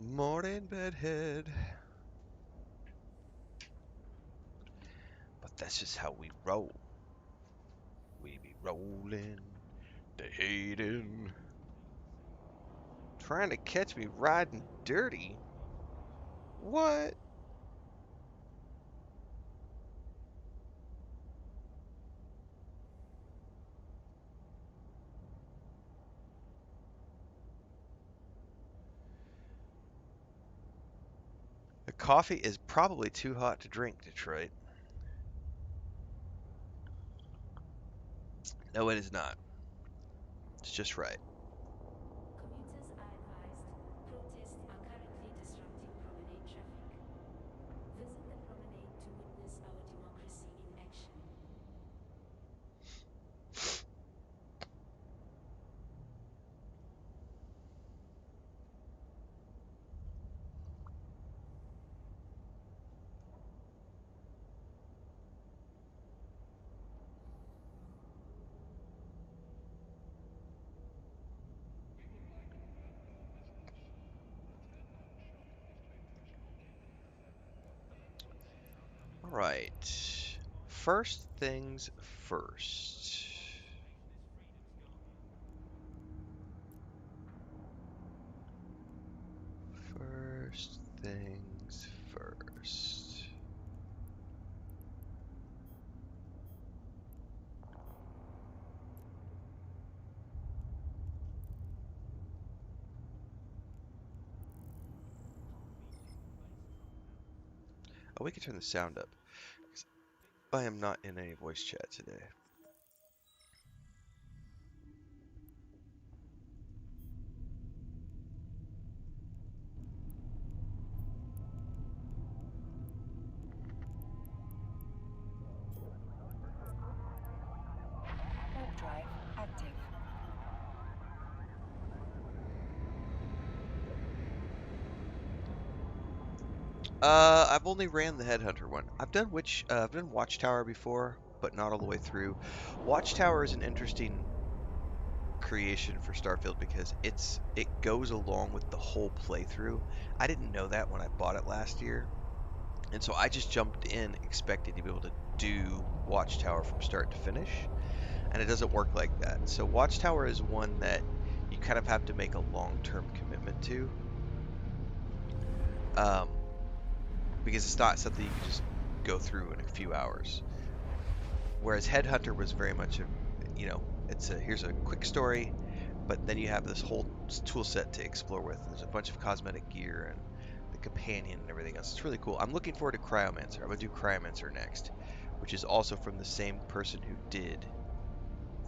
Morning, bedhead. But that's just how we roll. We be rolling, the hating. Trying to catch me riding dirty. What? The coffee is probably too hot to drink, Detroit. No, it is not. It's just right. Commuters are advised, protests are currently disrupting promenade traffic. Visit the promenade to witness our democracy in action. All right. First things first. First things first. Oh, we can turn the sound up. 'Cause I am not in any voice chat today. Web drive active. I've only ran the Headhunter one. I've done Watchtower before, but not all the way through. Watchtower is an interesting creation for Starfield because it goes along with the whole playthrough. I didn't know that when I bought it last year, and so I just jumped in expecting to be able to do Watchtower from start to finish, and it doesn't work like that. So Watchtower is one that you kind of have to make a long-term commitment to, um, because it's not something you can just go through in a few hours. Whereas Headhunter was very much a, here's a quick story, but then you have this whole tool set to explore with. There's a bunch of cosmetic gear and the companion and everything else. It's really cool. I'm looking forward to Cryomancer. I'm gonna do Cryomancer next, which is also from the same person who did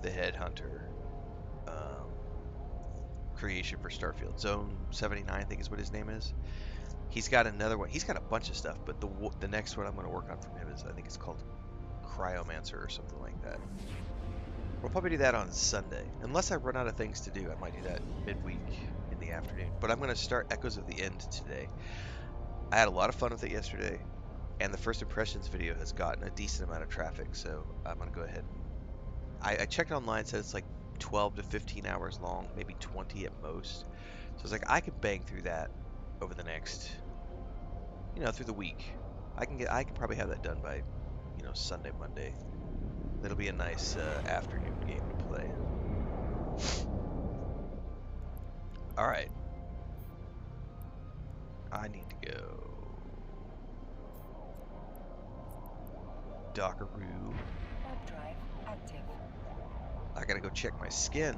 the Headhunter um, creation for Starfield. Zone 79, I think is what his name is. He's got another one. He's got a bunch of stuff, but the next one I'm going to work on from him is, I think it's called Cryomancer or something like that. We'll probably do that on Sunday. Unless I run out of things to do, I might do that midweek in the afternoon. But I'm going to start Echoes of the End today. I had a lot of fun with it yesterday, and the first impressions video has gotten a decent amount of traffic, so I'm going to go ahead. I checked online, said it's like 12 to 15 hours long, maybe 20 at most. So I was like, I could bang through that over the next, through the week. I can probably have that done by, Sunday, Monday. That'll be a nice afternoon game to play. All right. I need to go. Dockaroo. Web drive active. I gotta go check my skin.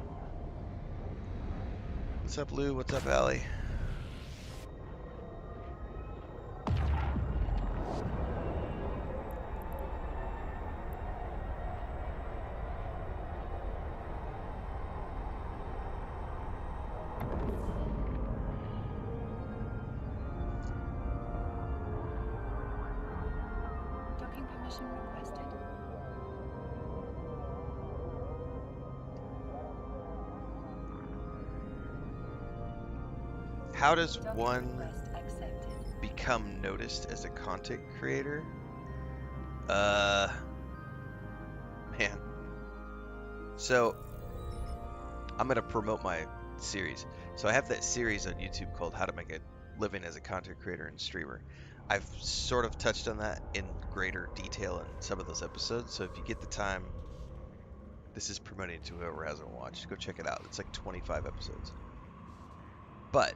What's up, Lou? What's up, Allie? Docking permission requested. How does Docking one request accepted. become noticed as a content creator? Uh, man. So, I'm gonna promote my series. So I have that series on YouTube called How to Make a living as a content creator and streamer. I've sort of touched on that in greater detail in some of those episodes. So if you get the time, this is promoting to whoever hasn't watched. Go check it out. It's like 25 episodes. But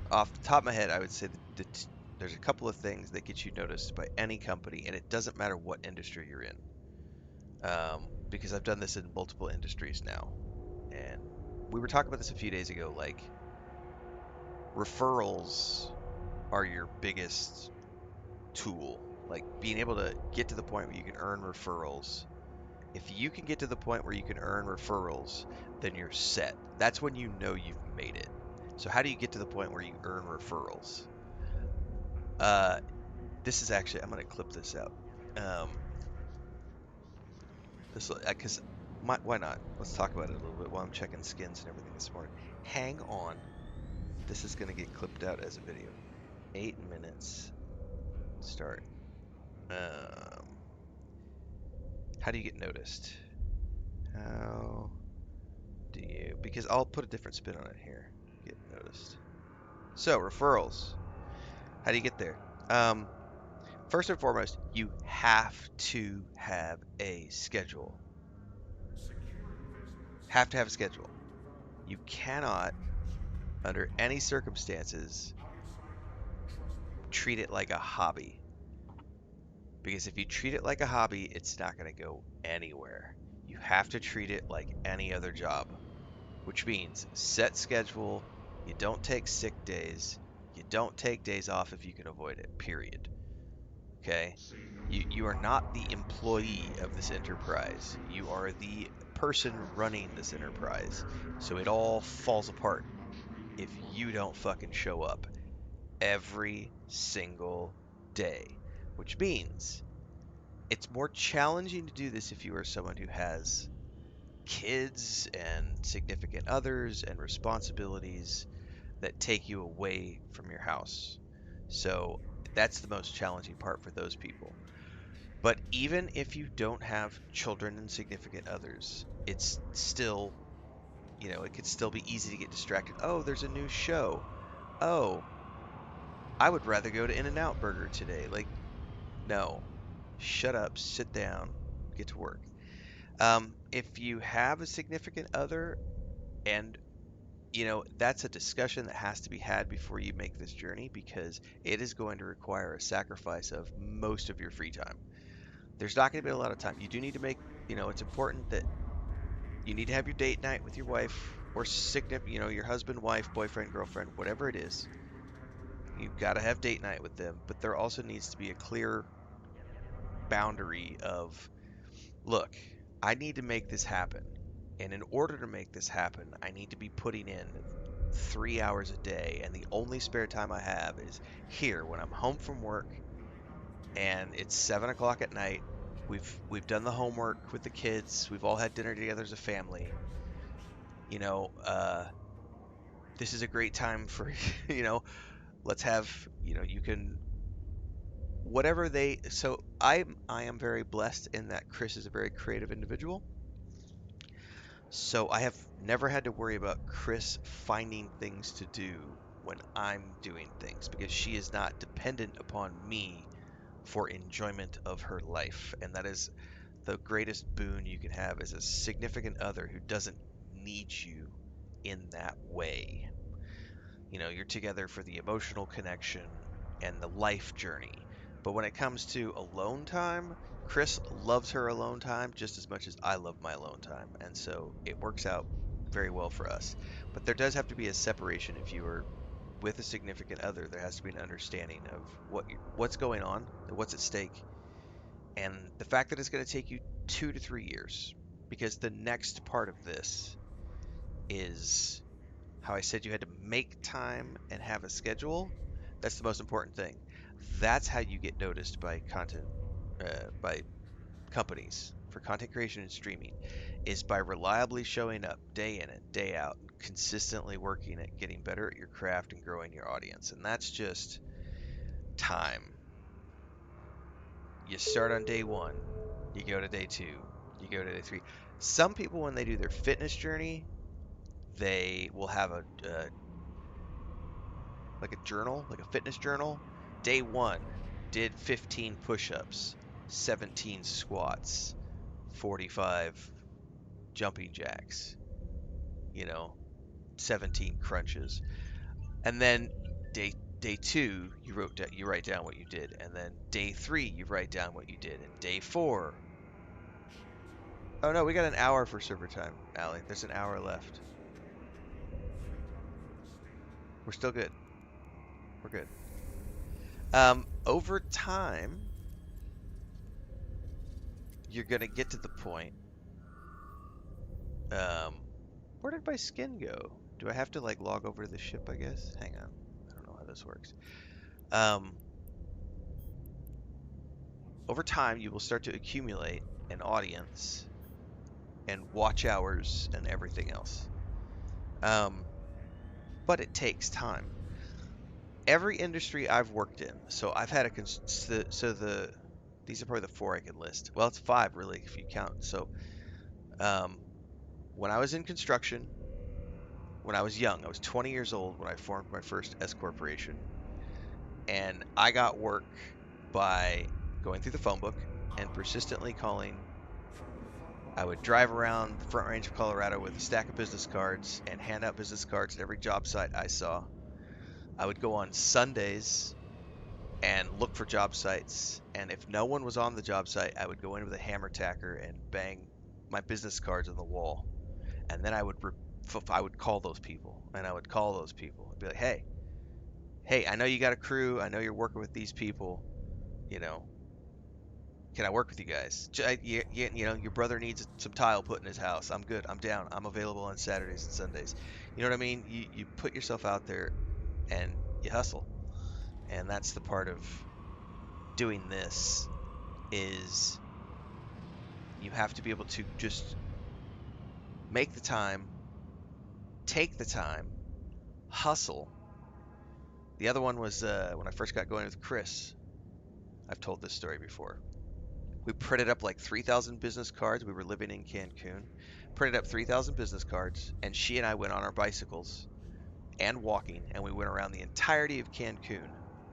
off the top of my head, I would say that there's a couple of things that get you noticed by any company, and it doesn't matter what industry you're in. Because I've done this in multiple industries now. And we were talking about this a few days ago. Like, referrals are your biggest tool. Like, being able to get to the point where you can earn referrals. If you can get to the point where you can earn referrals, then you're set. That's when you know you've made it. So, how do you get to the point where you earn referrals? Uh, this is actually, I'm going to clip this out. Um, this because why not? Let's talk about it a little bit while I'm checking skins and everything this morning. Hang on. This is going to get clipped out as a video. 8 minutes. Start. Um, how do you get noticed? How do you? Because I'll put a different spin on it here. Get noticed. So referrals. How do you get there? First and foremost, you have to have a schedule. Have to have a schedule. You cannot, under any circumstances, treat it like a hobby. Because if you treat it like a hobby, it's not going to go anywhere. You have to treat it like any other job, which means set schedule. You don't take sick days. You don't take days off if you can avoid it, period. Okay? You are not the employee of this enterprise. You are the person running this enterprise. So it all falls apart if you don't fucking show up every single day, which means it's more challenging to do this if you are someone who has kids and significant others and responsibilities that take you away from your house. So that's the most challenging part for those people. But even if you don't have children and significant others, it's still, it could still be easy to get distracted. Oh, there's a new show. Oh, I would rather go to In-N-Out Burger today. Like, no. Shut up, sit down, get to work. If you have a significant other, and that's a discussion that has to be had before you make this journey because it is going to require a sacrifice of most of your free time. There's not going to be a lot of time. You do need to make, it's important that you need to have your date night with your wife or significant, your husband, wife, boyfriend, girlfriend, whatever it is. You've got to have date night with them, but there also needs to be a clear boundary of, look, I need to make this happen. And in order to make this happen, I need to be putting in 3 hours a day. And the only spare time I have is here when I'm home from work and it's 7 o'clock at night. We've done the homework with the kids. We've all had dinner together as a family. You know, uh, this is a great time for, let's have, you can whatever they so I am very blessed in that Chris is a very creative individual. So I have never had to worry about Chris finding things to do when I'm doing things because she is not dependent upon me for enjoyment of her life. And that is the greatest boon you can have as a significant other who doesn't need you in that way. You're together for the emotional connection and the life journey. But when it comes to alone time, Chris loves her alone time just as much as I love my alone time. And so it works out very well for us. But there does have to be a separation if you are with a significant other. There has to be an understanding of what's going on and what's at stake. And the fact that it's going to take you 2 to 3 years, because the next part of this is how I said you had to make time and have a schedule. That's the most important thing. That's how you get noticed by by companies for content creation and streaming, is by reliably showing up day in and day out, consistently working at getting better at your craft and growing your audience. And that's just time. You start on day one, you go to day two, you go to day three. Some people, when they do their fitness journey, they will have like a journal, like a fitness journal. Day one, did 15 push-ups, 17 squats, 45 jumping jacks, you know, 17 crunches. And then day two, you write down what you did, and then day three, you write down what you did, and day four. Oh no, we got an hour for server time, Allie. There's an hour left. We're still good. We're good. Over time, you're gonna get to the point. Um, where did my skin go? Do I have to like log over to the ship? I guess. Hang on. I don't know how this works. Um, over time, you will start to accumulate an audience and watch hours and everything else. Um, but it takes time. Every industry I've worked in, so I've had these are probably the four I can list. Well, it's five really if you count. So, um, when I was in construction, when I was young, I was 20 years old when I formed my first S corporation, and I got work by going through the phone book and persistently calling. I would drive around the Front Range of Colorado with a stack of business cards and hand out business cards at every job site I saw. I would go on Sundays and look for job sites, and if no one was on the job site, I would go in with a hammer tacker and bang my business cards on the wall. And then I would call those people, and I would call those people. I'd be like, hey, I know you got a crew. I know you're working with these people. You know, can I work with you guys? You know, your brother needs some tile put in his house. I'm good. I'm down. I'm available on Saturdays and Sundays. You know what I mean? You put yourself out there and you hustle. And that's the part of doing this is you have to be able to just make the time, take the time, hustle. The other one was when I first got going with Chris. I've told this story before. We printed up like 3,000 business cards. We were living in Cancun. Printed up 3,000 business cards, and she and I went on our bicycles and walking, and we went around the entirety of Cancun,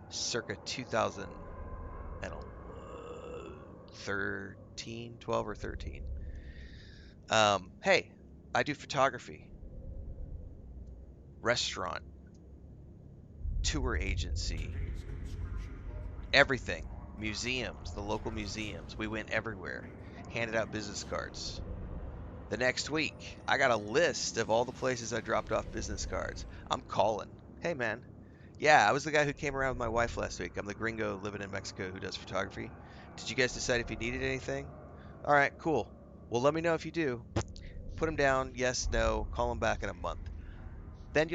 circa 2013, 12 or 13. Hey, I do photography, restaurant, tour agency, everything. Museums, the local museums. We went everywhere, handed out business cards. The next week, I got a list of all the places I dropped off business cards. I'm calling. Hey, man. Yeah, I was the guy who came around with my wife last week. I'm the gringo living in Mexico who does photography. Did you guys decide if you needed anything? All right, cool. Well, let me know if you do. Put them down. Yes, no. Call them back in a month. Then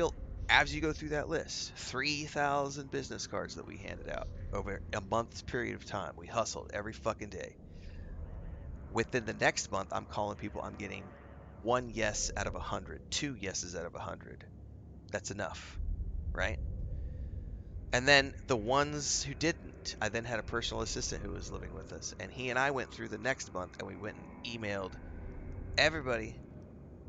as you go through that list, 3,000 business cards that we handed out over a month's period of time. We hustled every fucking day. Within the next month, I'm calling people. I'm getting one yes out of 100, two yeses out of 100. That's enough, right? And then the ones who didn't, I then had a personal assistant who was living with us, and he and I went through the next month and we went and emailed everybody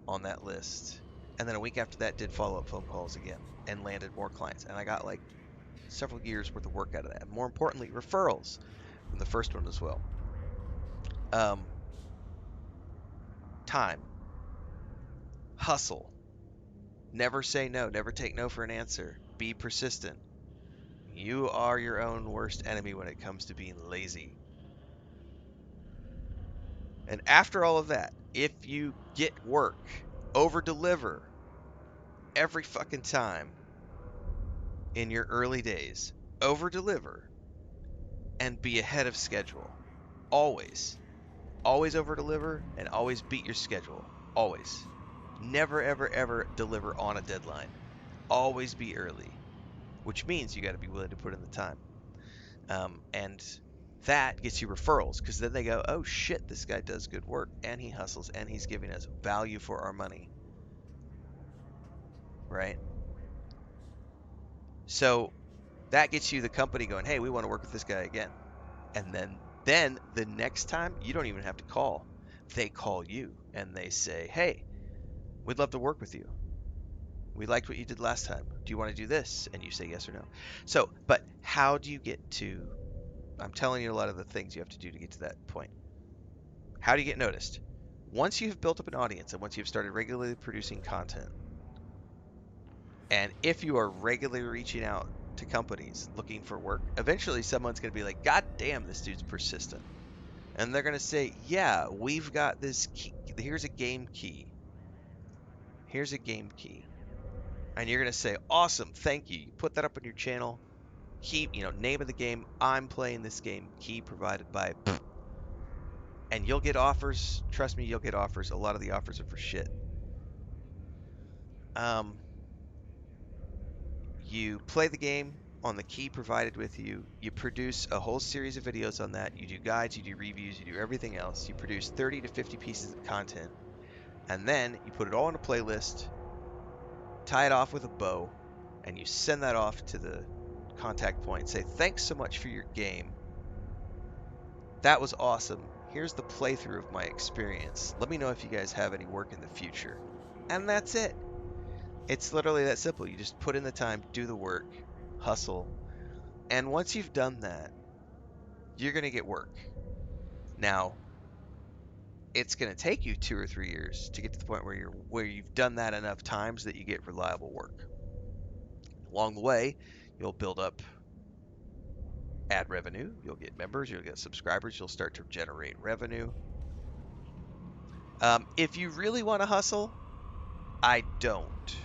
on that list. And then a week after that, did follow up phone calls again and landed more clients. And I got like several years worth of work out of that. And more importantly, referrals from the first one as well. Um, Time, hustle, never say no, never take no for an answer, be persistent. You are your own worst enemy when it comes to being lazy. And after all of that, if you get work, over deliver every fucking time in your early days, over deliver and be ahead of schedule. Always. Always over deliver and always beat your schedule. Always. Never, ever, ever deliver on a deadline. Always be early, which means you got to be willing to put in the time. And that gets you referrals because then they go, oh shit, this guy does good work and he hustles and he's giving us value for our money, right? So that gets you the company going, hey, we want to work with this guy again. And then the next time you don't even have to call. They call you and they say, hey, we'd love to work with you. We liked what you did last time. Do you want to do this? And you say yes or no. So, but how do you get to? I'm telling you a lot of the things you have to do to get to that point. How do you get noticed? Once you have built up an audience and once you've started regularly producing content, and if you are regularly reaching out to companies looking for work, eventually someone's going to be like, God damn, this dude's persistent. And they're going to say, yeah, we've got this key. Here's a game key. Here's a game key. And you're going to say, awesome, thank you. You put that up on your channel. Key, name of the game. I'm playing this game. Key provided by. And you'll get offers. Trust me, you'll get offers. A lot of the offers are for shit. Um, you play the game on the key provided with you. You produce a whole series of videos on that. You do guides, you do reviews, you do everything else. You produce 30 to 50 pieces of content. And then you put it all in a playlist, tie it off with a bow, and you send that off to the contact point. Say, thanks so much for your game. That was awesome. Here's the playthrough of my experience. Let me know if you guys have any work in the future. And that's it. It's literally that simple. You just put in the time, do the work, hustle. And once you've done that, you're going to get work. Now, it's going to take you 2 or 3 years to get to the point where you've done that enough times that you get reliable work. Along the way, you'll build up ad revenue, you'll get members, you'll get subscribers, you'll start to generate revenue. If you really want to hustle, I don't.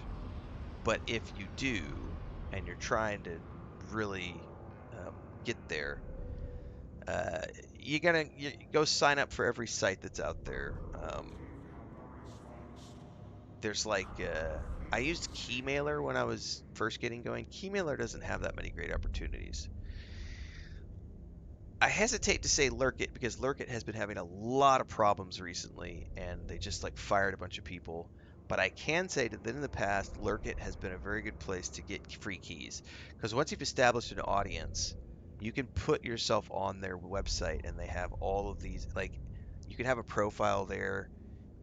But if you do, and you're trying to really get there, you go sign up for every site that's out there. There's like I used Keymailer when I was first getting going. Keymailer doesn't have that many great opportunities. I hesitate to say Lurkit because Lurkit has been having a lot of problems recently, and they just like fired a bunch of people. But I can say that in the past, Lurkit has been a very good place to get free keys because once you've established an audience, you can put yourself on their website, and they have all of these. Like, you can have a profile there,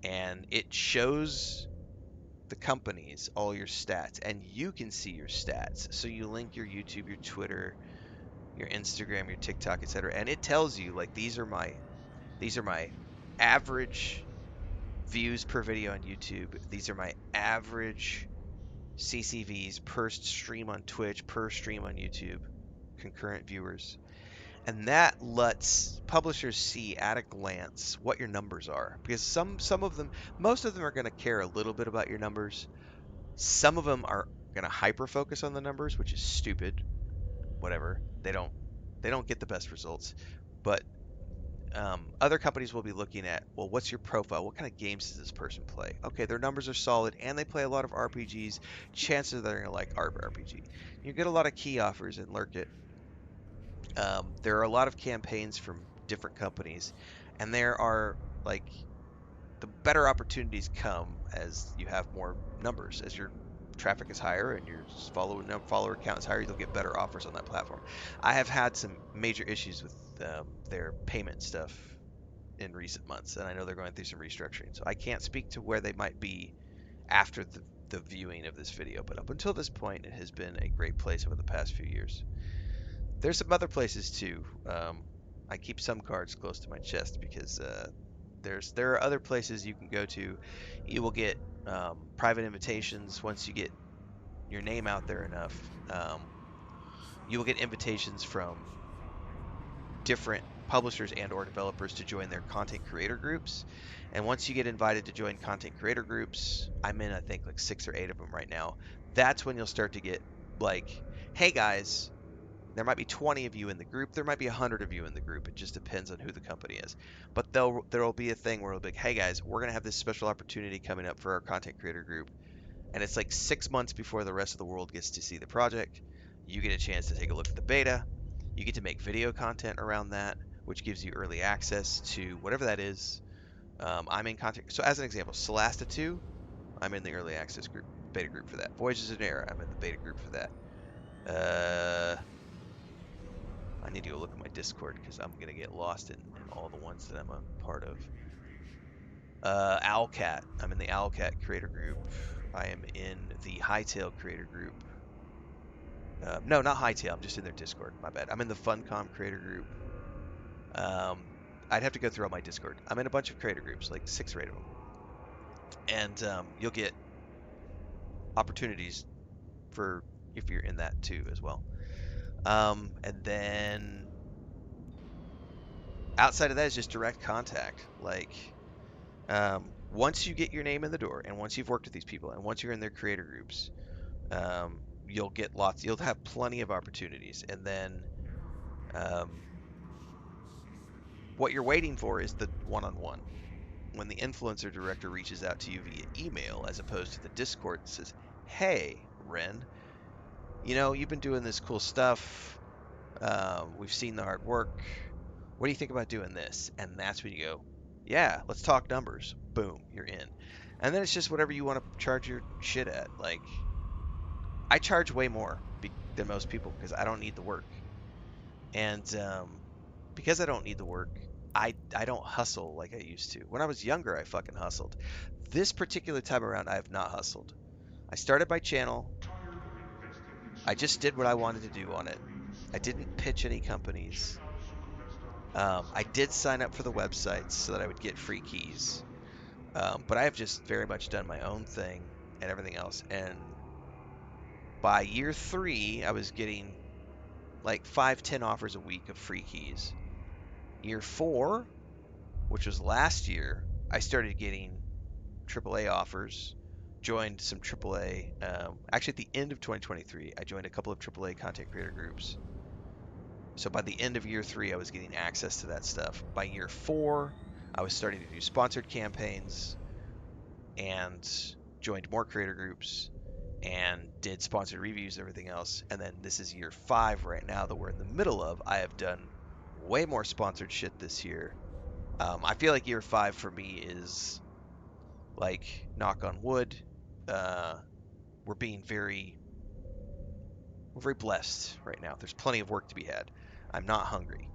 and it shows the companies all your stats, and you can see your stats. So you link your YouTube, your Twitter, your Instagram, your TikTok, etc., and it tells you like these are my average views per video on YouTube. These are my average CCVs per stream on Twitch, per stream on YouTube, concurrent viewers. And that lets publishers see at a glance what your numbers are, because some of them, most of them are going to care a little bit about your numbers. Some of them are going to hyper focus on the numbers, which is stupid. Whatever. They don't get the best results. But other companies will be looking at, well, what's your profile? What kind of games does this person play? Okay, their numbers are solid and they play a lot of RPGs. Chances are they're going to like RPG. You get a lot of key offers in Lurkit. There are a lot of campaigns from different companies, and there are like the better opportunities come as you have more numbers. As your traffic is higher and your follower count is higher, you'll get better offers on that platform. I have had some major issues with their payment stuff in recent months, and I know they're going through some restructuring. So I can't speak to where they might be after the viewing of this video, but up until this point, it has been a great place over the past few years. There's some other places too. I keep some cards close to my chest because there are other places you can go to. You will get private invitations once you get your name out there enough. You will get invitations from different publishers and or developers to join their content creator groups. And once you get invited to join content creator groups, I'm in I think like 6 or 8 of them right now. That's when you'll start to get like, hey guys, there might be 20 of you in the group. There might be 100 of you in the group. It just depends on who the company is. But there'll be a thing where it'll be like, hey guys, we're gonna have this special opportunity coming up for our content creator group, and it's like 6 months before the rest of the world gets to see the project. You get a chance to take a look at the beta. You get to make video content around that, which gives you early access to whatever that is. I'm in content. So as an example, Solasta 2, I'm in the early access group, beta group for that. Voyages in Air, I'm in the beta group for that. I need to go look at my Discord because I'm gonna get lost in all the ones that I'm a part of. Owlcat. I'm in the Owlcat creator group. I am in the Hightail creator group. No, not Hightail. I'm just in their Discord. My bad. I'm in the Funcom creator group. Um, I'd have to go through all my Discord. I'm in a bunch of creator groups, like 6 or 8 of them, and you'll get opportunities for if you're in that too as well. And then outside of that is just direct contact. Like once you get your name in the door, and once you've worked with these people, and once you're in their creator groups, you'll get lots. You'll have plenty of opportunities, and then um, what you're waiting for is the one-on-one. When the influencer director reaches out to you via email, as opposed to the Discord and says, "Hey, Ren, you've been doing this cool stuff. We've seen the hard work. What do you think about doing this?" And that's when you go, "Yeah, let's talk numbers." Boom, you're in. And then it's just whatever you want to charge your shit at. Like, I charge way more than most people because I don't need the work. And because I don't need the work, I don't hustle like I used to. When I was younger, I fucking hustled. This particular time around, I have not hustled. I started my channel. I just did what I wanted to do on it. I didn't pitch any companies. I did sign up for the websites so that I would get free keys. But I have just very much done my own thing and everything else. And by year 3, I was getting like 5, 10 offers a week of free keys. Year 4, which was last year, I started getting AAA offers. Joined some AAA. Actually, at the end of 2023, I joined a couple of AAA content creator groups. So by the end of year 3, I was getting access to that stuff. By year 4, I was starting to do sponsored campaigns and joined more creator groups and did sponsored reviews and everything else. And then this is year 5 right now that we're in the middle of. I have done way more sponsored shit this year. I feel like year 5 for me is like, knock on wood, uh, we're being we're very blessed right now. There's plenty of work to be had. I'm not hungry.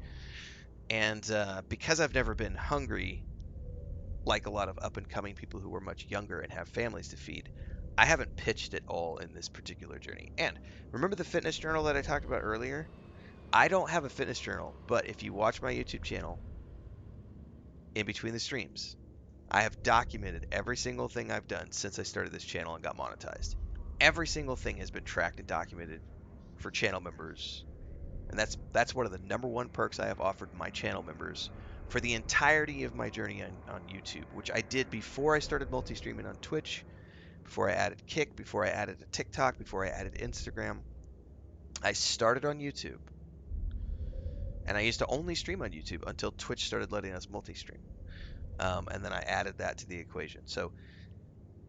And because I've never been hungry, like a lot of up and coming people who are much younger and have families to feed, I haven't pitched at all in this particular journey. And remember the fitness journal that I talked about earlier? I don't have a fitness journal, but if you watch my YouTube channel in between the streams, I have documented every single thing I've done since I started this channel and got monetized. Every single thing has been tracked and documented for channel members. And that's one of the number one perks I have offered my channel members for the entirety of my journey on YouTube, which I did before I started multi-streaming on Twitch, before I added Kick, before I added a TikTok, before I added Instagram. I started on YouTube, and I used to only stream on YouTube until Twitch started letting us multi-stream. And then I added that to the equation. So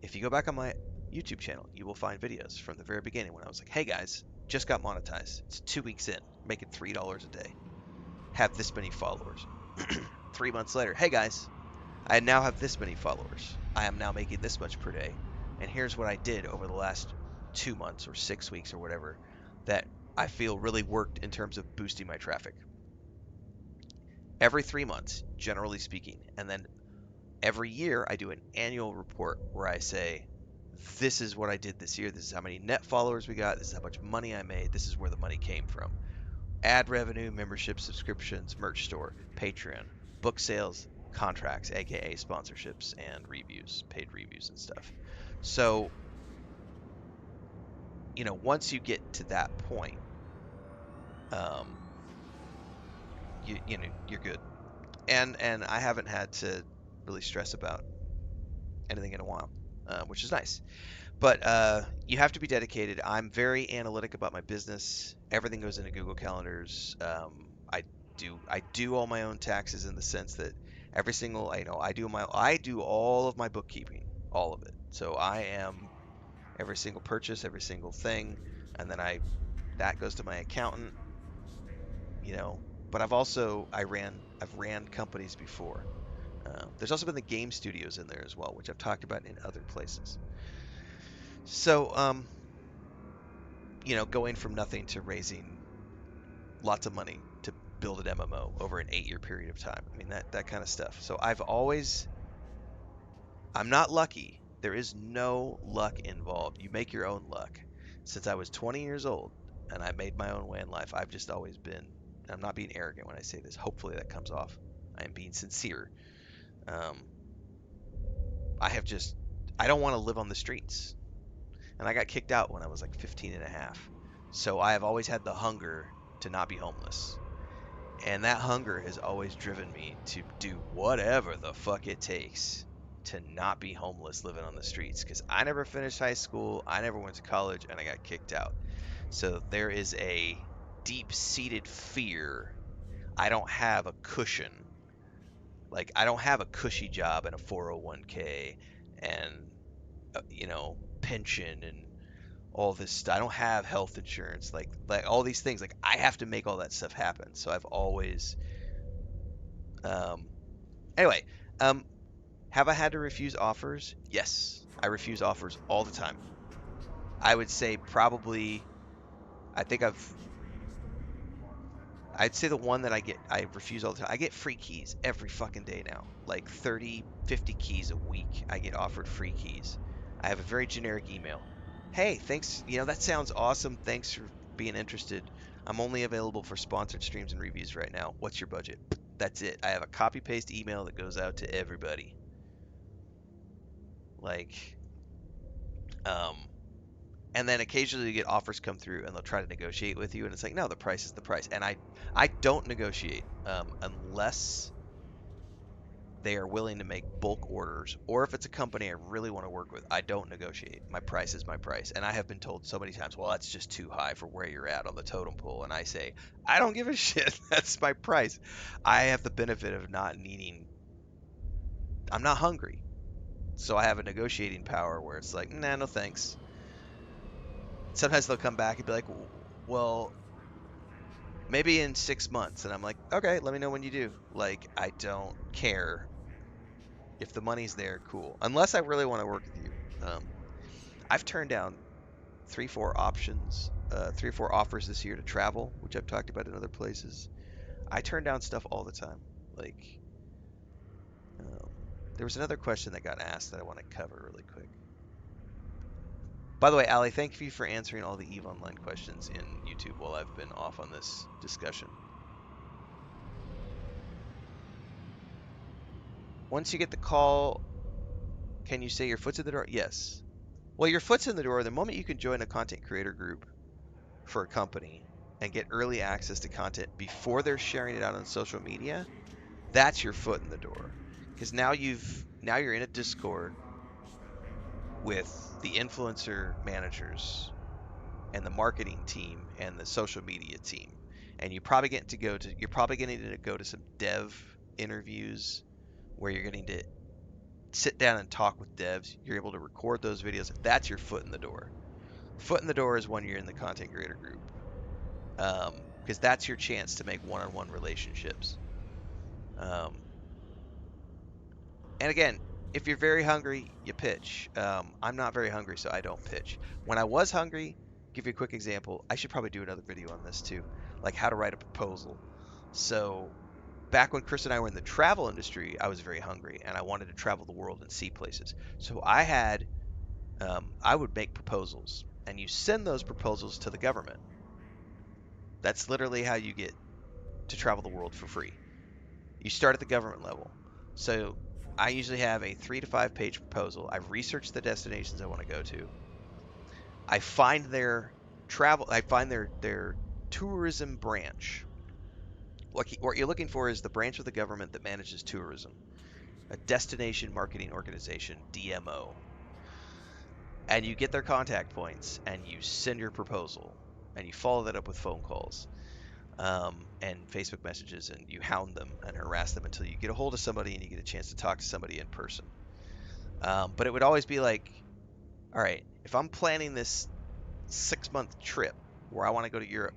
if you go back on my YouTube channel, you will find videos from the very beginning when I was like, "Hey guys, just got monetized. It's 2 weeks in, making $3 a day. Have this many followers." 3 months later, "Hey guys, I now have this many followers. I am now making this much per day. And here's what I did over the last 2 months or 6 weeks or whatever that I feel really worked in terms of boosting my traffic." Every 3 months, generally speaking. And then every year, I do an annual report where I say, "This is what I did this year. This is how many net followers we got. This is how much money I made. This is where the money came from." Ad revenue, membership, subscriptions, merch store, Patreon, book sales, contracts, aka sponsorships, and reviews, paid reviews and stuff. So, once you get to that point, um, you're good. And I haven't had to really stress about anything in a while, which is nice. But you have to be dedicated. I'm very analytic about my business. Everything goes into Google Calendars. I do all my own taxes in the sense that every single I do all of my bookkeeping, all of it. So I am every single purchase, every single thing, and then that goes to my accountant. You know, but I've ran companies before. There's also been the game studios in there as well, which I've talked about in other places. So going from nothing to raising lots of money to build an MMO over an 8-year period of time. I mean, that kind of stuff. So I'm not lucky, There is no luck involved. You make your own luck. Since I was 20 years old and I made my own way in life, I've just always been, I'm not being arrogant when I say this. Hopefully that comes off. I am being sincere. Um, I have just, I don't want to live on the streets. And I got kicked out when I was like 15 and a half. So I have always had the hunger to not be homeless. And that hunger has always driven me to do whatever the fuck it takes to not be homeless living on the streets. Because I never finished high school, I never went to college, and I got kicked out. So there is a deep seated fear. I don't have a cushion. Like, I don't have a cushy job and a 401k and, pension and all this stuff. I don't have health insurance. Like all these things. Like, I have to make all that stuff happen. So I've always, um, anyway, um, have I had to refuse offers? Yes, I refuse offers all the time. I would say probably, I think I'd say the one that I refuse all the time. I get free keys every fucking day now. Like 30, 50 keys a week. I get offered free keys. I have a very generic email. Hey, thanks. That sounds awesome. Thanks for being interested. I'm only available for sponsored streams and reviews right now. What's your budget? That's it. I have a copy paste email that goes out to everybody. Like, um, and then occasionally you get offers come through and they'll try to negotiate with you, and it's like, no, the price is the price. And I don't negotiate unless they are willing to make bulk orders, or if it's a company I really want to work with. I don't negotiate. My price is my price. And I have been told so many times, well, that's just too high for where you're at on the totem pole. And I say, I don't give a shit. That's my price. I have the benefit of not needing, I'm not hungry. So I have a negotiating power where it's like, nah, no thanks. Sometimes they'll come back and be like, well, maybe in 6 months. And I'm like, okay, let me know when you do. Like, I don't care. If the money's there, cool. Unless I really want to work with you. I've turned down 3 or 4 offers this year to travel, which I've talked about in other places. I turn down stuff all the time. Like, um, there was another question that got asked that I want to cover really quick. By the way, Ali, thank you for answering all the EVE Online questions in YouTube while I've been off on this discussion. Once you get the call, can you say your foot's in the door? Yes. Well, your foot's in the door the moment you can join a content creator group for a company and get early access to content before they're sharing it out on social media. That's your foot in the door. Because now you're in a Discord with the influencer managers and the marketing team and the social media team. And you're probably getting to go to some dev interviews where you're getting to sit down and talk with devs. You're able to record those videos. That's your foot in the door. Foot in the door is when you're in the content creator group, because that's your chance to make one-on-one relationships. Um, and again, if you're very hungry, you pitch. I'm not very hungry, so I don't pitch. When I was hungry, give you a quick example. I should probably do another video on this too, like how to write a proposal. So back when Chris and I were in the travel industry, I was very hungry and I wanted to travel the world and see places. So I would make proposals, and you send those proposals to the government. That's literally how you get to travel the world for free. You start at the government level. So I usually have a 3 to 5 page proposal. I've researched the destinations I want to go to. I find their tourism branch. What you're looking for is the branch of the government that manages tourism, a destination marketing organization, DMO. And you get their contact points and you send your proposal and you follow that up with phone calls, and Facebook messages, and you hound them and harass them until you get a hold of somebody and you get a chance to talk to somebody in person. But it would always be like, all right, if I'm planning this 6 month trip where I want to go to Europe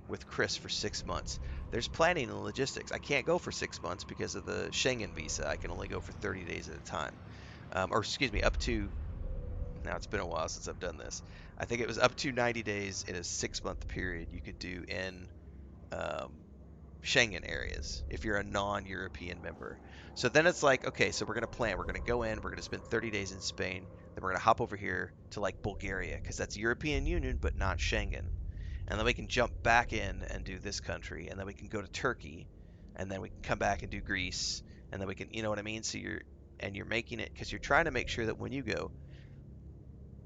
with Chris for 6 months, there's planning and logistics. I can't go for 6 months because of the Schengen visa. I can only go for 30 days at a time. Or excuse me, up to, now it's been a while since I've done this. I think it was up to 90 days in a 6 month period you could do in um, Schengen areas if you're a non-European member. So then it's like, okay, so we're going to plan. We're going to go in. We're going to spend 30 days in Spain. Then we're going to hop over here to like Bulgaria because that's European Union but not Schengen. And then we can jump back in and do this country, and then we can go to Turkey, and then we can come back and do Greece, and then we can, you know what I mean? So you're making it because you're trying to make sure that when you go,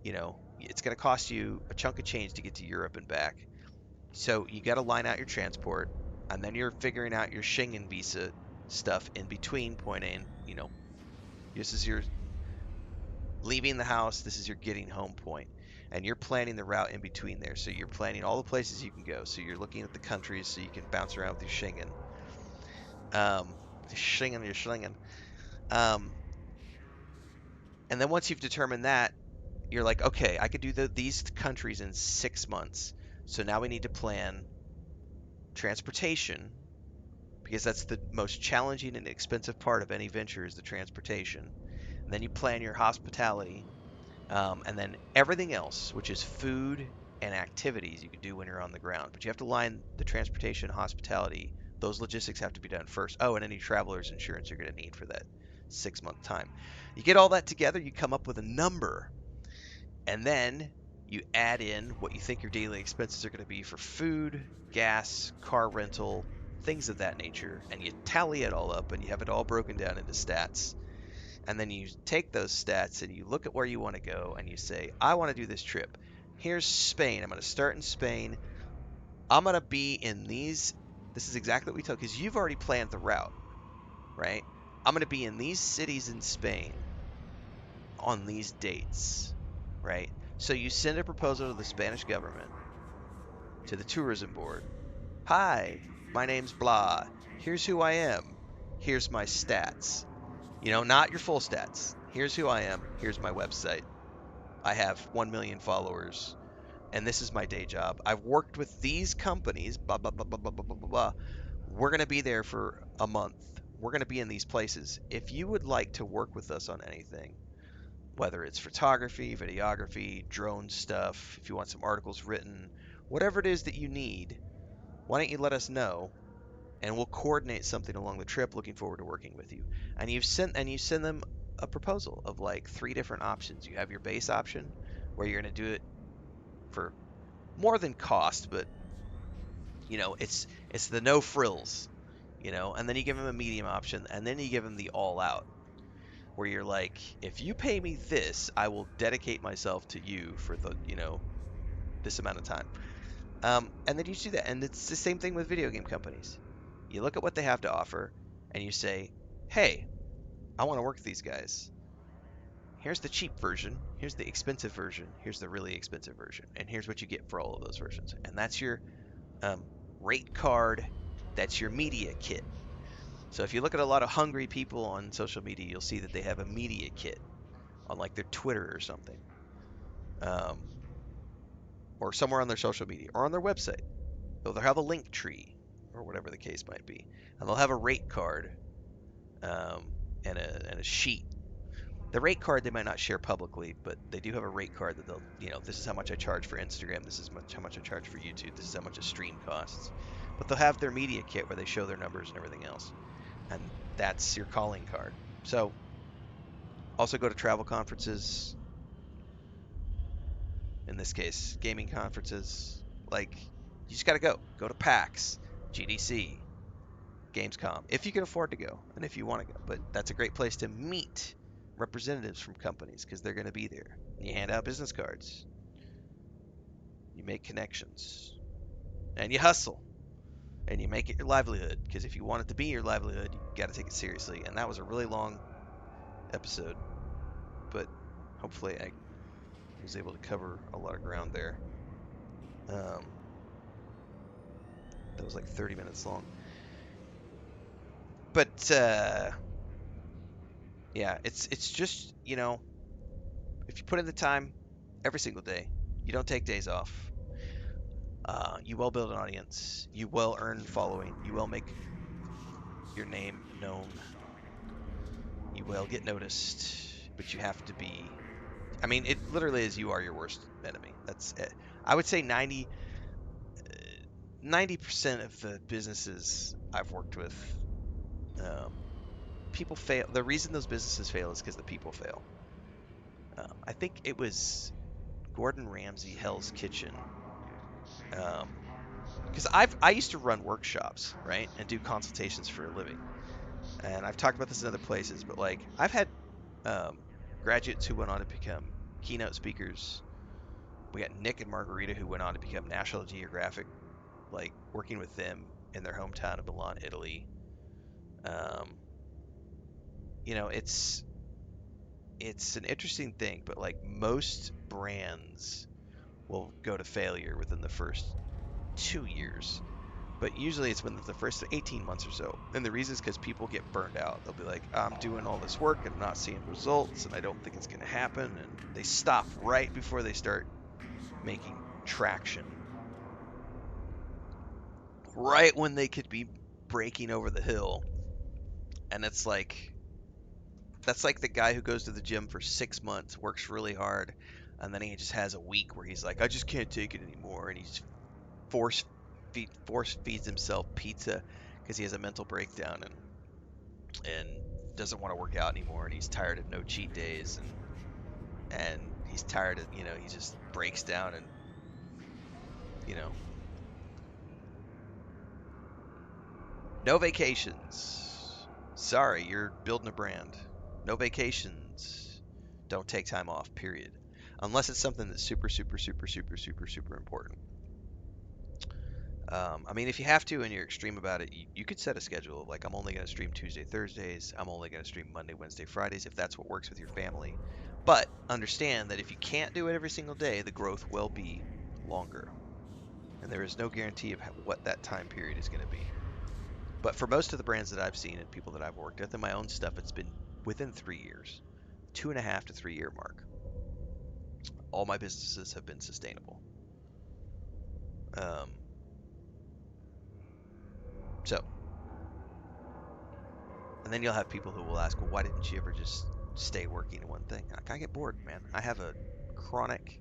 it's going to cost you a chunk of change to get to Europe and back. So you got to line out your transport, and then you're figuring out your Schengen visa stuff in between point A and, this is your leaving the house, this is your getting home point. And you're planning the route in between there. So you're planning all the places you can go. So you're looking at the countries so you can bounce around with your Schengen. Um, your Schengen. Um, and then once you've determined that, you're like, okay, I could do these countries in 6 months. So now we need to plan transportation because that's the most challenging and expensive part of any venture is the transportation. And then you plan your hospitality, and then everything else, which is food and activities you can do when you're on the ground. But you have to line the transportation, hospitality, those logistics have to be done first. Oh, and any traveler's insurance you're going to need for that 6 month time. You get all that together, you come up with a number, and then you add in what you think your daily expenses are going to be for food, gas, car rental, things of that nature, and you tally it all up and you have it all broken down into stats. And then you take those stats and you look at where you want to go and you say, I want to do this trip. Here's Spain. I'm going to start in Spain. I'm going to be in these. This is exactly what we told because you've already planned the route, right? I'm going to be in these cities in Spain on these dates, right? So you send a proposal to the Spanish government, to the tourism board. Hi, my name's blah. Here's who I am. Here's my stats. Not your full stats. Here's who I am. Here's my website. I have 1 million followers, and this is my day job. I've worked with these companies, blah, blah, blah, blah, blah, blah, blah, blah, blah. We're going to be there for a month. We're going to be in these places. If you would like to work with us on anything, whether it's photography, videography, drone stuff, if you want some articles written, whatever it is that you need, why don't you let us know and we'll coordinate something along the trip. Looking forward to working with you. And you send them a proposal of like 3 different options. You have your base option where you're going to do it for more than cost, but it's the no frills, and then you give them a medium option and then you give them the all out where you're like, if you pay me this, I will dedicate myself to you for this amount of time. And then you do that. And it's the same thing with video game companies. You look at what they have to offer and you say, hey, I want to work with these guys. Here's the cheap version. Here's the expensive version. Here's the really expensive version. And here's what you get for all of those versions. And that's your rate card. That's your media kit. So if you look at a lot of hungry people on social media, you'll see that they have a media kit on like their Twitter or something. Um, or somewhere on their social media or on their website. They'll have a link tree or whatever the case might be. And they'll have a rate card, um, and a sheet. The rate card they might not share publicly, but they do have a rate card that they'll, this is how much I charge for Instagram, this is how much I charge for YouTube, this is how much a stream costs. But they'll have their media kit where they show their numbers and everything else. And that's your calling card. So also go to travel conferences, in this case, gaming conferences. Like, you just got to go. Go to PAX, GDC, Gamescom, if you can afford to go and if you want to go. But that's a great place to meet representatives from companies because they're going to be there. You hand out business cards, you make connections, and you hustle, and you make it your livelihood. Because if you want it to be your livelihood, you got to take it seriously. And that was a really long episode, but hopefully I was able to cover a lot of ground there. Um, that was like 30 minutes long. But yeah, it's just, if you put in the time every single day, you don't take days off, you will build an audience, you will earn following, you will make your name known, you will get noticed, but you have to be, I mean, it literally is you are your worst enemy. That's it. I would say 90% of the businesses I've worked with, um, people fail. The reason those businesses fail is because the people fail. I think it was Gordon Ramsay Hell's Kitchen. Because I used to run workshops, right, and do consultations for a living. And I've talked about this in other places, but like I've had um, graduates who went on to become keynote speakers. We got Nick and Margarita who went on to become National Geographic, like working with them in their hometown of Milan, Italy. Um, it's an interesting thing, but like most brands will go to failure within the first 2 years. But usually it's within the first 18 months or so. And the reason is because people get burned out. They'll be like, I'm doing all this work and I'm not seeing results and I don't think it's going to happen. And they stop right before they start making traction. Right when they could be breaking over the hill. And that's like the guy who goes to the gym for 6 months, works really hard, and then he just has a week where he's like, I just can't take it anymore. And he's force feeds himself pizza because he has a mental breakdown and doesn't want to work out anymore, and he's tired of no cheat days, and he's tired of, he just breaks down, and you know no vacations. Sorry, you're building a brand. No vacations. Don't take time off, period, unless it's something that's super super super super super super important. I mean, if you have to and you're extreme about it, you could set a schedule. Like, I'm only going to stream Tuesday, Thursdays. I'm only going to stream Monday, Wednesday, Fridays, if that's what works with your family. But understand that if you can't do it every single day, the growth will be longer. And there is no guarantee of what that time period is going to be. But for most of the brands that I've seen and people that I've worked with and my own stuff, it's been within 3 years, 2.5 to 3 year mark. All my businesses have been sustainable. Um, so And then you'll have people who will ask, well, why didn't you ever just stay working in one thing? I get bored, man. I have a chronic.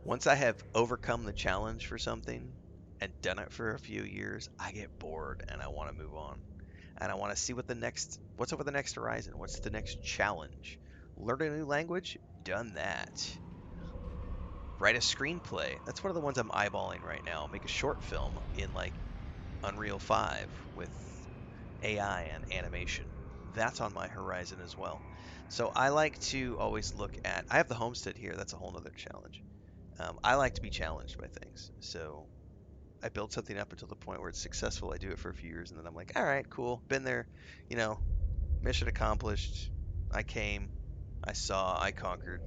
Once I have overcome the challenge for something and done it for a few years, I get bored and I want to move on. And I want to see what's over the next horizon? What's the next challenge? Learn a new language? Done that. Write a screenplay. That's one of the ones I'm eyeballing right now. Make a short film in like Unreal 5 with AI and animation. That's on my horizon as well. So I like to always look at. I have the homestead here. That's a whole other challenge. I like to be challenged by things. So I build something up until the point where it's successful. I do it for a few years, and then I'm like, all right, cool, been there. You know, mission accomplished. I came, I saw, I conquered.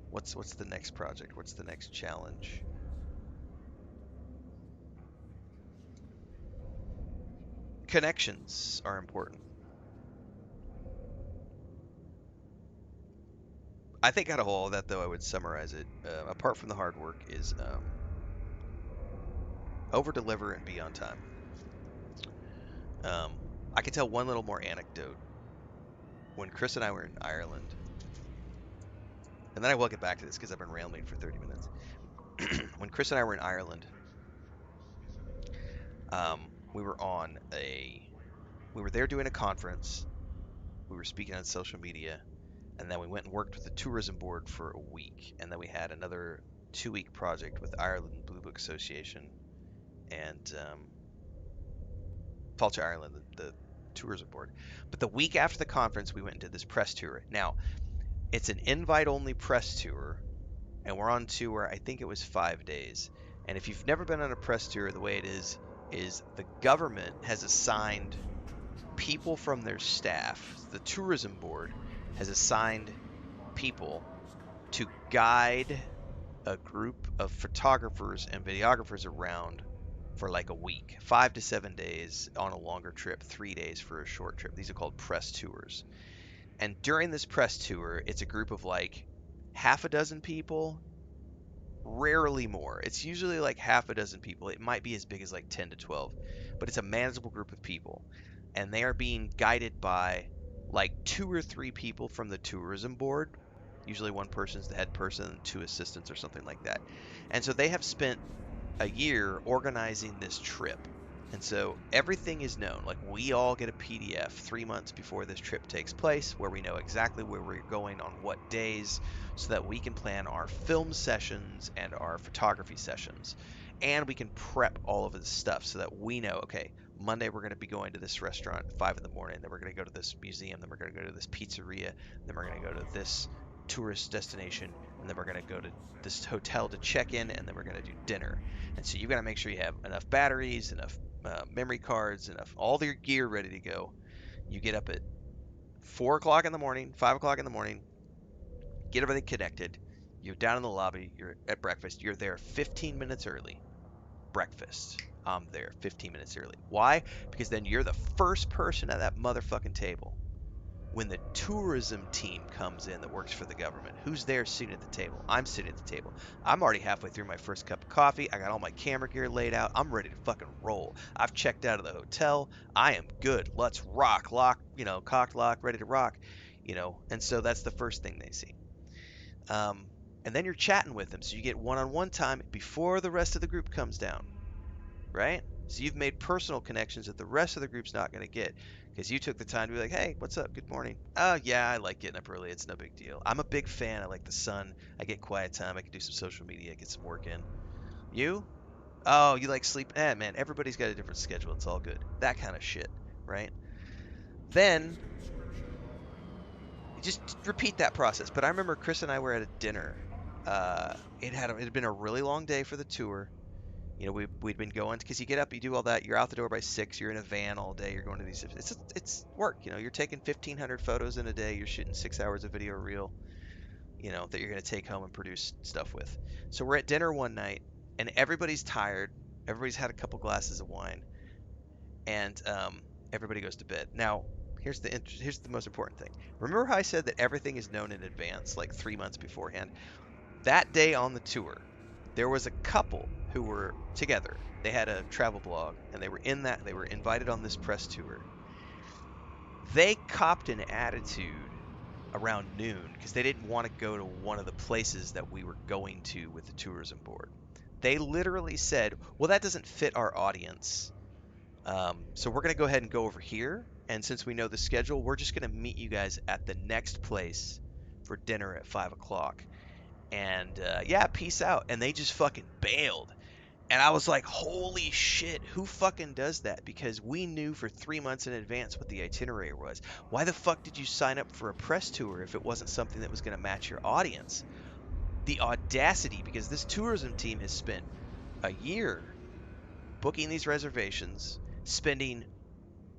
What's the next project? What's the next challenge? Connections are important. I think out of all of that, though, I would summarize it. Apart from the hard work, is over deliver and be on time. Um, I can tell one little more anecdote. When Chris and I were in Ireland, and then I will get back to this because I've been rambling for 30 minutes. When Chris and I were in Ireland, we were we were there doing a conference. We were speaking on social media, and then we went and worked with the tourism board for a week, and then we had another 2 week project with Ireland Blue Book Association and Fáilte Ireland, the tourism board. But the week after the conference, we went and did this press tour. Now, it's an invite only press tour, and we're on tour, I think it was 5 days. And if you've never been on a press tour, the way it is the government has assigned people from their staff. The tourism board has assigned people to guide a group of photographers and videographers around for like a week, 5 to 7 days on a longer trip, 3 days for a short trip. These are called press tours. And during this press tour, it's a group of like half a dozen people, rarely more. It's usually like half a dozen people. It might be as big as like 10 to 12, but it's a manageable group of people. And they are being guided by like 2 or 3 people from the tourism board. Usually one person's the head person and 2 assistants or something like that. And so they have spent a year organizing this trip. And so everything is known. Like we all get a PDF 3 months before this trip takes place where we know exactly where we're going on what days so that we can plan our film sessions and our photography sessions. And we can prep all of this stuff so that we know, okay, Monday we're going to be going to this restaurant at 5 in the morning, then we're going to go to this museum, then we're going to go to this pizzeria, then we're going to go to this tourist destination, and then we're going to go to this hotel to check in, and then we're going to do dinner. And so you've got to make sure you have enough batteries, enough memory cards, enough all your gear ready to go. You get up at 4 o'clock in the morning, 5 o'clock in the morning, get everything connected. You're down in the lobby. You're at breakfast. You're there 15 minutes early. Breakfast. I'm there 15 minutes early. Why? Because then you're the first person at that motherfucking table. When the tourism team comes in that works for the government, who's there sitting at the table? I'm sitting at the table. I'm already halfway through my first cup of coffee. I got all my camera gear laid out. I'm ready to fucking roll. I've checked out of the hotel. I am good. Let's rock. Lock, cocked, lock, ready to rock. And so that's the first thing they see. Um, and then you're chatting with them. So you get one-on-one time before the rest of the group comes down, right? So you've made personal connections that the rest of the group's not going to get because you took the time to be like, hey, what's up? Good morning. Oh, yeah, I like getting up early. It's no big deal. I'm a big fan. I like the sun. I get quiet time. I can do some social media, get some work in. You? Oh, you like sleep? Man, everybody's got a different schedule. It's all good. That kind of shit, right? Then you just repeat that process. But I remember Chris and I were at a dinner. It had been a really long day for the tour. We'd been going because you get up, you do all that, you're out the door by 6, you're in a van all day, you're going to these. It's work. You're taking 1,500 photos in a day, you're shooting 6 hours of video reel, that you're going to take home and produce stuff with. So we're at dinner one night, and everybody's tired. Everybody's had a couple glasses of wine, and everybody goes to bed. Now, here's the most important thing. Remember how I said that everything is known in advance, like 3 months beforehand? That day on the tour, there was a couple who were together. They had a travel blog and they were invited on this press tour. They copped an attitude around noon because they didn't want to go to one of the places that we were going to with the tourism board. They literally said, well, that doesn't fit our audience. So we're going to go ahead and go over here. And since we know the schedule, we're just going to meet you guys at the next place for dinner at 5 o'clock. And yeah, peace out. And they just fucking bailed. And I was like, holy shit, who fucking does that? Because we knew for 3 months in advance what the itinerary was. Why the fuck did you sign up for a press tour if it wasn't something that was going to match your audience? The audacity, because this tourism team has spent a year booking these reservations, spending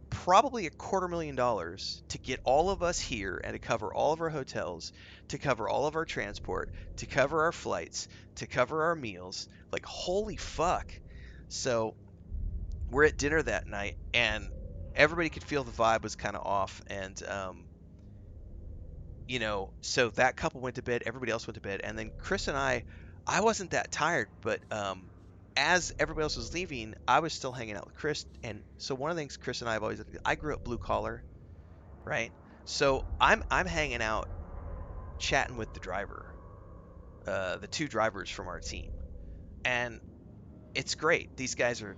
probably $250,000 to get all of us here and to cover all of our hotels, to cover all of our transport, to cover our flights, to cover our meals. Like, holy fuck. So, we're at dinner that night, and everybody could feel the vibe was kind of off. And, so that couple went to bed, everybody else went to bed. And then Chris and I wasn't that tired, but, as everybody else was leaving, I was still hanging out with Chris. And so one of the things Chris and I have always, I grew up blue collar, right? So I'm hanging out, chatting with the driver, the two drivers from our team, and it's great. These guys are,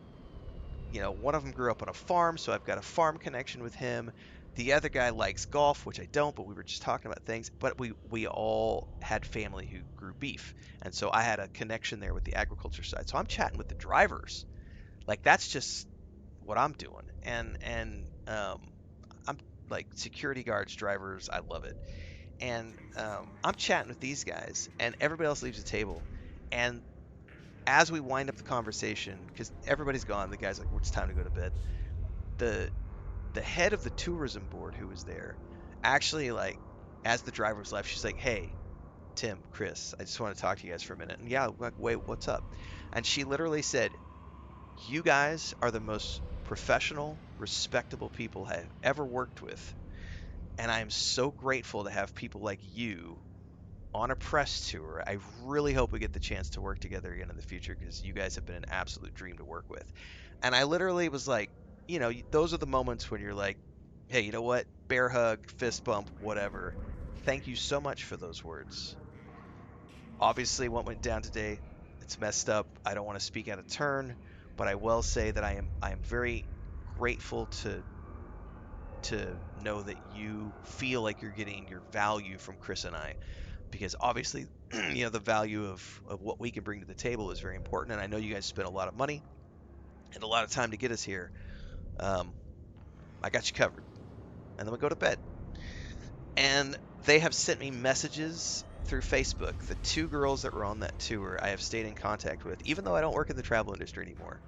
one of them grew up on a farm, so I've got a farm connection with him. The other guy likes golf, which I don't, but we were just talking about things. But we all had family who grew beef, and so I had a connection there with the agriculture side. So I'm chatting with the drivers, like that's just what I'm doing, and I'm like security guards, drivers. I love it. And I'm chatting with these guys, and everybody else leaves the table. And as we wind up the conversation, because everybody's gone, the guy's like, well, "It's time to go to bed." The the head of the tourism board who was there, actually, like, as the driver was left, she's like, "Hey, Tim, Chris, I just want to talk to you guys for a minute." And yeah, like, wait, what's up? And she literally said, "You guys are the most professional, respectable people I've ever worked with, and I am so grateful to have people like you on a press tour. I really hope we get the chance to work together again in the future because you guys have been an absolute dream to work with." And I literally was like, those are the moments when you're like, hey, you know what? Bear hug, fist bump, whatever. Thank you so much for those words. Obviously, what went down today, it's messed up. I don't want to speak out of turn. but I will say that I am very grateful to know that you feel like you're getting your value from Chris and I, because obviously, the value of what we can bring to the table is very important. And I know you guys spent a lot of money and a lot of time to get us here. Um, I got you covered. And then we go to bed. And they have sent me messages through Facebook. The two girls that were on that tour, I have stayed in contact with, even though I don't work in the travel industry anymore.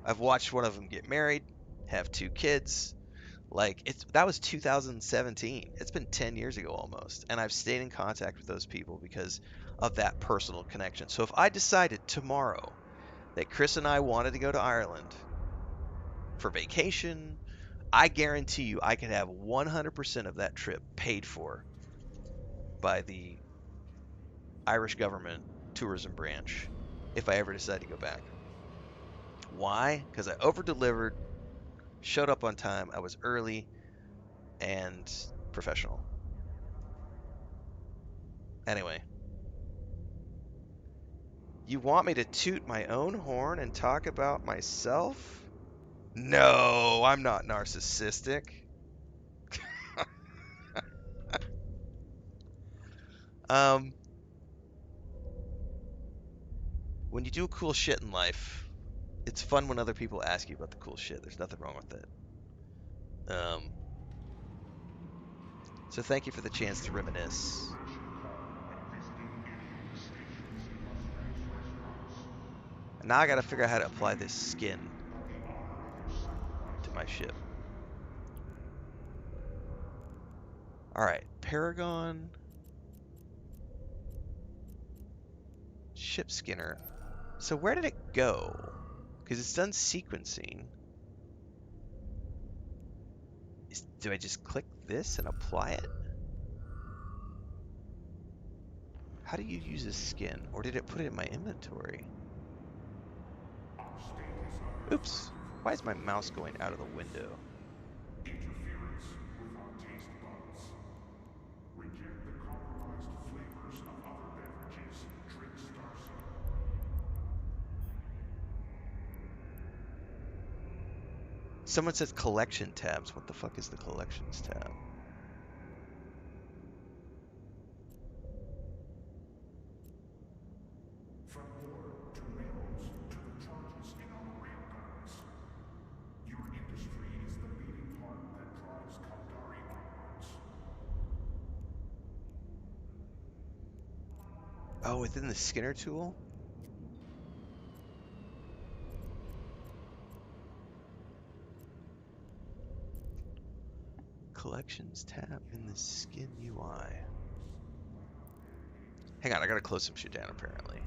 I've watched one of them get married, have two kids. Like that was 2017. It's been 10 years ago almost, and I've stayed in contact with those people because of that personal connection. So if I decided tomorrow that Chris and I wanted to go to Ireland for vacation, I guarantee you I could have 100% of that trip paid for by the Irish government tourism branch if I ever decide to go back. Why? Because I over delivered, showed up on time, I was early and professional. Anyway, you want me to toot my own horn and talk about myself? No, I'm not narcissistic. Um, when you do cool shit in life, it's fun when other people ask you about the cool shit. There's nothing wrong with it. Um, so thank you for the chance to reminisce. And now I gotta figure out how to apply this skin to my ship. Alright, Paragon ship skinner. So where did it go? Because it's done sequencing. Do I just click this and apply it? How do you use a skin? Or did it put it in my inventory? Oops. Why is my mouse going out of the window? Interference with our taste buds. Reject the compromised flavors of other beverages. Drink Starso. Someone says collection tabs. What the fuck is the collections tab? From war to minerals to the charges in our railguns. Your industry is the beating heart that drives Kaldari onwards. Oh, within the Skinner tool? Collections tab in the skin UI. Hang on, I gotta close some shit down apparently.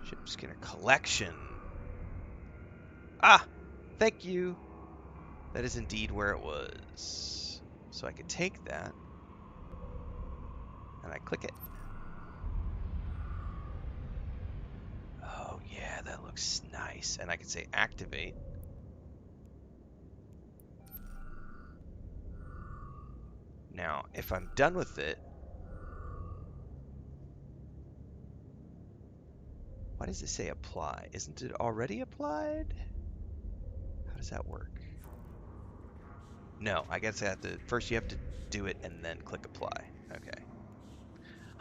Ship Skinner collection. Ah! Thank you! That is indeed where it was. So I could take that and I click it. Oh yeah, that looks nice. And I can say activate. Now, if I'm done with it, why does it say apply? Isn't it already applied? How does that work? No, I guess I have to, first you have to do it and then click apply. Okay.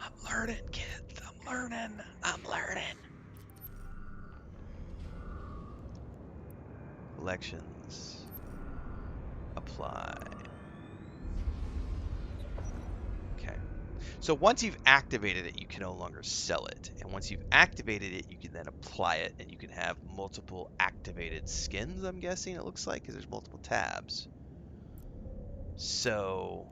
I'm learning, kids. I'm learning. I'm learning. Elections. Apply. Okay. So once you've activated it, you can no longer sell it. And once you've activated it, you can then apply it, and you can have multiple activated skins, I'm guessing it looks like, because there's multiple tabs. So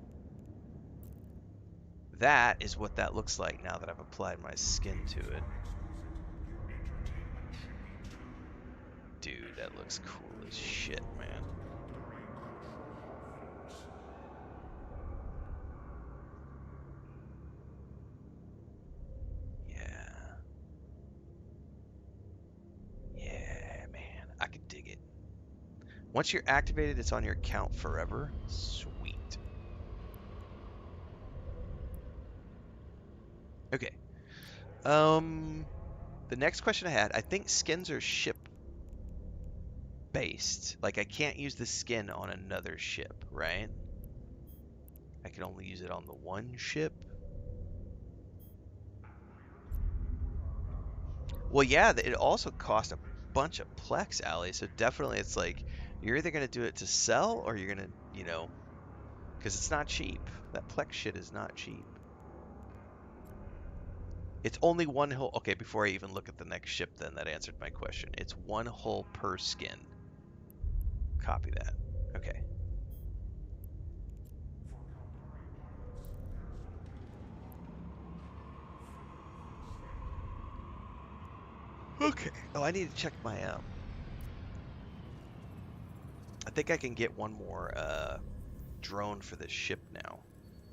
that is what that looks like now that I've applied my skin to it. Dude, that looks cool as shit, man. Yeah. Yeah, man. I can dig it. Once you're activated, it's on your account forever. Sweet. Okay. The next question I had, I think skins are ship based. Like I can't use the skin on another ship, right? I can only use it on the one ship. Well, yeah, it also cost a bunch of Plex, Allie. So definitely, it's like you're either gonna do it to sell or you're gonna, because it's not cheap. That Plex shit is not cheap. It's only one hull. Okay, before I even look at the next ship, then that answered my question. It's one hull per skin. Copy that. Okay. Okay. Oh, I need to check my I think I can get one more drone for this ship now.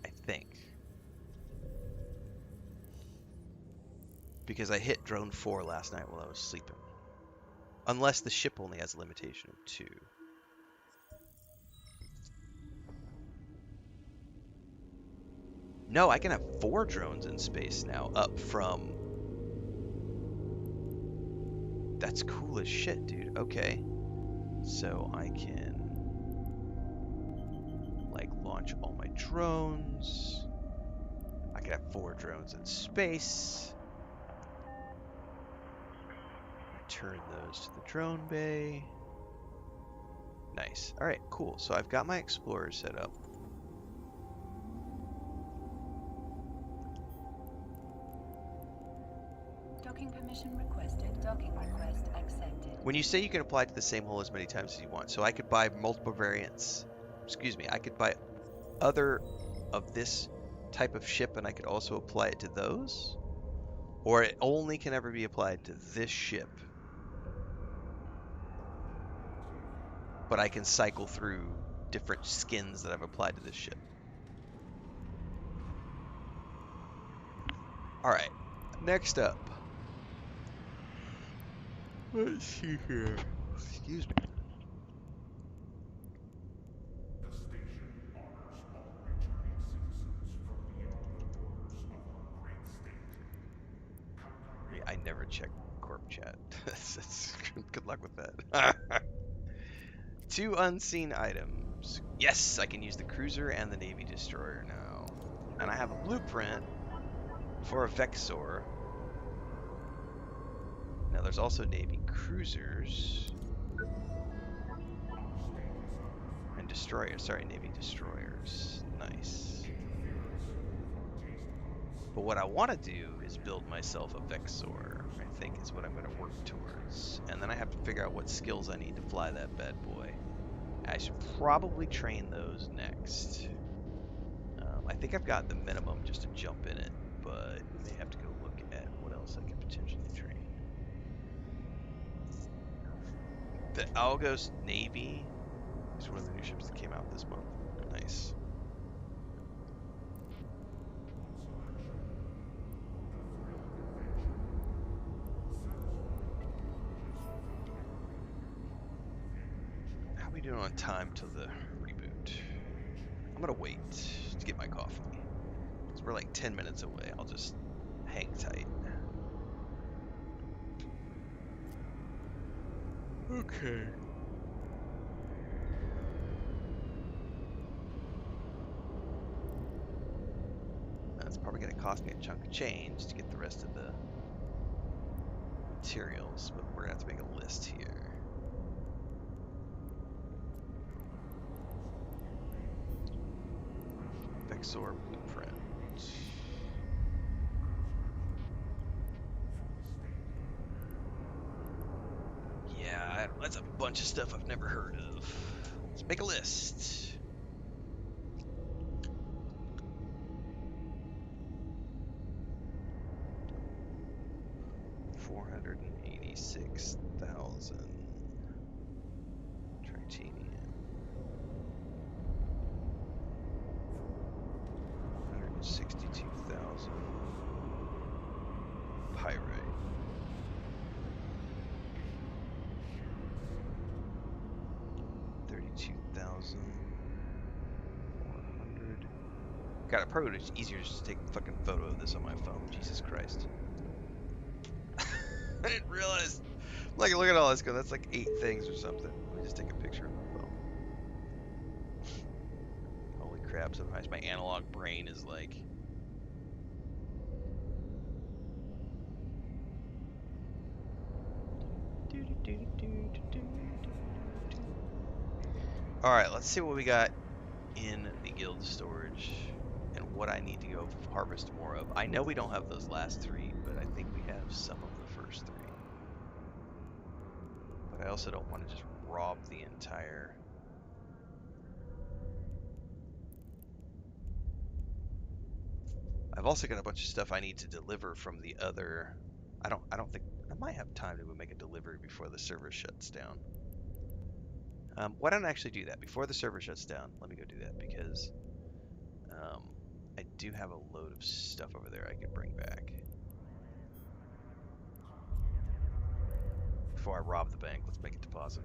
I think. Because I hit drone 4 last night while I was sleeping. Unless the ship only has a limitation of 2. No, I can have 4 drones in space now, up from... That's cool as shit, dude. Okay. So I can, like, launch all my drones. I can have 4 drones in space. Return those to the drone bay. Nice. Alright, cool. So I've got my Explorer set up. Docking permission requested. Docking request accepted. When you say you can apply to the same hull as many times as you want, so I could buy multiple variants. Excuse me, I could buy other of this type of ship and I could also apply it to those? Or it only can ever be applied to this ship? But I can cycle through different skins that I've applied to this ship. Alright, next up. Let's see here. Excuse me. The station honors all returning citizens from beyond the borders of our great state. I never check Corp chat. Good luck with that. 2 unseen items. Yes, I can use the cruiser and the Navy destroyer now. And I have a blueprint for a Vexor. Now there's also Navy cruisers and destroyers. Sorry, Navy destroyers. Nice. But what I want to do is build myself a Vexor, I think is what I'm going to work towards. And then I have to figure out what skills I need to fly that bad boy. I should probably train those next. I think I've got the minimum just to jump in it, but we may have to go look at what else I could potentially train. The Algos Navy is one of the new ships that came out this month. Nice. How are we doing on time till the reboot? I'm gonna wait to get my coffee. Because we're like 10 minutes away. I'll just hang tight. Okay. That's probably going to cost me a chunk of change to get the rest of the materials, but we're going to have to make a list here. Vexor blueprint. Yeah, that's a bunch of stuff I've never heard of. Let's make a list. $486,000 titanium. 162,000 pyrite. 32,400 God, it probably was easier just to take a fucking photo of this on my phone. Jesus Christ. I didn't realize. Like, look at all this. Go. That's like 8 things or something. Let me just take a picture on my phone. Holy crap! Sometimes my analog brain is like. All right, let's see what we got in the guild storage and what I need to go harvest more of. I know we don't have those last 3, but I think we have some of the first 3. But I also don't want to just rob the entire. I've also got a bunch of stuff I need to deliver from the other. I don't think I might have time to make a delivery before the server shuts down. Why don't I actually do that before the server shuts down? Let me go do that because I do have a load of stuff over there I could bring back. Before I rob the bank, let's make a deposit.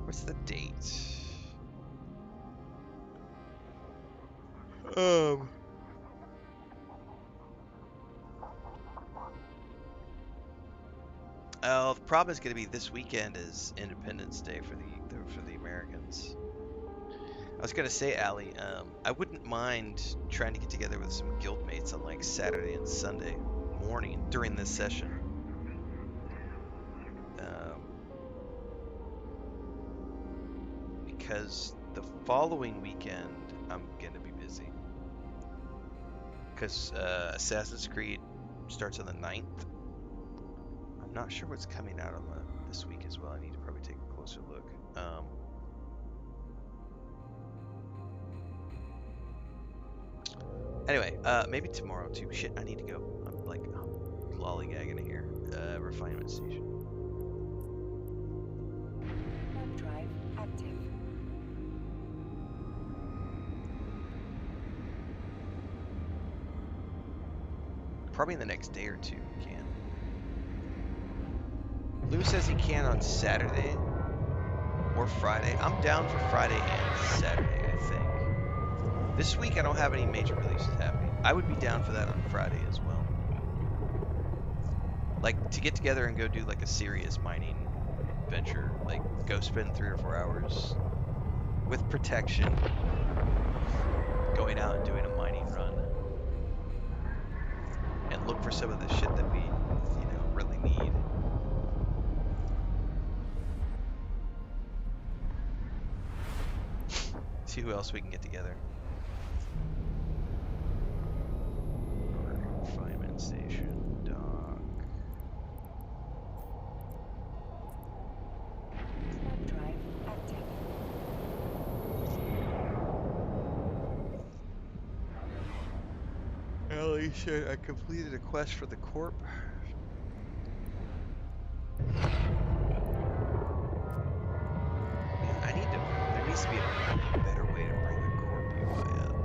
What's the date? Oh, the problem is going to be this weekend is Independence Day for the Americans. I was going to say, Allie, I wouldn't mind trying to get together with some guildmates on like Saturday and Sunday morning during this session. Because the following weekend I'm going to be busy. Because Assassin's Creed starts on the 9th. I'm not sure what's coming out on this week as well. I need to probably take a closer look. Anyway, maybe tomorrow too. Shit, I need to go. I'm like lollygagging here. Refinement station. Warp drive active. Probably in the next day or two can. Lou says he can on Saturday or Friday. I'm down for Friday and Saturday, I think. This week I don't have any major releases happening. I would be down for that on Friday as well. Like to get together and go do like a serious mining venture, like go spend 3 or 4 hours with protection, going out and doing a mining run, and look for some of the shit that we, really need. See who else we can get together. Refinement station, dock. Warp drive active. Ellie said I completed a quest for the corp. Man, there needs to be a better way to bring the corp UI up.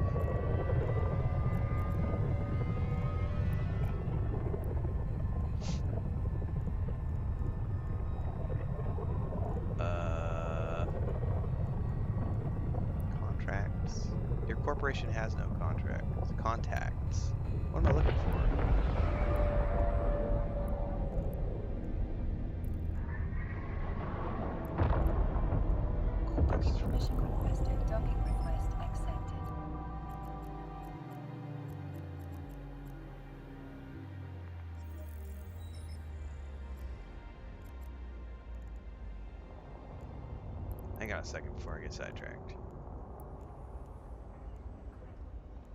Contracts. Your corporation has no contracts. Contacts. What am I looking for? Docking permission requested. Docking request accepted. Hang on a second before I get sidetracked.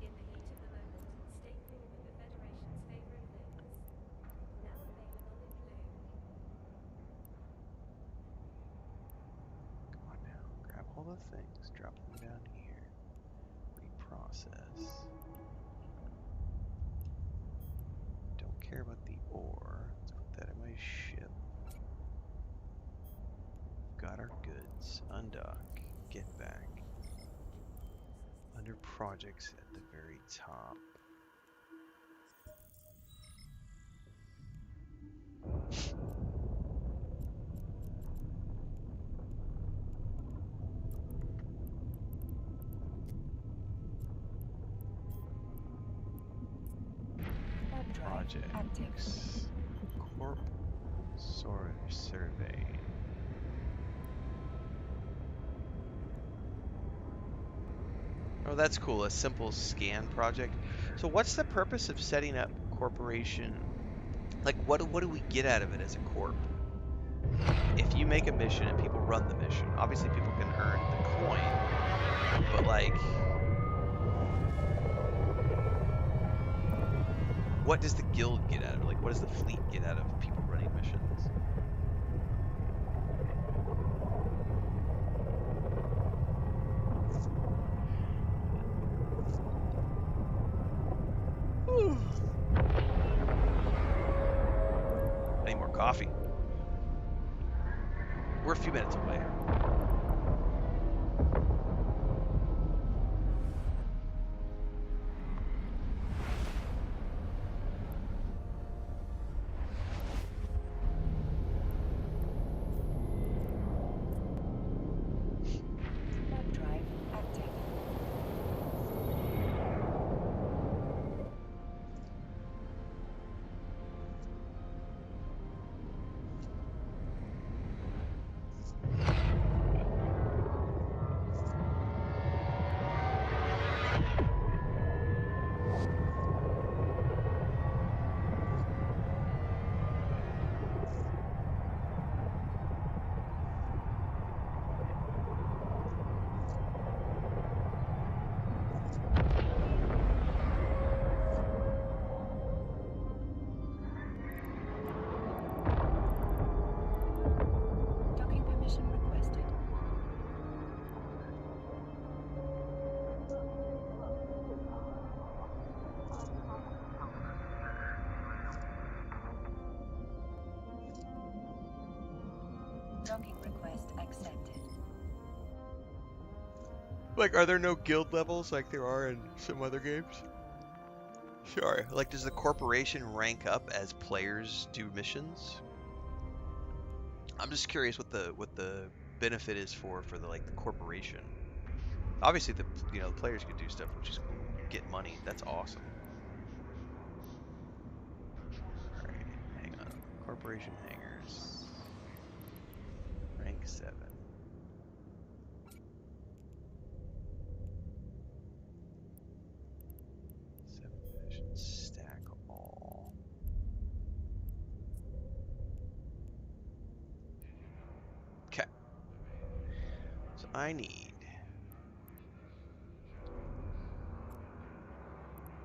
In the heat of the moment, stay cool with the Federation's favorite flavors. Now available in blue. Come on now. Grab all the things. Drop them down here. Reprocess. care about the ore. Let's put that in my ship. Got our goods. Undock. Get back. Under projects at the very top. Projects. Corp. Survey. Oh, that's cool. A simple scan project. So what's the purpose of setting up corporation? Like, what do we get out of it as a corp? If you make a mission and people run the mission, obviously people can earn the coin, but like, what does the guild get out of it? Like, what does the fleet get out of people running missions? I need more coffee. We're a few minutes away. Map drive active. Docking permission requested. Docking request accepted. Like, are there no guild levels like there are in some other games? Sure. Like, does the corporation rank up as players do missions? I'm just curious what the benefit is for the like the corporation. Obviously, the players can do stuff, which is cool. Get money. That's awesome. All right, hang on. Corporation hangars. Rank 7. 7 missions. Stack all. Okay. So I need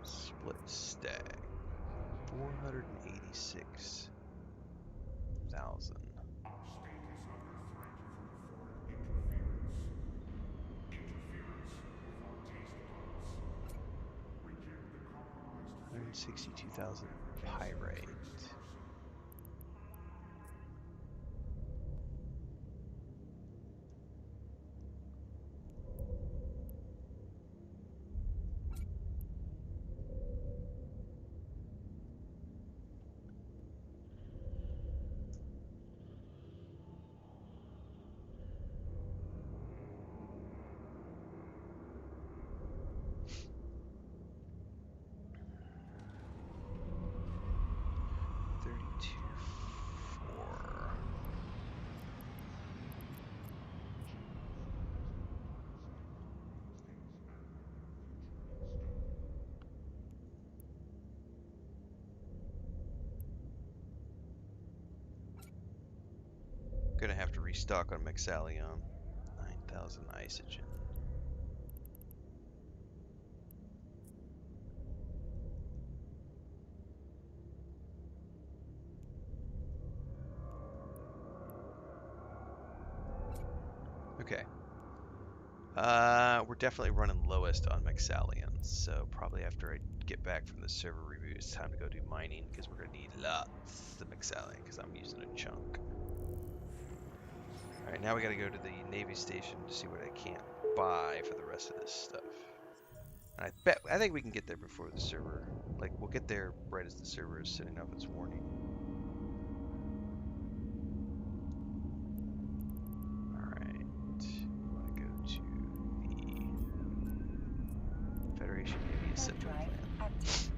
split stack 486,000. Our state is under threat from foreign interference. Interference with our taste buds. Reject the compromised 162,000 pyrite. Gonna have to restock on Mexalion. 9,000 isogen. Okay. We're definitely running lowest on Mexalians, so probably after I get back from the server review, it's time to go do mining because we're gonna need lots of Mexalian because I'm using a chunk. All right, now we gotta go to the Navy station to see what I can't buy for the rest of this stuff. And I think we can get there before the server. Like we'll get there right as the server is setting up its warning. All right, we want to go to the Federation Navy Assembly Drive Plant. active.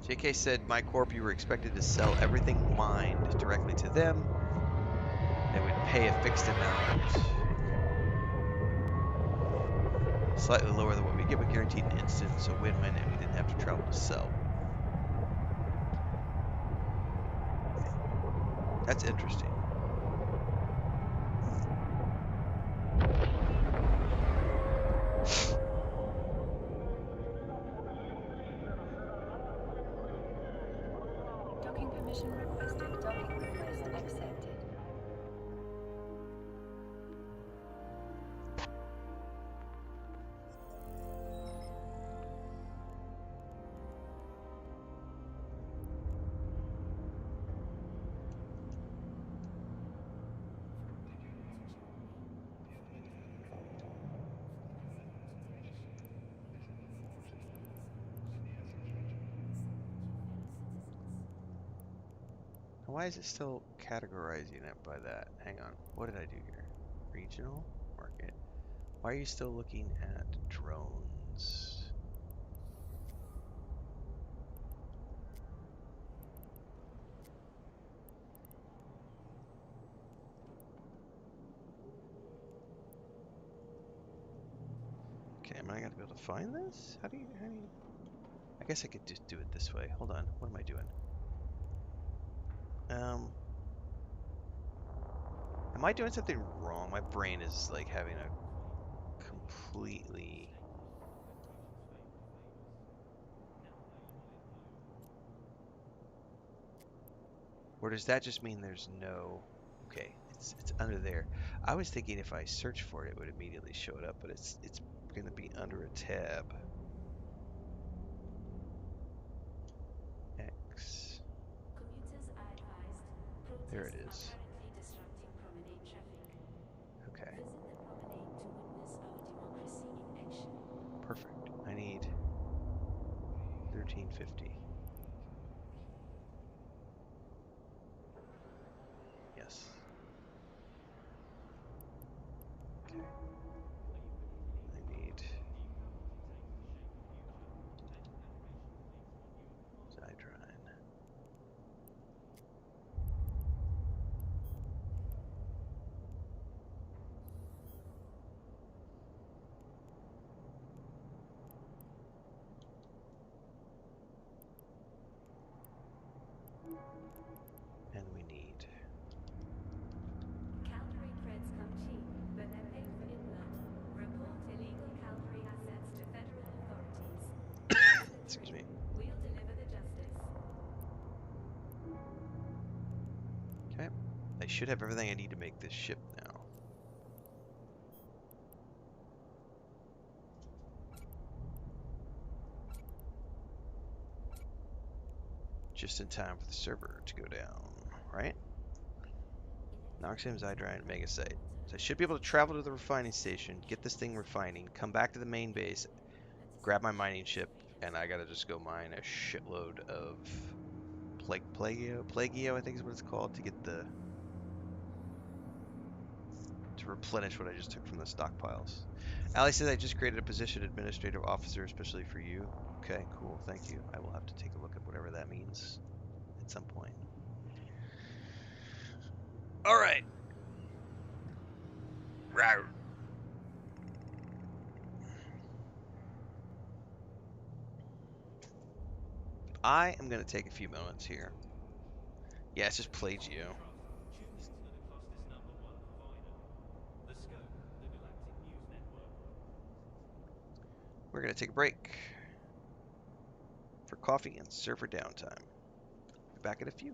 JK said, "My corp, you were expected to sell everything mined directly to them. They would pay a fixed amount, slightly lower than what we get, but guaranteed an instant, so win-win, and we didn't have to travel to sell." That's interesting. Docking permission requested. Docking request accepted. Why is it still categorizing it by that? Hang on. What did I do here? Regional market. Why are you still looking at drones? Okay, am I gonna be able to find this? How do you, I guess I could just do it this way. Hold on. What am I doing? Am I doing something wrong? My brain is like having a completely... Or does that just mean there's no... Okay, it's under there. I was thinking if I search for it, it would immediately show it up, but it's going to be under a tab. X. Commuters are advised. There it Protests is. are currently disrupting promenade traffic. Okay, Visit the promenade to witness our democracy in action. perfect. I need 1350. Yes. Okay. I need Zydrine. And we need... Calgary creds come cheap, but they're paid for in blood. Report illegal Calgary assets to federal authorities. Cross the Excuse trail. me. We'll deliver the justice. Okay. I should have everything I need to make this ship now. Just in time for the server to go down, right? Noxium, Zydrine, Megasite. So I should be able to travel to the refining station, get this thing refining, come back to the main base, grab my mining ship, and I gotta just go mine a shitload of Plagio, I think is what it's called, to get the... to replenish what I just took from the stockpiles. Ali says I just created a position administrative officer especially for you. Okay, cool, thank you. I will have to take a look at whatever that means at some point. All right. Rawr. I am going to take a few moments here. Yeah, it's just Plagio. We're going to take a break for coffee and server downtime. Be back in a few.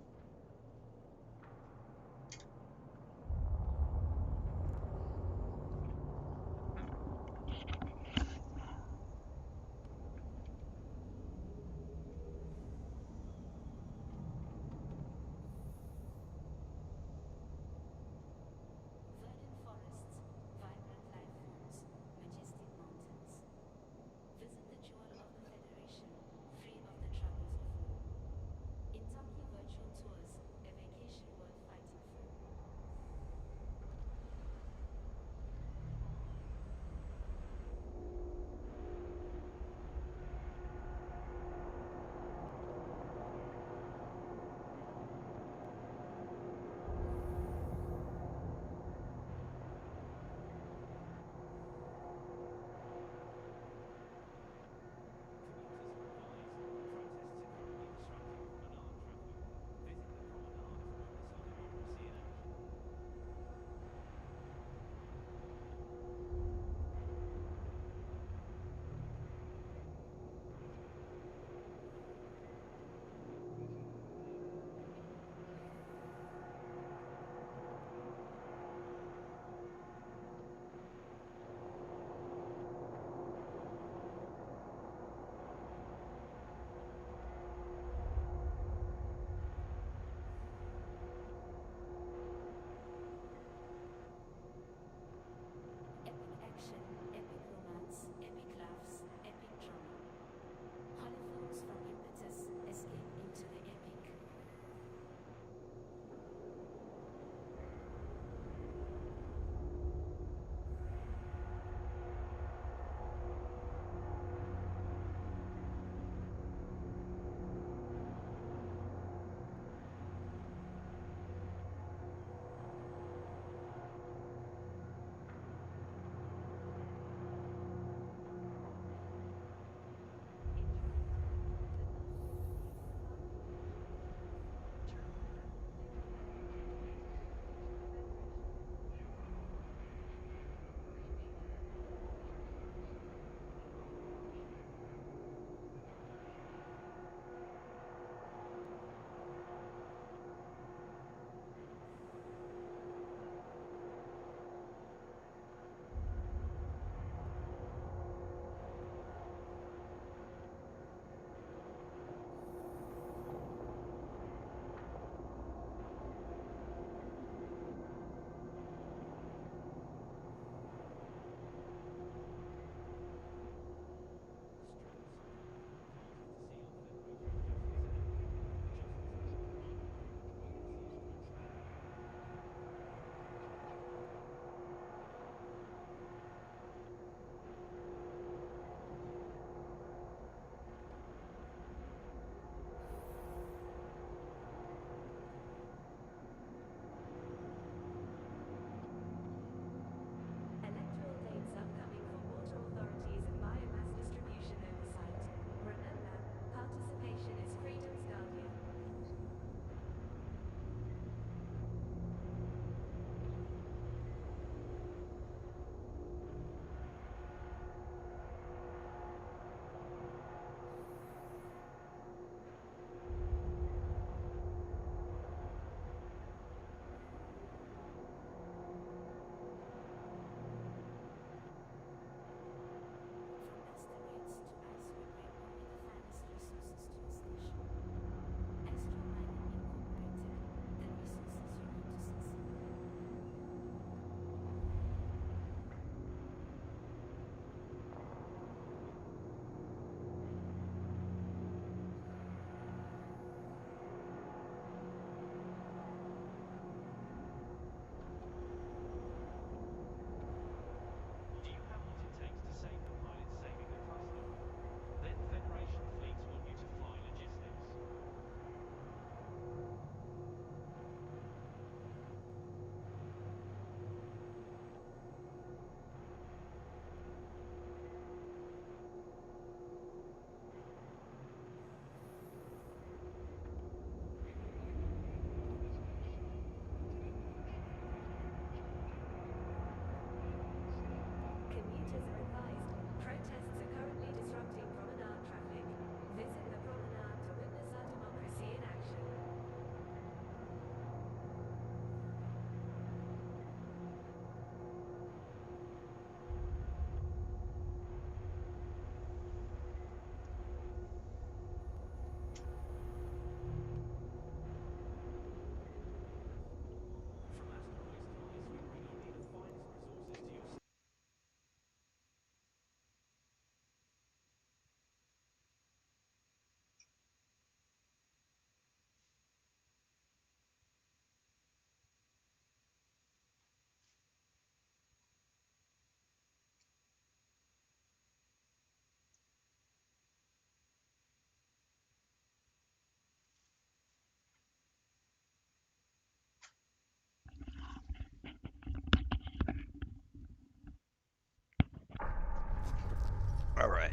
All right.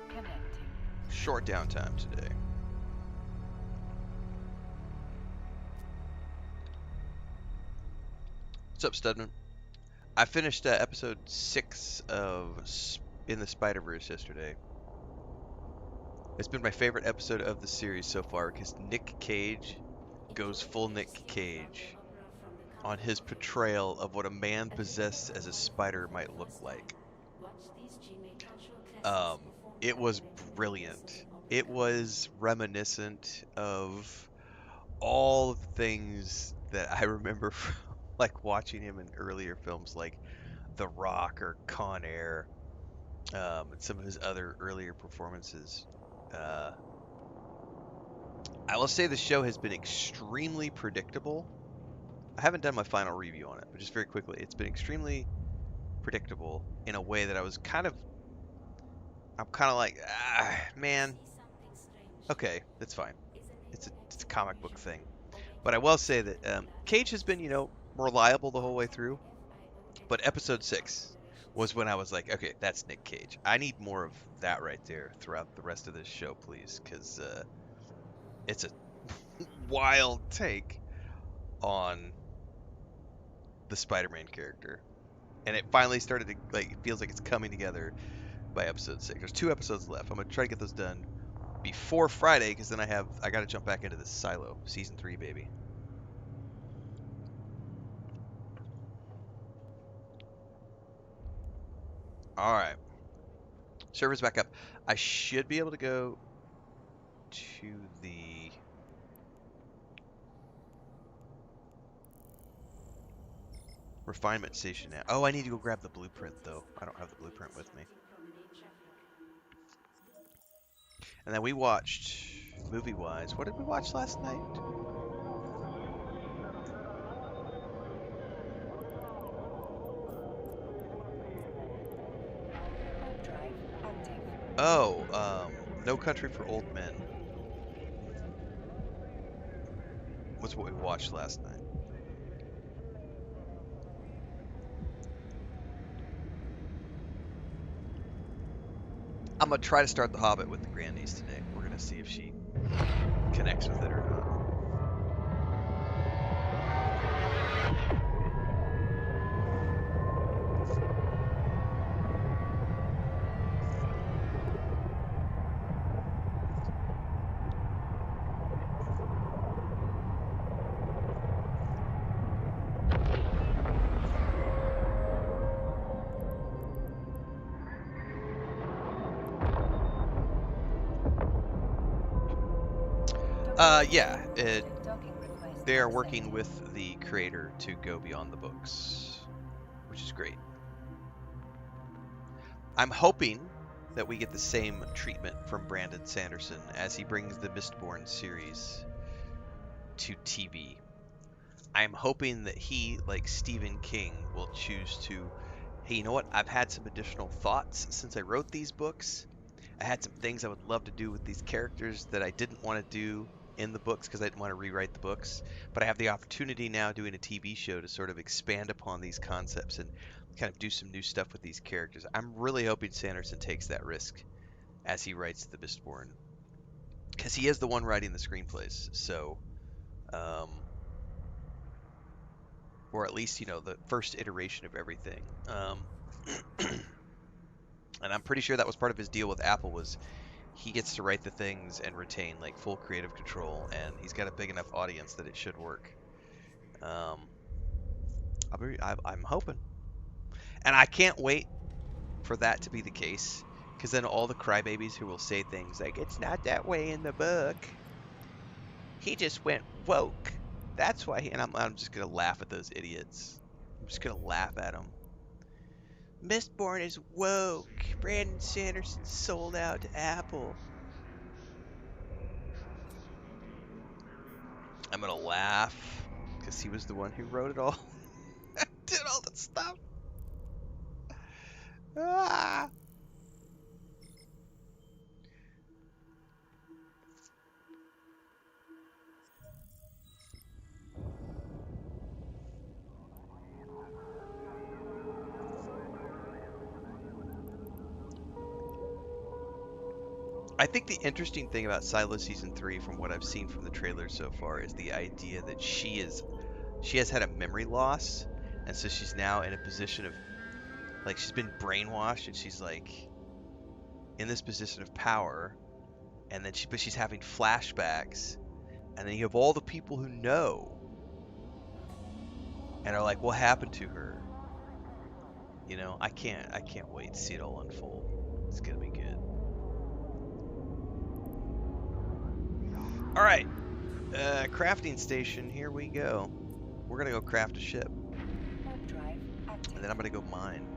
Connecting. Short downtime today. What's up, Studman? I finished episode 6 of In the Spider-Verse yesterday. It's been my favorite episode of the series so far because Nick Cage goes full Nick Cage on his portrayal of what a man possessed as a spider might look like. Um, it was brilliant. It was reminiscent of all of the things that I remember from, like watching him in earlier films like The Rock or Con Air, and some of his other earlier performances. Uh, I will say the show has been extremely predictable. I haven't done my final review on it, but just very quickly, it's been extremely predictable in a way that I'm kind of like, man, okay, that's fine. It's a comic book thing. But I will say that Cage has been, reliable the whole way through. But episode 6 was when I was like, okay, that's Nick Cage. I need more of that right there throughout the rest of this show, please, because it's a wild take on the Spider-Man character. And it finally started to, like, it feels like it's coming together by episode 6. There's 2 episodes left. I'm going to try to get those done before Friday, because then I got to jump back into this Silo season 3, baby. All right, server's back up. I should be able to go to the refinement station now. Oh, I need to go grab the blueprint though. I don't have the blueprint with me. And then we watched movie-wise. What did we watch last night? Drive active. Oh, No Country for Old Men was what we watched last night. I'm gonna try to start The Hobbit with the grandniece today. We're gonna see if she connects with it or not. Yeah, they are working with the creator to go beyond the books, which is great. I'm hoping that we get the same treatment from Brandon Sanderson as he brings the Mistborn series to TV. I'm hoping that he, like Stephen King, will choose to, hey, you know what? I've had some additional thoughts since I wrote these books. I had some things I would love to do with these characters that I didn't want to do in the books because I didn't want to rewrite the books. But I have the opportunity now doing a TV show to sort of expand upon these concepts and kind of do some new stuff with these characters. I'm really hoping Sanderson takes that risk as he writes the Mistborn, because he is the one writing the screenplays. So, um, or at least the first iteration of everything. And I'm pretty sure that was part of his deal with Apple was he gets to write the things and retain like full creative control, and he's got a big enough audience that it should work. Um, I'm hoping, and I can't wait for that to be the case, because then all the crybabies who will say things like "It's not that way in the book," he just went woke. That's why, and I'm just gonna laugh at those idiots. I'm just gonna laugh at them. Mistborn is woke. Brandon Sanderson sold out to Apple. I'm gonna laugh because he was the one who wrote it all, did all that stuff. Ah! I think the interesting thing about Silo Season 3, from what I've seen from the trailer so far, is the idea that she has had a memory loss, and so she's now in a position of, like, she's been brainwashed, and she's like in this position of power, and then but she's having flashbacks, and then you have all the people who know and are like, what happened to her? You know, I can't wait to see it all unfold. It's gonna be good. All right, crafting station. Here we go. We're gonna go craft a ship, Warp drive active. and then I'm gonna go mine.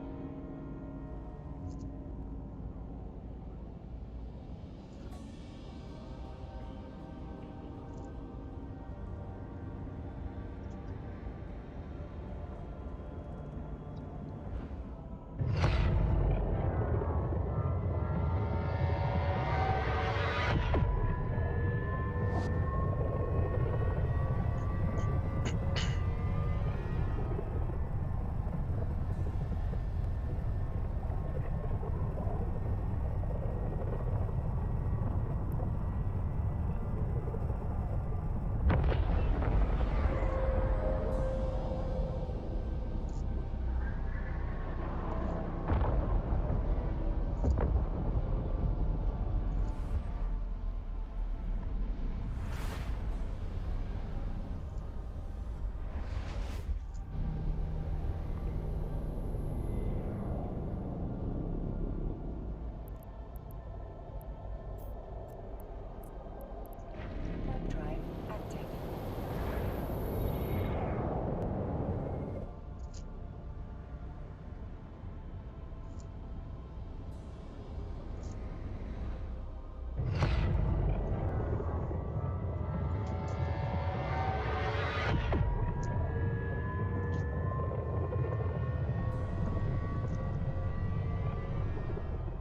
Warp drive active.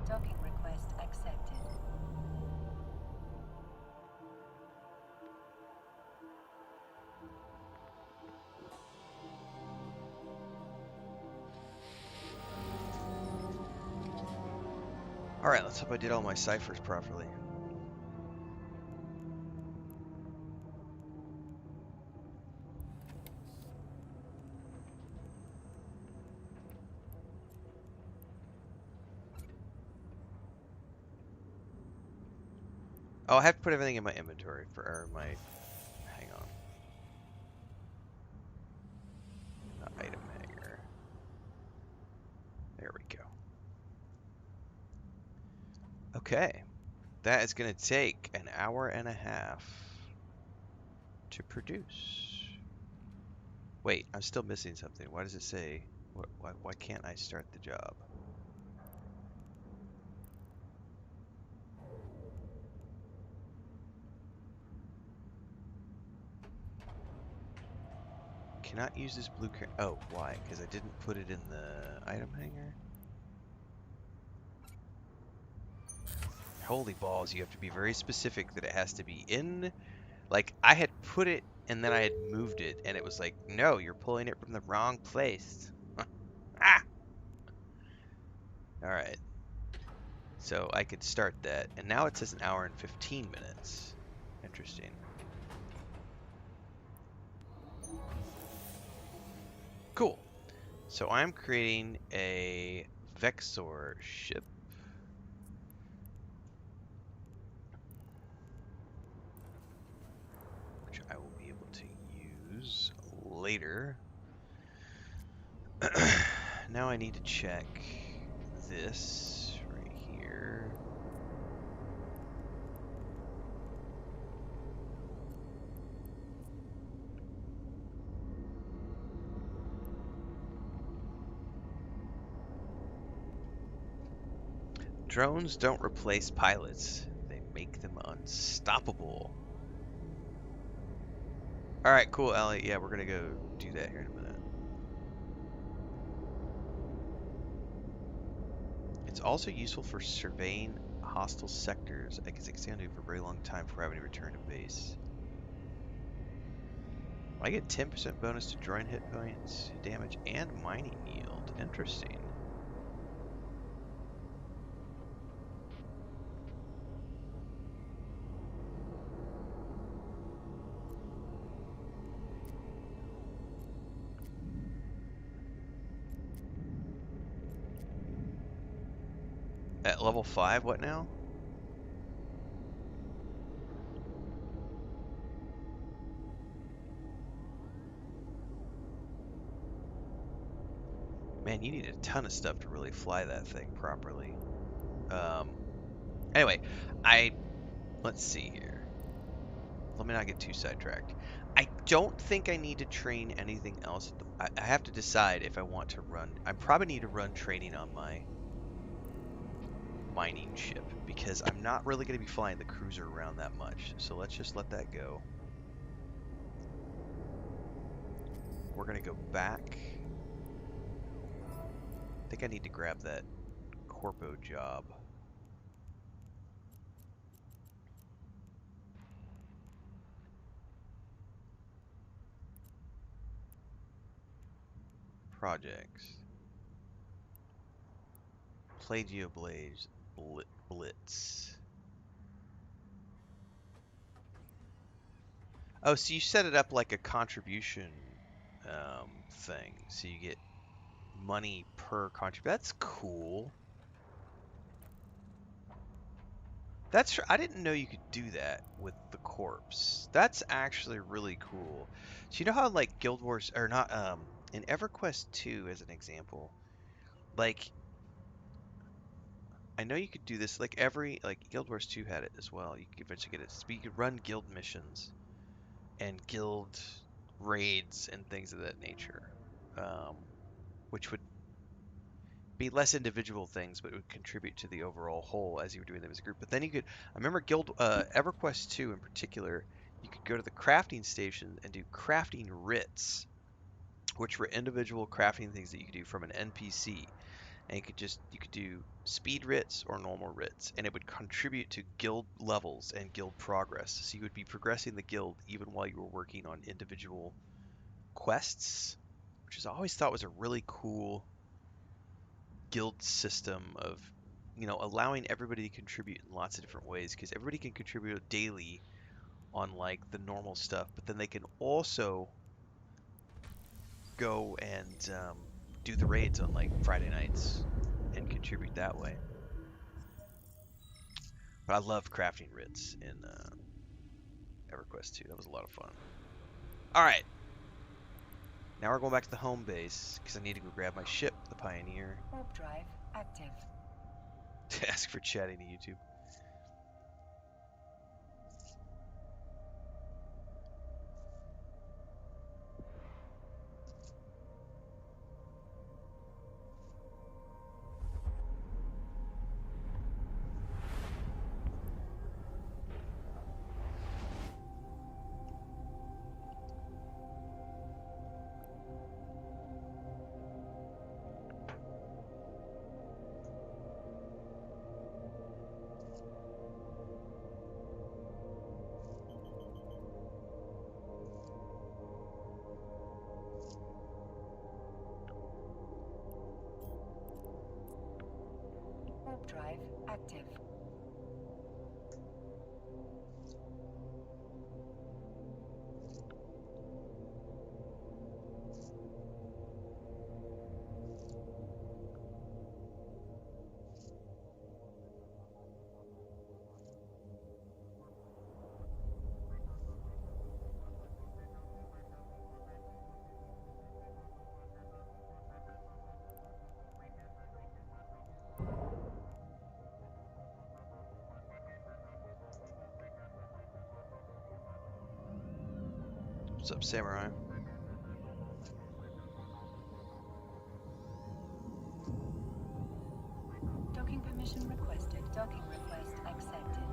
Docking request accepted. All right, let's hope I did all my ciphers properly. Oh, I have to put everything in my inventory for or my. Hang on. Item hanger. There we go. Okay, that is going to take an hour and a half to produce. Wait, I'm still missing something. Why does it say? Why can't I start the job? Cannot use this blue car. Oh, why? Because I didn't put it in the item hanger? Holy balls, you have to be very specific that it has to be in. Like, I had put it and then I had moved it, and it was like, no, you're pulling it from the wrong place. Ah! Alright. So I could start that. And now it says an hour and 15 minutes. Interesting. Cool. So I'm creating a Vexor ship. Which I will be able to use later. Now I need to check this right here. Drones don't replace pilots. They make them unstoppable. Alright, cool, Ellie. Yeah, we're gonna go do that here in a minute. It's also useful for surveying hostile sectors. I guess extended for a very long time before having to return to base. I get 10% bonus to drone hit points, damage, and mining yield. Interesting. At level 5, what now? Man, you need a ton of stuff to really fly that thing properly. Um, anyway, let's see here. Let me not get too sidetracked. I don't think I need to train anything else. I have to decide if I want to run. I probably need to run training on my mining ship because I'm not really going to be flying the cruiser around that much. So let's just let that go. We're going to go back. I think I need to grab that Corpo job. Projects. Plagio Blaze Blitz. Oh, so you set it up like a contribution thing. So you get money per contribution. That's cool. I didn't know you could do that with the corpse. That's actually really cool. So you know how like Guild Wars or not in EverQuest 2 as an example, like I know you could do this like Guild Wars 2 had it as well. You could eventually get it. So you could run guild missions and guild raids and things of that nature, um, which would be less individual things, but it would contribute to the overall whole as you were doing them as a group. But then you could, I remember EverQuest 2 in particular, you could go to the crafting station and do crafting writs, which were individual crafting things that you could do from an NPC. And you could do speed writs or normal writs, and it would contribute to guild levels and guild progress. So you would be progressing the guild even while you were working on individual quests, which is I always thought was a really cool guild system of allowing everybody to contribute in lots of different ways because everybody can contribute daily on like the normal stuff, but then they can also go and do the raids on like Friday nights and contribute that way. But I loved crafting writs in EverQuest 2. That was a lot of fun. All right, now we're going back to the home base because I need to go grab my ship, the Pioneer. Warp drive active. To ask for chatting to YouTube. Warp drive active. What's up, Samurai? Docking permission requested. Docking request accepted.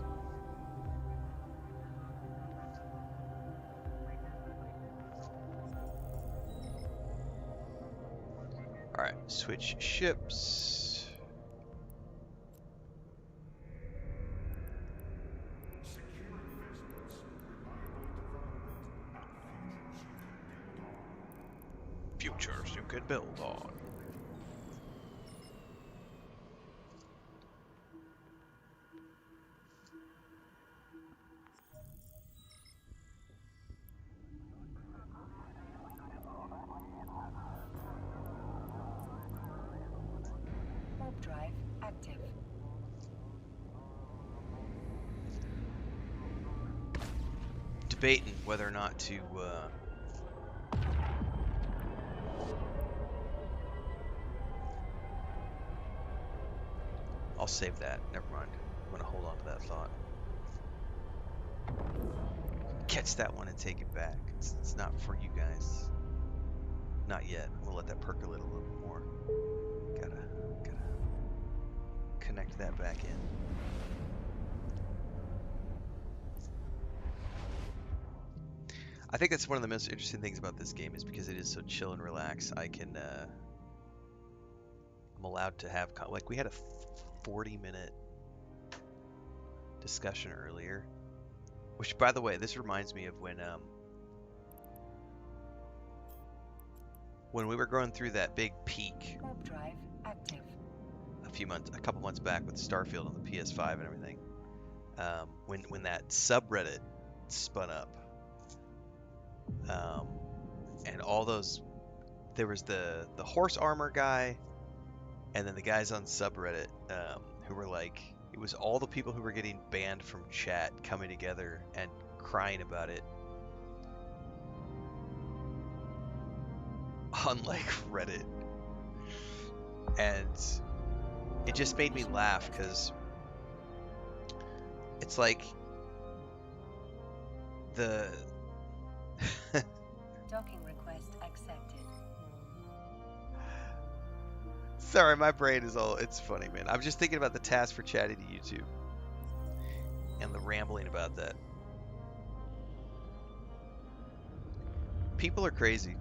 All right, switch ships. Secure investments, reliable development, and futures you can build on. Futures you can build on. Warp drive active. debating whether or not to I'll save that. Never mind. I'm gonna hold on to that thought. Catch that one and take it back. It's not for you guys. Not yet. We'll let that percolate a little bit more. Gotta connect that back in. I think that's one of the most interesting things about this game is because it is so chill and relaxed. I'm allowed to have like we had a 40-minute discussion earlier, which by the way, this reminds me of when we were going through that big peak Warp drive active. a couple months back with Starfield on the PS5 and everything. When that subreddit spun up, and all those, there was the horse armor guy, and then the guys on subreddit who were like, it was all the people who were getting banned from chat coming together and crying about it on like Reddit, and it just made me laugh because it's like the Docking request accepted. sorry, my brain is all, it's funny, man. I'm just thinking about the task for chatting to YouTube and the rambling about that. People are crazy,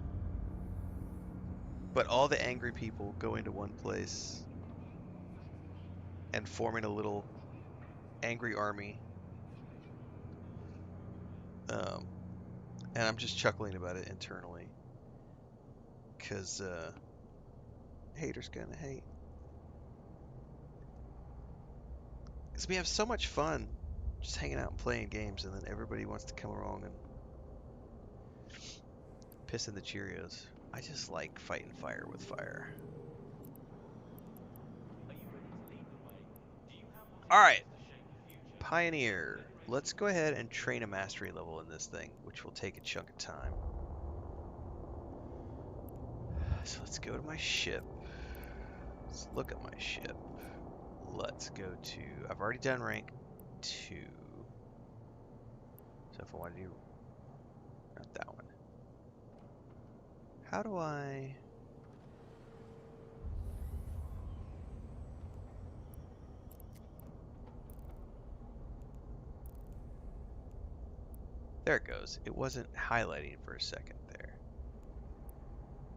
but all the angry people go into one place and forming a little angry army. And I'm just chuckling about it internally because haters gonna hate. Because we have so much fun just hanging out and playing games, and then everybody wants to come along and piss in the Cheerios. I just like fighting fire with fire. Alright, Pioneer. Let's go ahead and train a mastery level in this thing, which will take a chunk of time. So let's go to my ship. Let's look at my ship. Let's go to, I've already done rank 2. So if I want to do, not that one. How do I... There it goes. It wasn't highlighting for a second there.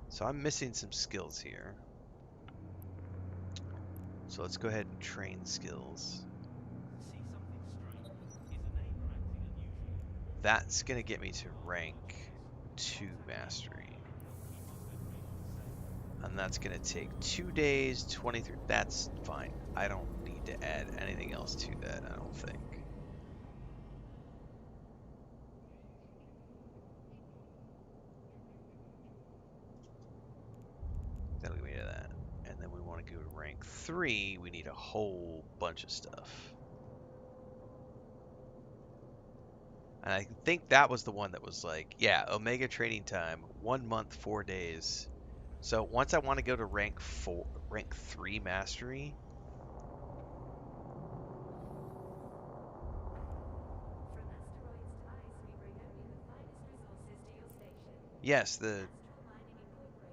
So I'm missing some skills here. So let's go ahead and train skills. That's going to get me to rank 2 mastery. And that's going to take 2 days, 23. That's fine. I don't need to add anything else to that, I don't think. That'll get me to that. And then we want to go to rank 3. We need a whole bunch of stuff. And I think that was the one that was like, yeah, Omega training time, 1 month, 4 days. So once I want to go to rank 3 mastery. From asteroids to ice, we bring only the finest resources to your station. Yes, Astral Mining Incorporated.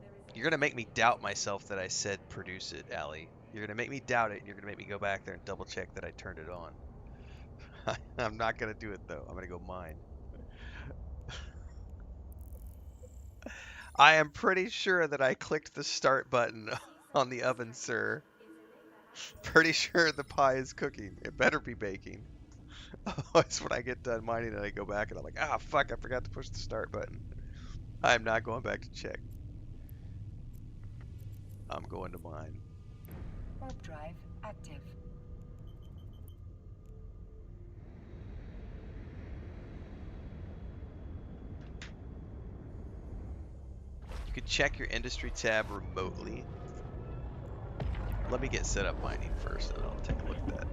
There is you're going to make me doubt myself that I said produce it, Allie. You're going to make me doubt it, and you're going to make me go back there and double check that I turned it on. I'm not going to do it, though. I'm going to go mine. I am pretty sure that I clicked the start button on the oven, sir. Pretty sure the pie is cooking. It better be baking. Otherwise, when I get done mining and I go back and I'm like, ah, fuck, I forgot to push the start button. I'm not going back to check. I'm going to mine. warp drive active. You can check your industry tab remotely. Let me get set up mining first and I'll take a look at that.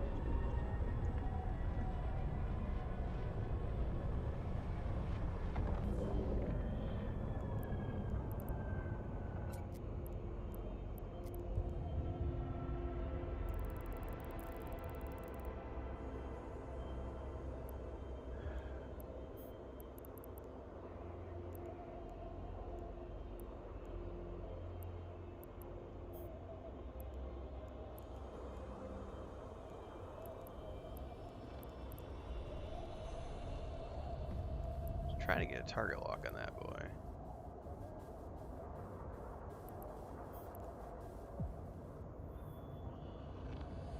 Trying to get a target lock on that boy.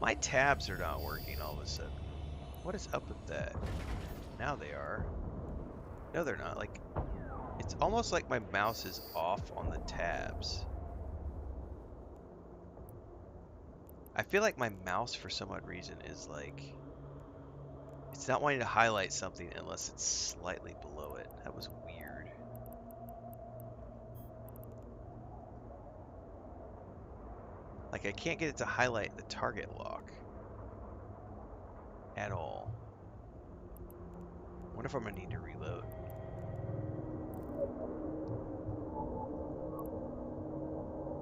My tabs are not working all of a sudden. What is up with that? Now they are. No, they're not. Like, it's almost like my mouse is off on the tabs. I feel like my mouse, for some odd reason, is like... It's not wanting to highlight something unless it's slightly below it. That was weird. Like, I can't get it to highlight the target lock. At all. I wonder if I'm gonna need to reload.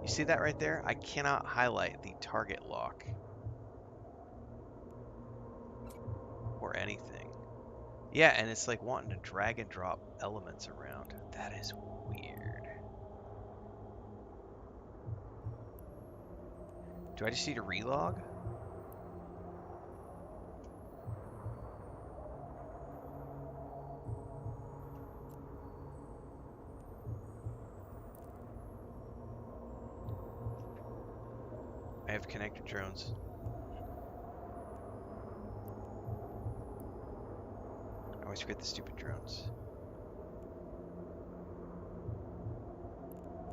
You see that right there? I cannot highlight the target lock. Or anything. Yeah, and it's like wanting to drag and drop elements around. That is weird. Do I just need to relog? I have connected drones. I always forget the stupid drones.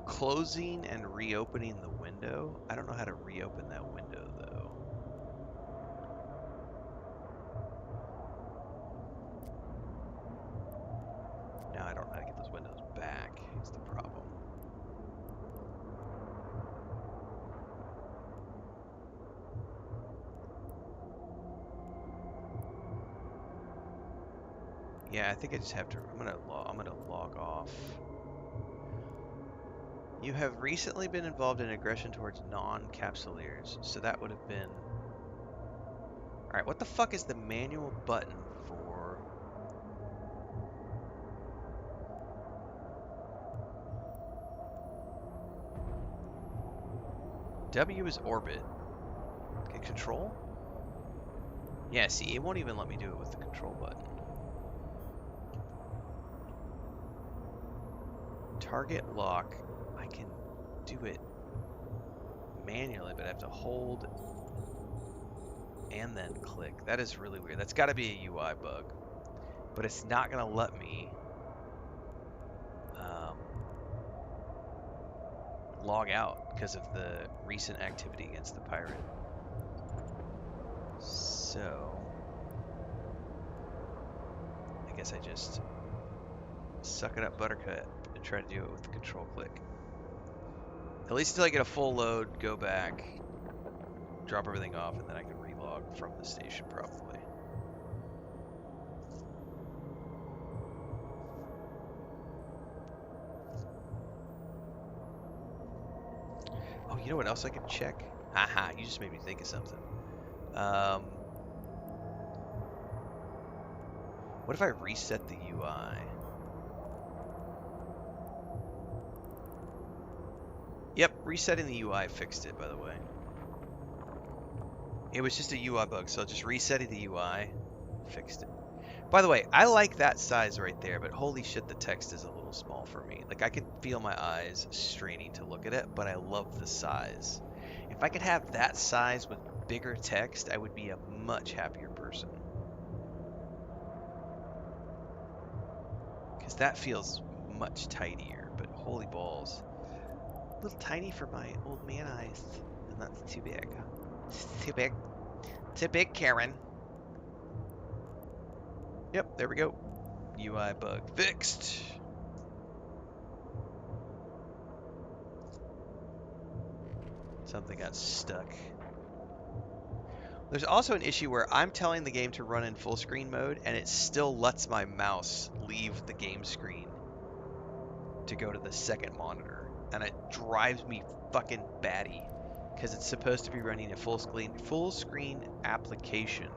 Closing and reopening the window? I don't know how to reopen that window though. Now I don't know how to get those windows back, is the problem. Yeah, I think I just have to. I'm gonna log off. You have recently been involved in aggression towards non-capsuleers, so that would have been. All right, what the fuck is the manual button for? W is orbit. Okay, control? Yeah, see, it won't even let me do it with the control button. Target lock, I can do it manually, but I have to hold and then click. That is really weird. That's got to be a UI bug. But it's not going to let me log out because of the recent activity against the pirate. So, I guess I just suck it up buttercut and try to do it with the control click. At least until I get a full load, go back, drop everything off, and then I can relog from the station probably. Oh, you know what else I can check? Haha, you just made me think of something. What if I reset the UI? Yep, resetting the UI fixed it, by the way. It was just a UI bug, so just resetting the UI fixed it. By the way, I like that size right there, but holy shit, the text is a little small for me. Like, I can feel my eyes straining to look at it, but I love the size. If I could have that size with bigger text, I would be a much happier person. Because that feels much tidier, but holy balls. A little tiny for my old man eyes. And that's too big. It's too big. Too big, Karen. Yep, there we go. UI bug fixed. Something got stuck. There's also an issue where I'm telling the game to run in full screen mode and it still lets my mouse leave the game screen to go to the second monitor. And it drives me fucking batty because it's supposed to be running a full screen application.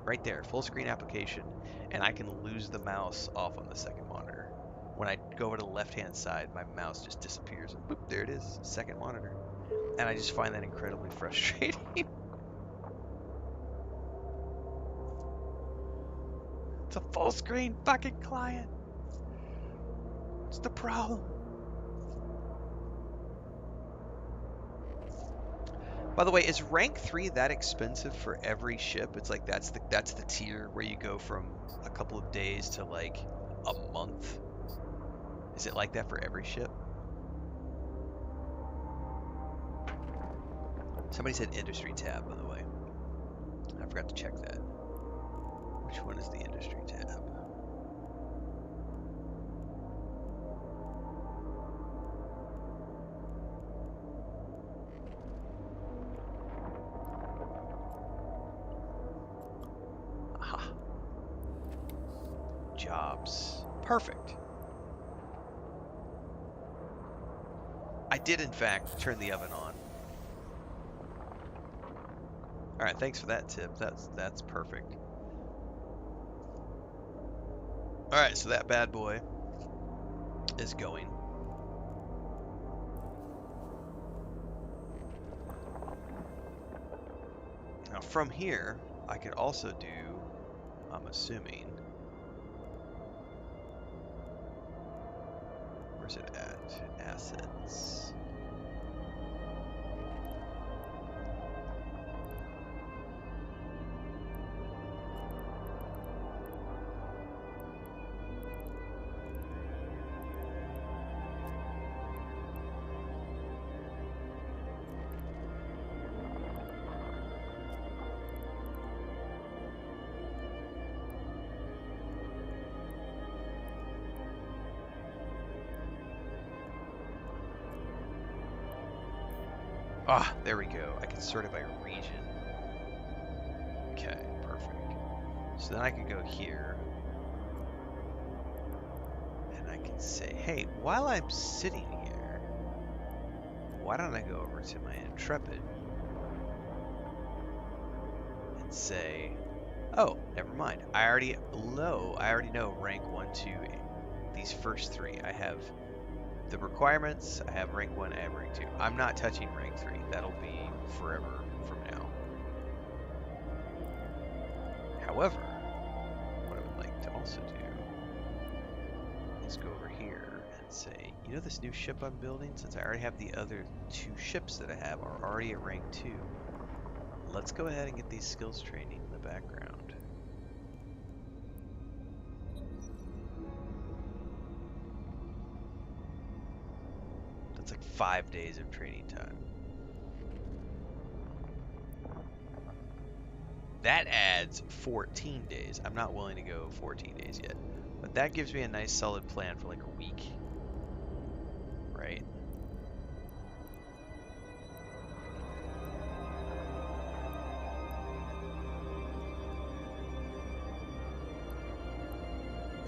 Right there, full screen application, and I can lose the mouse off on the second monitor. When I go over to the left-hand side, my mouse just disappears, and boop, there it is, second monitor. And I just find that incredibly frustrating. It's a full screen fucking client. What's the problem? By the way, is rank 3 that expensive for every ship? It's like that's the tier where you go from a couple of days to like a month. Is it like that for every ship? Somebody said industry tab, by the way. I forgot to check that. Which one is the industry tab? Aha. Jobs. Perfect. I did, in fact, turn the oven on. All right, thanks for that tip. That's perfect. All right, so that bad boy is going. Now from here, I could also do, I'm assuming, where's it at? Assets. Ah, there we go. I can sort it by region. Okay, perfect. So then I can go here. And I can say, hey, while I'm sitting here, why don't I go over to my Intrepid and say, oh, never mind. I already know rank 1, 2, these first 3. I have the requirements, I have rank 1, I have rank 2. I'm not touching rank 3. That'll be forever from now. However, what I would like to also do is go over here and say, you know this new ship I'm building? Since I already have the other 2 ships that I have are already at rank 2, let's go ahead and get these skills training in the background. That's like 5 days of training time. That adds 14 days. I'm not willing to go 14 days yet, but that gives me a nice solid plan for like a week, right?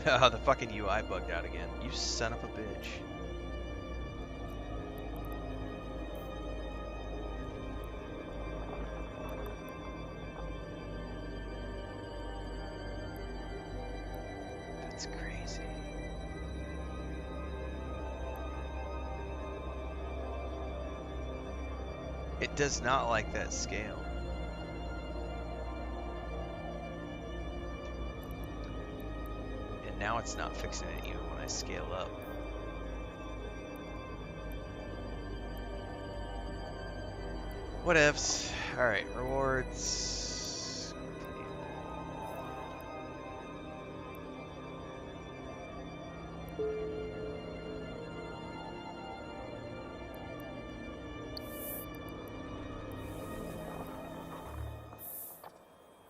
Oh, the fucking UI bugged out again. You son of a bitch. That's crazy. It does not like that scale. And now it's not fixing it even when I scale up. Whatevs. Alright, rewards.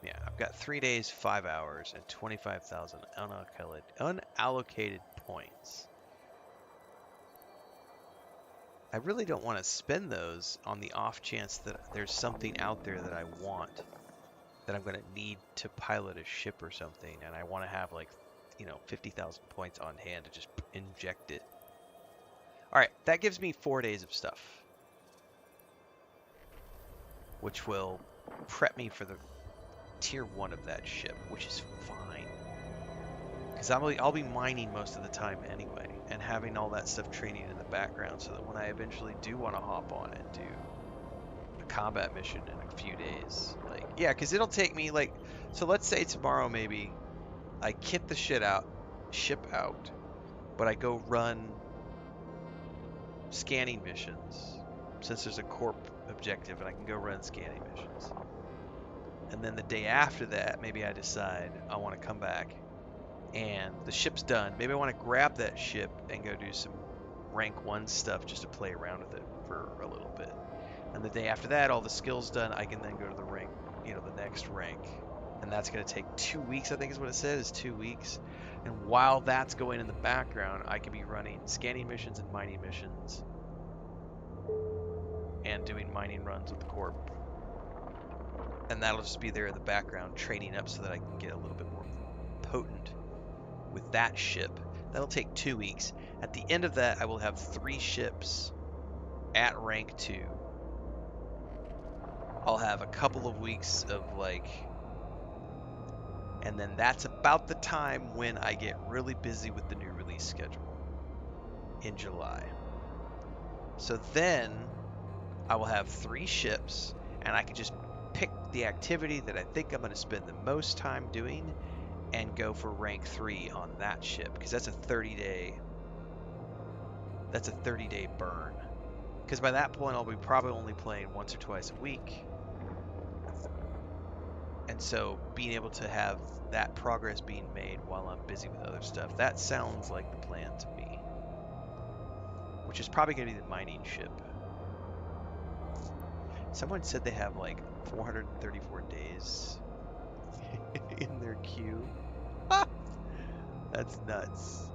Yeah, I've got 3 days, 5 hours, and 25,000 unallocated points. I really don't want to spend those on the off chance that there's something out there that I want, that I'm going to need to pilot a ship or something, and I want to have like, 50,000 points on hand to just inject it. Alright, that gives me 4 days of stuff, which will prep me for the tier 1 of that ship, which is fine. Because I'll be mining most of the time anyway, and having all that stuff training in the background so that when I eventually do want to hop on and do a combat mission in a few days, like, yeah, because it'll take me, like, so let's say tomorrow maybe I kit the ship out, but I go run scanning missions since there's a corp objective and I can go run scanning missions. And then the day after that, maybe I decide I want to come back and the ship's done. Maybe I want to grab that ship and go do some rank 1 stuff just to play around with it for a little bit. And the day after that, all the skills done, I can then go to the rank, the next rank. And that's going to take 2 weeks, I think is what it said, is 2 weeks. And while that's going in the background, I could be running scanning missions and mining missions and doing mining runs with the corp. And that'll just be there in the background, training up so that I can get a little bit more potent with that ship. That'll take 2 weeks. At the end of that, I will have 3 ships at rank 2. I'll have a couple of weeks of and then that's about the time when I get really busy with the new release schedule in July. So then I will have 3 ships and I can just pick the activity that I think I'm going to spend the most time doing and go for rank 3 on that ship, because that's a 30-day burn. Because by that point I'll be probably only playing once or twice a week. And so being able to have that progress being made while I'm busy with other stuff, that sounds like the plan to me. Which is probably going to be the mining ship. Someone said they have 434 days in their queue. That's nuts.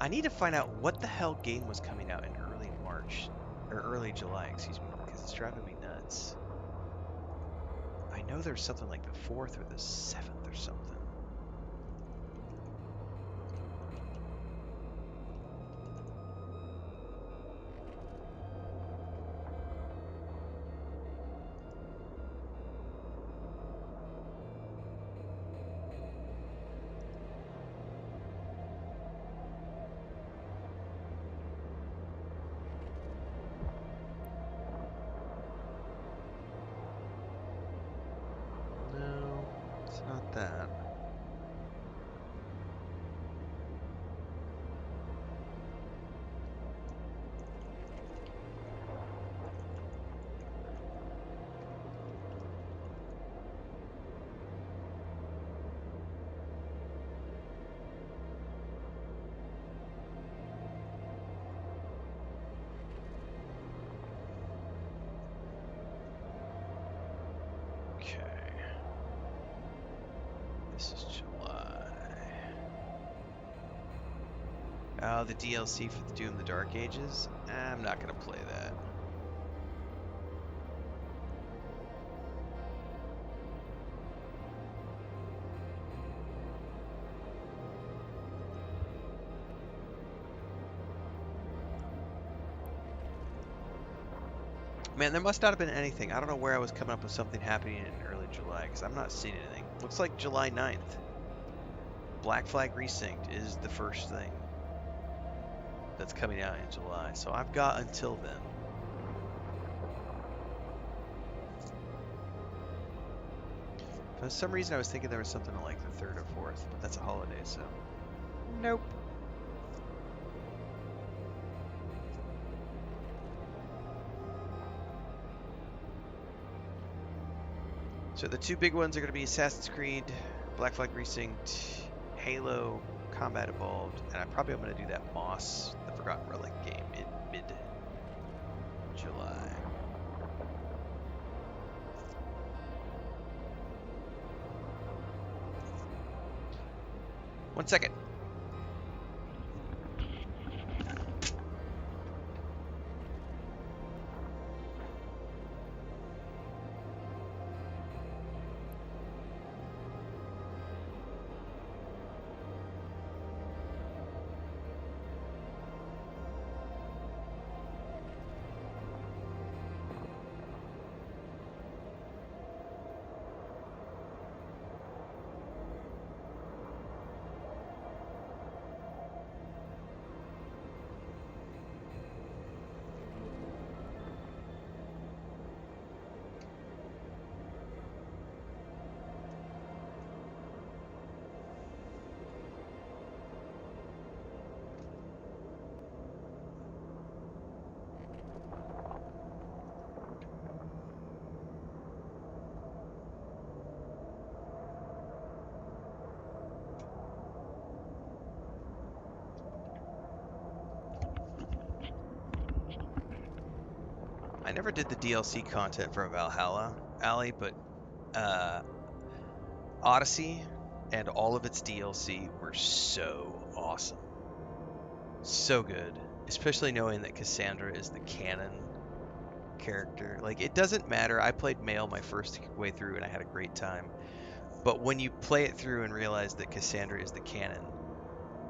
I need to find out what the hell game was coming out in early March, or early July, excuse me, because it's driving me nuts. I know there's something like the 4th or the 7th or something. Not that. This is July. Oh, the DLC for the Doom the Dark Ages? I'm not going to play that. Man, there must not have been anything. I don't know where I was coming up with something happening in early July, because I'm not seeing anything. Looks like July 9th. Black Flag Resynced is the first thing that's coming out in July, so I've got until then. For some reason I was thinking there was something like the 3rd or 4th, but that's a holiday, so nope. So the 2 big ones are going to be Assassin's Creed, Black Flag Resynced, Halo, Combat Evolved, and I probably am going to do that Moss, the Forgotten Relic game, in mid-July. One second. I never did the DLC content for Valhalla, Ali, but uh, Odyssey and all of its DLC were so awesome. So good. Especially knowing that Cassandra is the canon character. Like, it doesn't matter. I played male my first way through and I had a great time. But when you play it through and realize that Cassandra is the canon,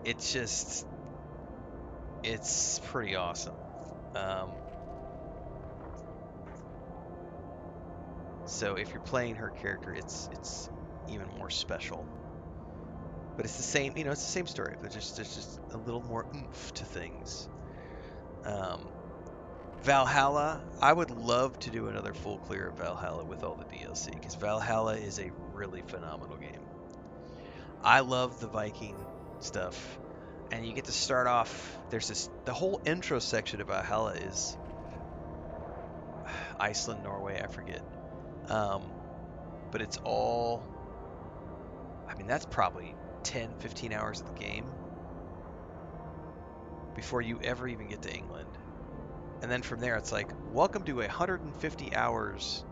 it's just, it's pretty awesome. Um, so if you're playing her character, it's even more special. But it's the same, it's the same story, but just there's just a little more oomph to things. Um, Valhalla, I would love to do another full clear of Valhalla with all the DLC because Valhalla is a really phenomenal game. I love the Viking stuff, and you get to start off. The whole intro section of Valhalla is Iceland, Norway, I forget, um, but it's all. I mean, that's probably 10, 15 hours of the game before you ever even get to England. And then from there, it's like, welcome to 150 hours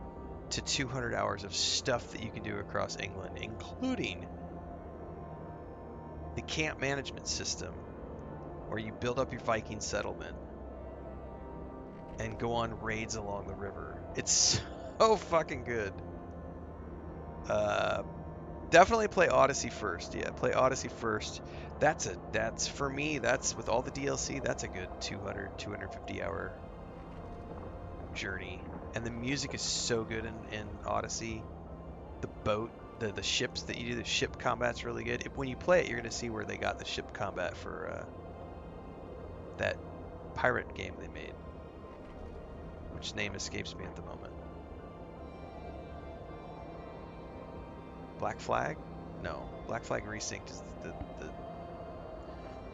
to 200 hours of stuff that you can do across England, including the camp management system, where you build up your Viking settlement and go on raids along the river. It's so fucking good. Uh, Definitely play Odyssey first. Yeah, play Odyssey first. That's for me. That's with all the DLC. That's a good 250 hour journey. And the music is so good in Odyssey. The boat, the ships that you do, the ship combat's really good. When you play it, you're gonna see where they got the ship combat for that pirate game they made, which name escapes me at the moment. Black Flag? No, Black Flag Resynced is the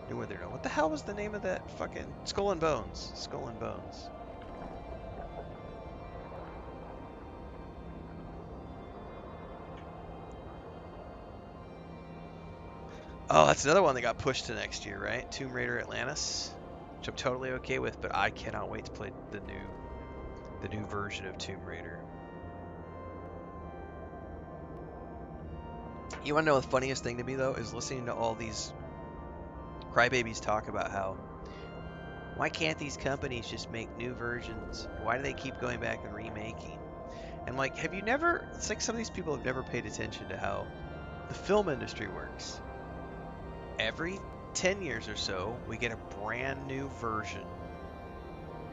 new one there. What the hell was the name of that fucking Skull and Bones? Skull and Bones. Oh, that's another one that got pushed to next year, right? Tomb Raider Atlantis, which I'm totally okay with, but I cannot wait to play the new version of Tomb Raider. You want to know the funniest thing to me though is listening to all these crybabies talk about how why can't these companies just make new versions? Why do they keep going back and remaking? And like, have you never? It's like some of these people have never paid attention to how the film industry works. Every 10 years or so, we get a brand new version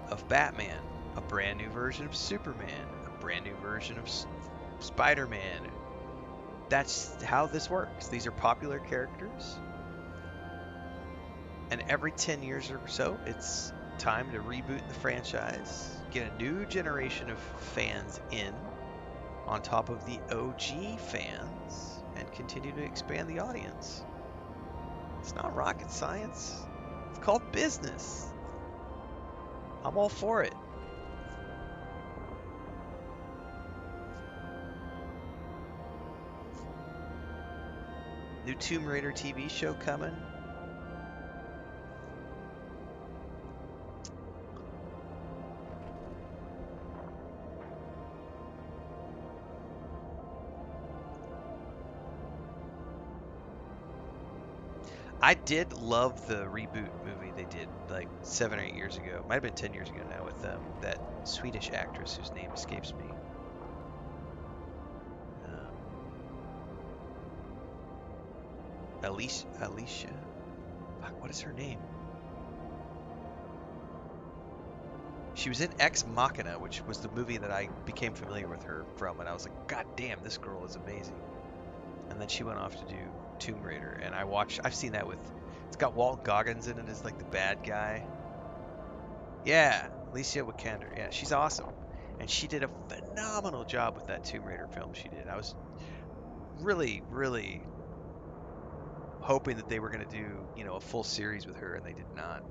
of Batman, a brand new version of Superman, a brand new version of Spider-Man. That's how this works. These are popular characters. And every 10 years or so, it's time to reboot the franchise, get a new generation of fans in on top of the OG fans, and continue to expand the audience. It's not rocket science. It's called business. I'm all for it. New Tomb Raider TV show coming. I did love the reboot movie they did like 7 or 8 years ago. Might have been 10 years ago now with that Swedish actress whose name escapes me. Alicia. Fuck, what is her name? She was in Ex Machina, which was the movie that I became familiar with her from, and I was like, God damn, this girl is amazing. And then she went off to do Tomb Raider, and I've seen that with, it's got Walt Goggins in it as like the bad guy. Yeah, Alicia Vikander. Yeah, she's awesome. And she did a phenomenal job with that Tomb Raider film she did. I was really, really hoping that they were going to do, a full series with her, and they did not.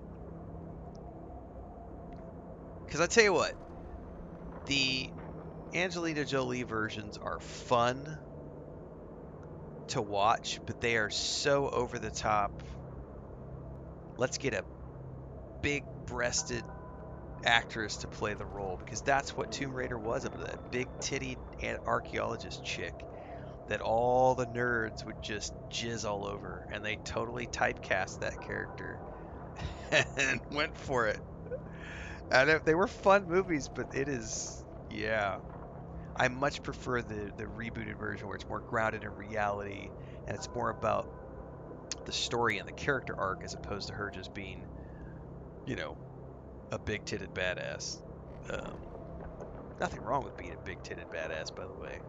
Because I tell you what, the Angelina Jolie versions are fun to watch, but they are so over the top. Let's get a big-breasted actress to play the role, because that's what Tomb Raider was, about that big titty archaeologist chick that all the nerds would just jizz all over, and they totally typecast that character and went for it. And they were fun movies, but it is, yeah. I much prefer the rebooted version where it's more grounded in reality and it's more about the story and the character arc as opposed to her just being, you know, a big titted badass. Um, Nothing wrong with being a big titted badass, by the way.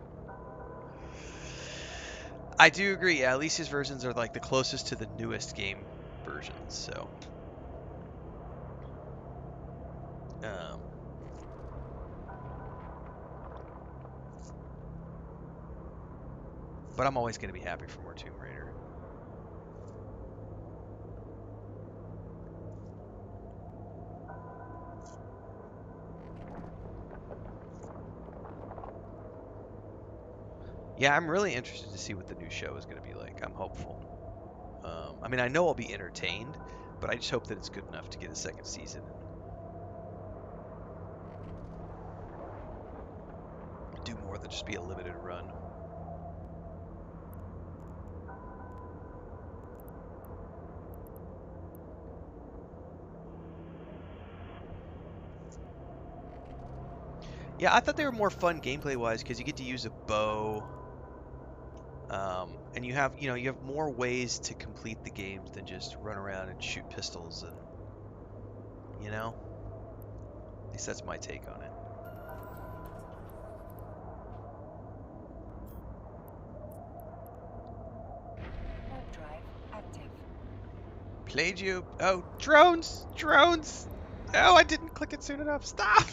I do agree. Yeah, Alicia's versions are like the closest to the newest game versions. So, um, but I'm always going to be happy for more Tomb Raider. Yeah, I'm really interested to see what the new show is going to be like. I'm hopeful. I mean, I know I'll be entertained, but I just hope that it's good enough to get a second season and do more than just be a limited run. Yeah, I thought they were more fun gameplay-wise because you get to use a bow, and you have, you have more ways to complete the games than just run around and shoot pistols and, at least that's my take on it. Warp drive active. Played you. Oh, drones! Drones! Oh, I didn't click it soon enough. Stop!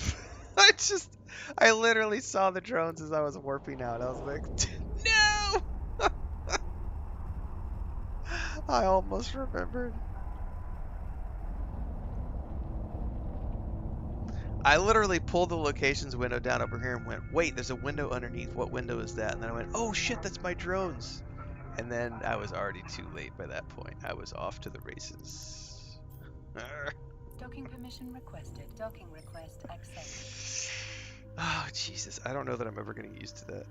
I literally saw the drones as I was warping out. I was like, no! I almost remembered. I literally pulled the locations window down over here and went, wait, there's a window underneath. What window is that? And then I went, oh shit, that's my drones. And then I was already too late by that point. I was off to the races. Docking permission requested. Docking request accepted. Oh, Jesus. I don't know that I'm ever going to get used to that.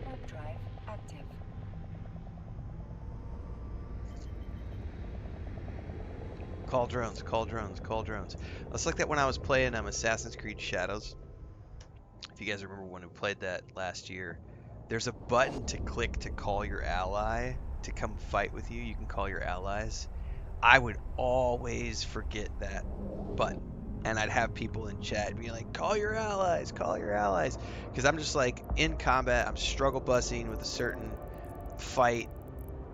Warp drive active. Call drones, call drones, call drones. It's like that when I was playing Assassin's Creed Shadows. If you guys remember when we played that last year, there's a button to click to call your ally to come fight with you. You can call your allies. I would always forget that button. And I'd have people in chat be like, call your allies, call your allies. Because I'm just like in combat, I'm struggle bussing with a certain fight.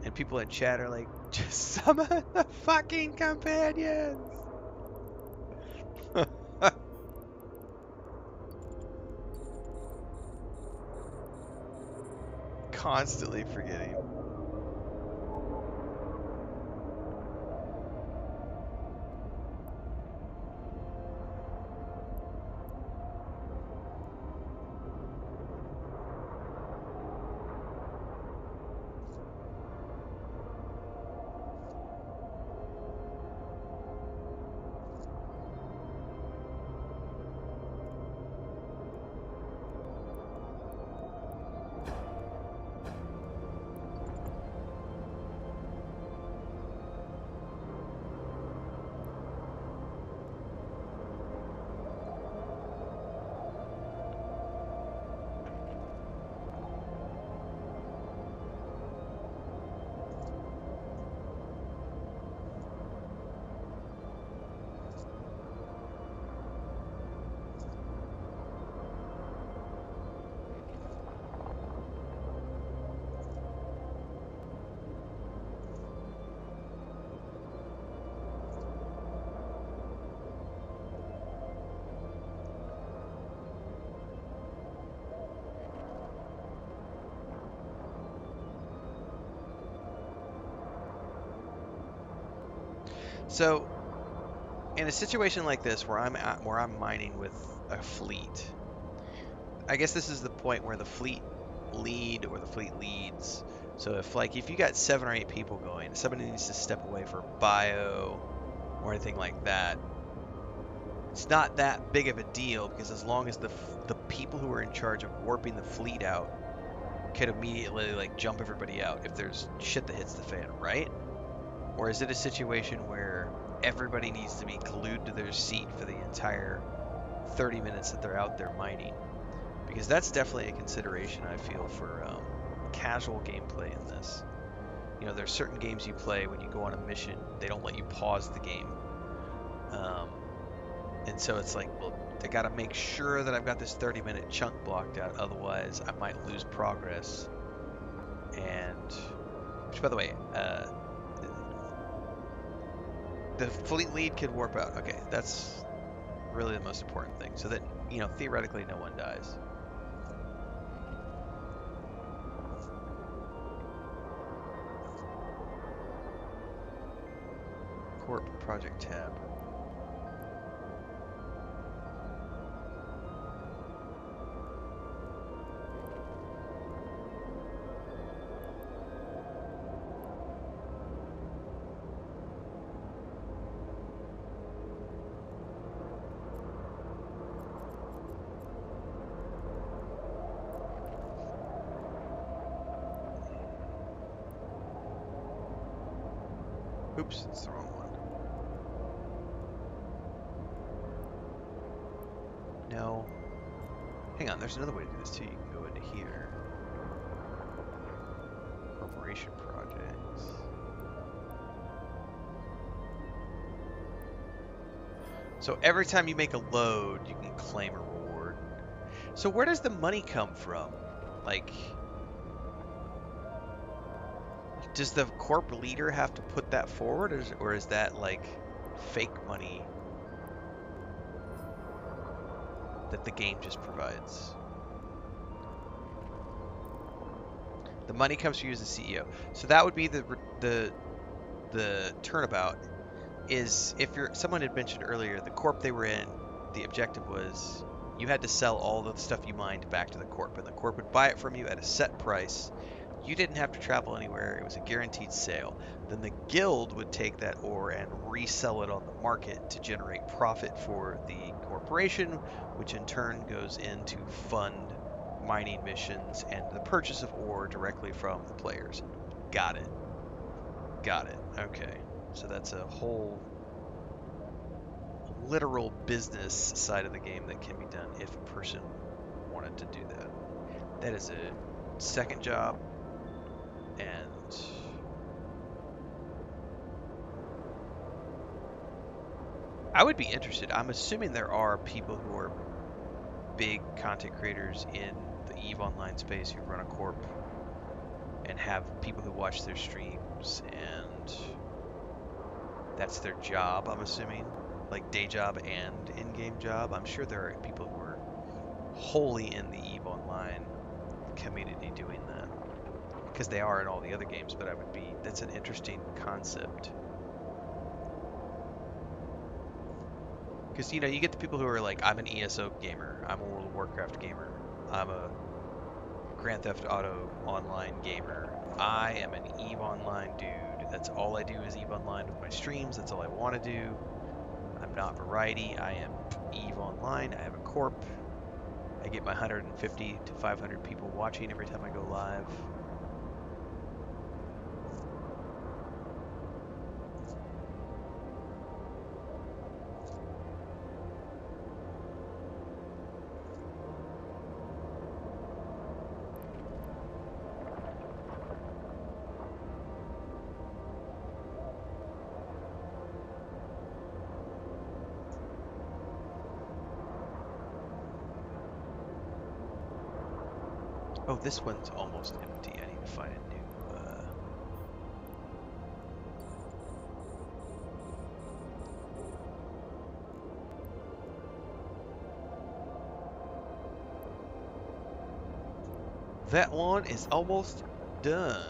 And people in chat are like, just summon the fucking companions. Constantly forgetting. So in a situation like this where I'm mining with a fleet, I guess this is the point where the fleet lead or the fleet leads. So if you got 7 or 8 people going, somebody needs to step away for bio or anything like that. It's not that big of a deal because as long as the people who are in charge of warping the fleet out could immediately like jump everybody out if there's shit that hits the fan, right? Or is it a situation where everybody needs to be glued to their seat for the entire 30 minutes that they're out there mining? Because that's definitely a consideration I feel for casual gameplay in this. You know, there's certain games you play when you go on a mission, they don't let you pause the game. Um, and so it's like, well, I gotta make sure that I've got this 30-minute chunk blocked out, otherwise I might lose progress. And, which by the way, the fleet lead could warp out. Okay, that's really the most important thing. So that, you know, theoretically no one dies. Corp project tab. Oops, it's the wrong one. No. Hang on, there's another way to do this too. You can go into here. Corporation projects. So every time you make a load, you can claim a reward. So where does the money come from? Like, does the corp leader have to put that forward, or is that like fake money that the game just provides? The money comes from you as the CEO. So that would be the turnabout. Is if someone had mentioned earlier the corp they were in, the objective was you had to sell all the stuff you mined back to the corp, and the corp would buy it from you at a set price. You didn't have to travel anywhere. It was a guaranteed sale. Then the guild would take that ore and resell it on the market to generate profit for the corporation, which in turn goes into fund mining missions and the purchase of ore directly from the players. Got it. Got it. Okay. So that's a whole literal business side of the game that can be done if a person wanted to do that. That is a second job, and I would be interested. I'm assuming there are people who are big content creators in the EVE Online space who run a corp and have people who watch their streams, and that's their job, I'm assuming. Like day job and in-game job. I'm sure there are people who are wholly in the EVE Online community doing that. Because they are in all the other games, but that's an interesting concept. Because, you know, you get the people who are like, I'm an ESO gamer, I'm a World of Warcraft gamer, I'm a Grand Theft Auto Online gamer, I am an EVE Online dude, that's all I do is EVE Online with my streams, that's all I want to do. I'm not variety, I am EVE Online, I have a corp, I get my 150 to 500 people watching every time I go live. Oh, this one's almost empty. I need to find a new, That one is almost done.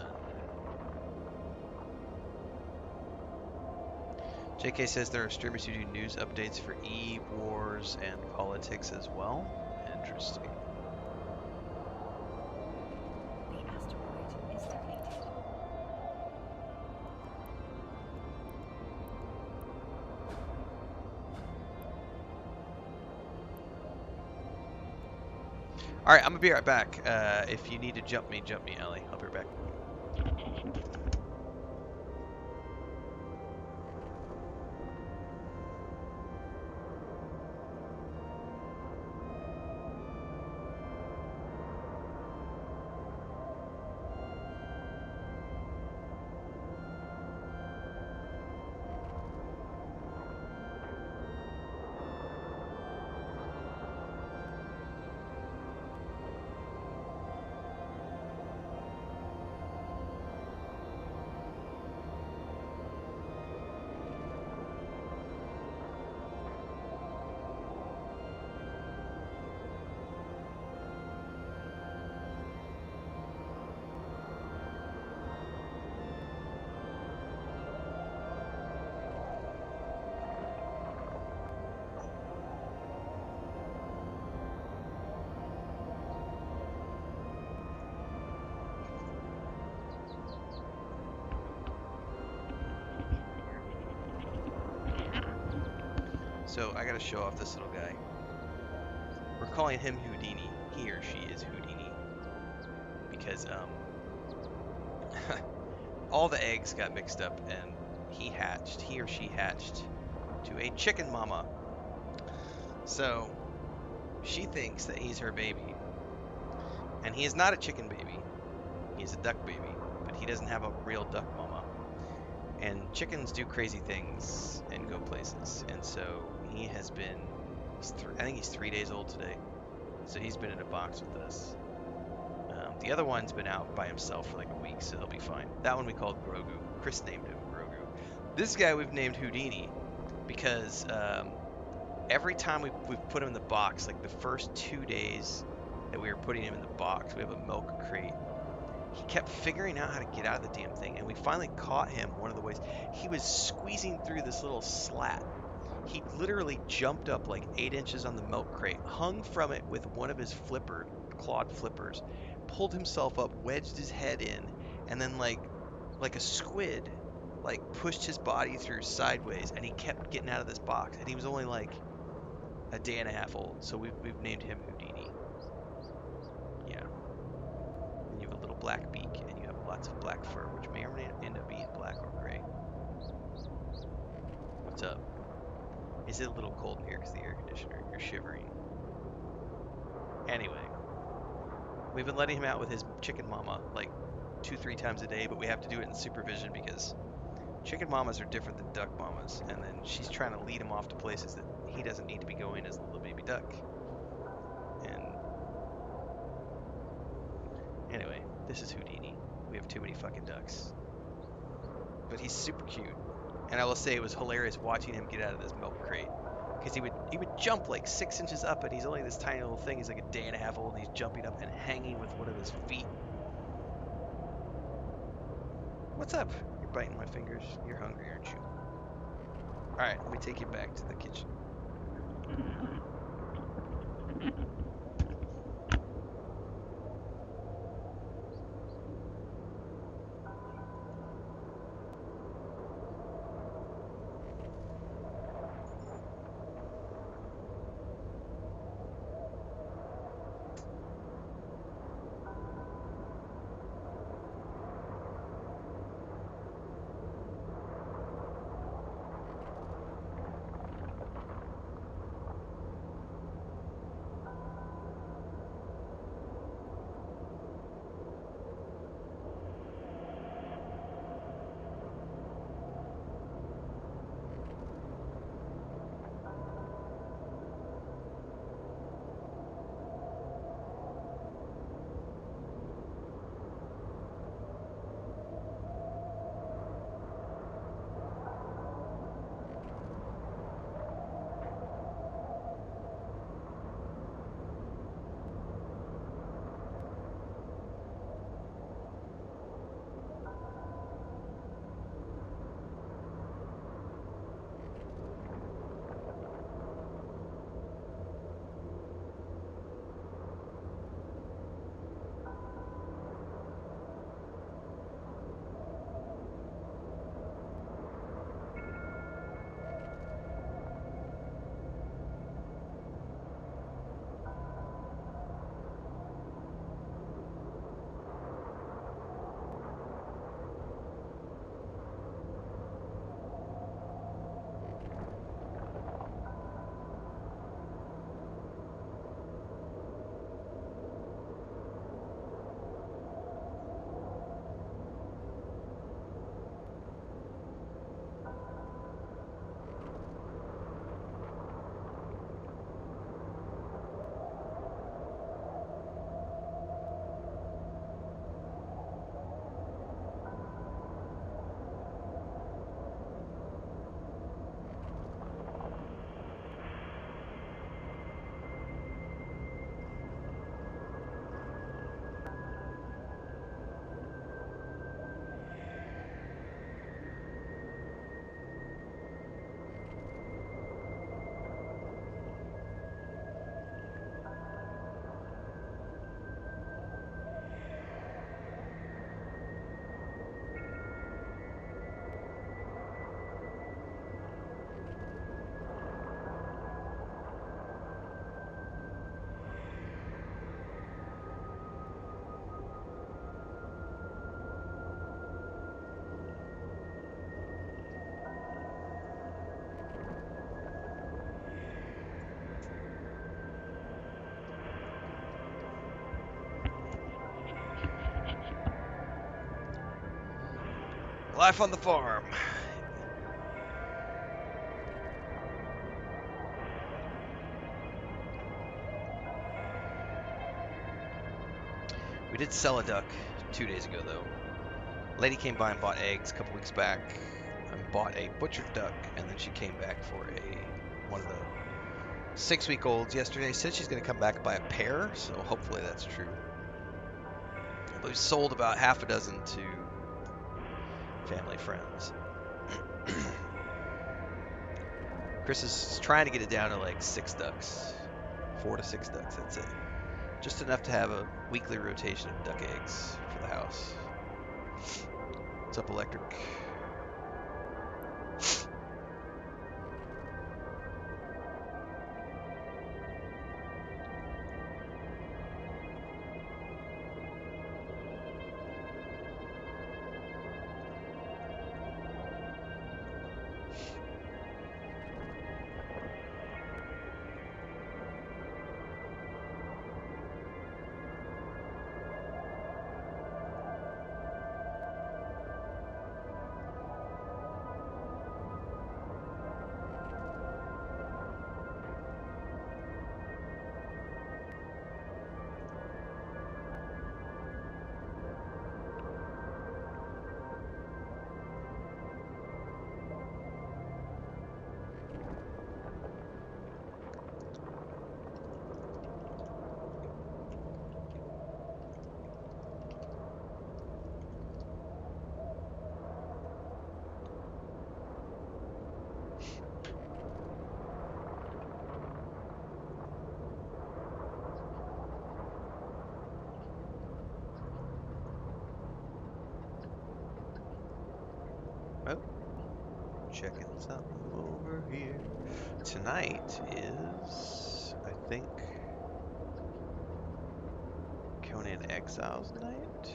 JK says there are streamers who do news updates for e-wars and politics as well. Interesting. The asteroid is depleted. All right, I'm gonna be right back. If you need to jump me, Ellie. I'll be right back. So I gotta show off this little guy. We're calling him Houdini. He or she is Houdini because all the eggs got mixed up and he or she hatched to a chicken mama. So she thinks that he's her baby, and he is not a chicken baby. He's a duck baby, but he doesn't have a real duck mama. And chickens do crazy things and go places, and so he has been. I think he's 3 days old today, so he's been in a box with us. The other one's been out by himself for like a week, so he'll be fine. That one we called Grogu. Chris named him Grogu. This guy we've named Houdini because every time we've put him in the box, like the first 2 days that we were putting him in the box, we have a milk crate. He kept figuring out how to get out of the damn thing, and we finally caught him one of the ways. He was squeezing through this little slat. He literally jumped up like 8 inches on the milk crate, hung from it with one of his clawed flippers, pulled himself up, wedged his head in, and then like a squid, like pushed his body through sideways, and he kept getting out of this box. And he was only like a day and a half old, so we've named him Houdini. Yeah. And you have a little black beak, and you have lots of black fur, which may or may not end up being black or gray. What's up? Is it a little cold in here because the air conditioner? You're shivering. Anyway, we've been letting him out with his chicken mama like 2-3 times a day, but we have to do it in supervision because chicken mamas are different than duck mamas, and then she's trying to lead him off to places that he doesn't need to be going as a little baby duck. And anyway, this is Houdini. We have too many fucking ducks. But he's super cute. And I will say it was hilarious watching him get out of this milk crate. Because he would jump like 6 inches up, and he's only this tiny little thing. He's like a day and a half old, and he's jumping up and hanging with one of his feet. What's up? You're biting my fingers. You're hungry, aren't you? Alright, let me take you back to the kitchen. Life on the farm. We did sell a duck 2 days ago, though. Lady came by and bought eggs a couple weeks back, and bought a butchered duck, and then she came back for one of the 6-week-olds yesterday. Said she's going to come back and buy a pair, so hopefully that's true. But we sold about half a dozen to family friends. Chris is trying to get it down to like 6 ducks. 4 to 6 ducks, that's it. Just enough to have a weekly rotation of duck eggs for the house. What's up, Electric? Oh, checking something over here. Tonight is, I think, Conan Exiles night.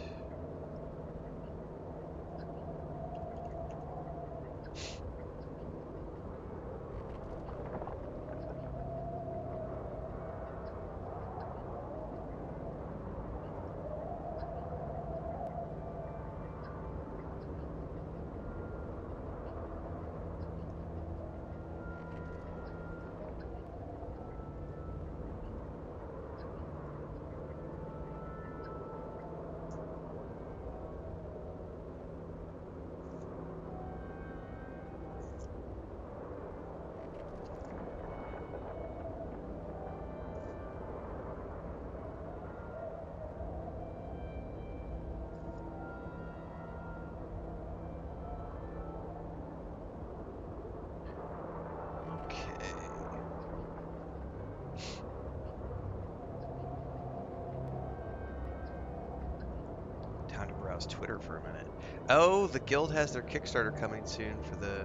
Time to browse Twitter for a minute. Oh, the guild has their Kickstarter coming soon for the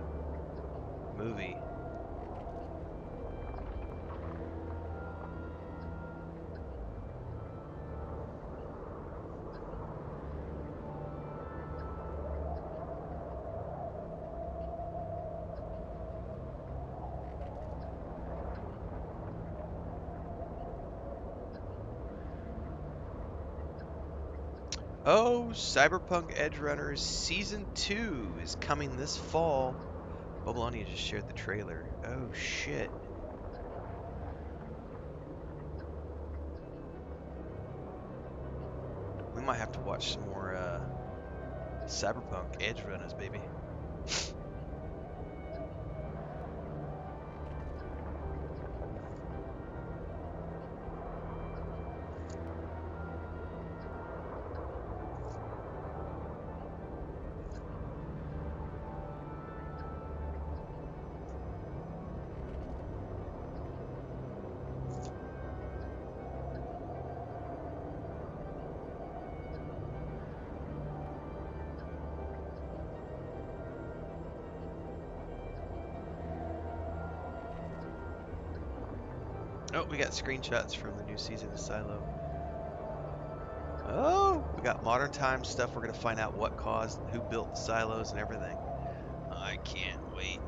movie. Oh, Cyberpunk Edge Runners Season 2 is coming this fall. Bobolonia just shared the trailer. Oh, shit. We might have to watch some more Cyberpunk Edge Runners, baby. Oh, we got screenshots from the new season of Silo. Oh, we got modern time stuff. We're going to find out what caused, who built the silos and everything. I can't wait.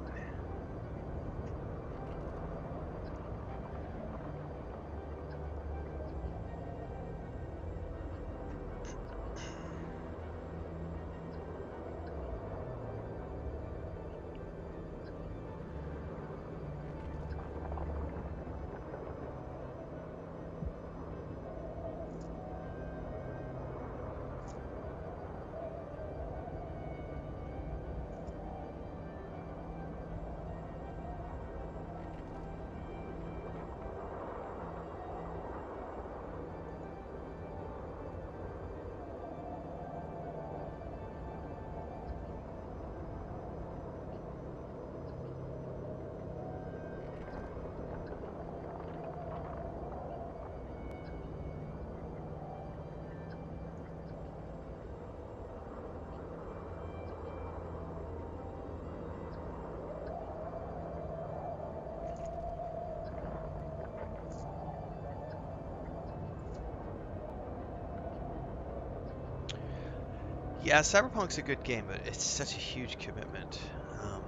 Yeah, Cyberpunk's a good game, but it's such a huge commitment. Um,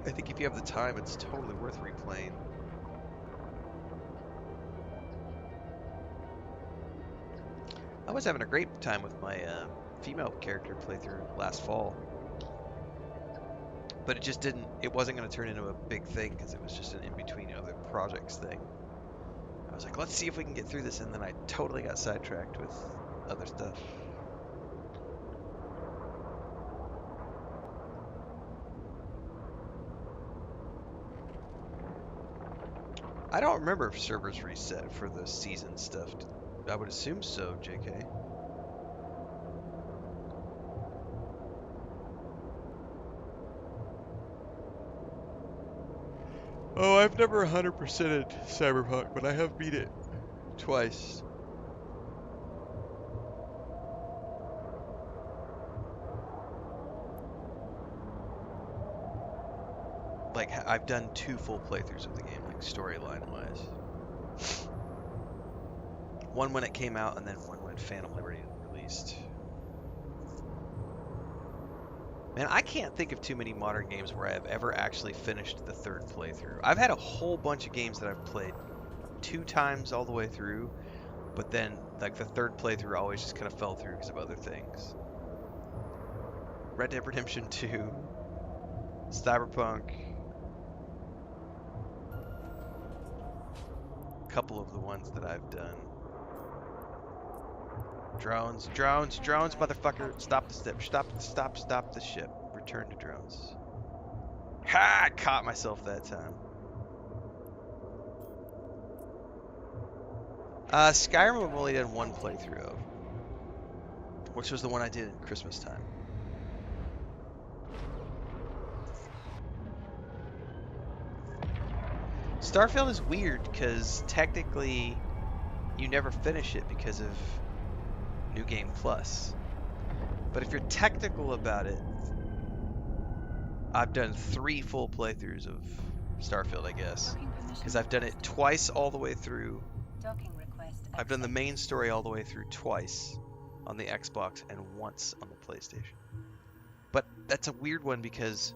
I think if you have the time, it's totally worth replaying. I was having a great time with my female character playthrough last fall, but it just didn't. It wasn't going to turn into a big thing because it was just an in-between other projects thing. I was like, let's see if we can get through this, and then I totally got sidetracked with other stuff. I don't remember if servers reset for the season stuff. I would assume so, JK. Oh, I've never 100%ed Cyberpunk, but I have beat it twice. Like, I've done 2 full playthroughs of the game, like storyline wise. One when it came out, and then one when Phantom Liberty released. Man, I can't think of too many modern games where I have ever actually finished the 3rd playthrough. I've had a whole bunch of games that I've played 2 times all the way through, but then like the 3rd playthrough always just kind of fell through because of other things. Red Dead Redemption 2, Cyberpunk, a couple of the ones that I've done. Drones, drones, drones, motherfucker! Stop the ship! Stop the ship! Return to drones. Ha! I caught myself that time. Skyrim I've only done 1 playthrough of, which was the one I did at Christmas time. Starfield is weird because technically you never finish it because of New Game Plus. But if you're technical about it, I've done 3 full playthroughs of Starfield, I guess. Because I've done it twice all the way through. I've done the main story all the way through twice on the Xbox and once on the PlayStation. But that's a weird one because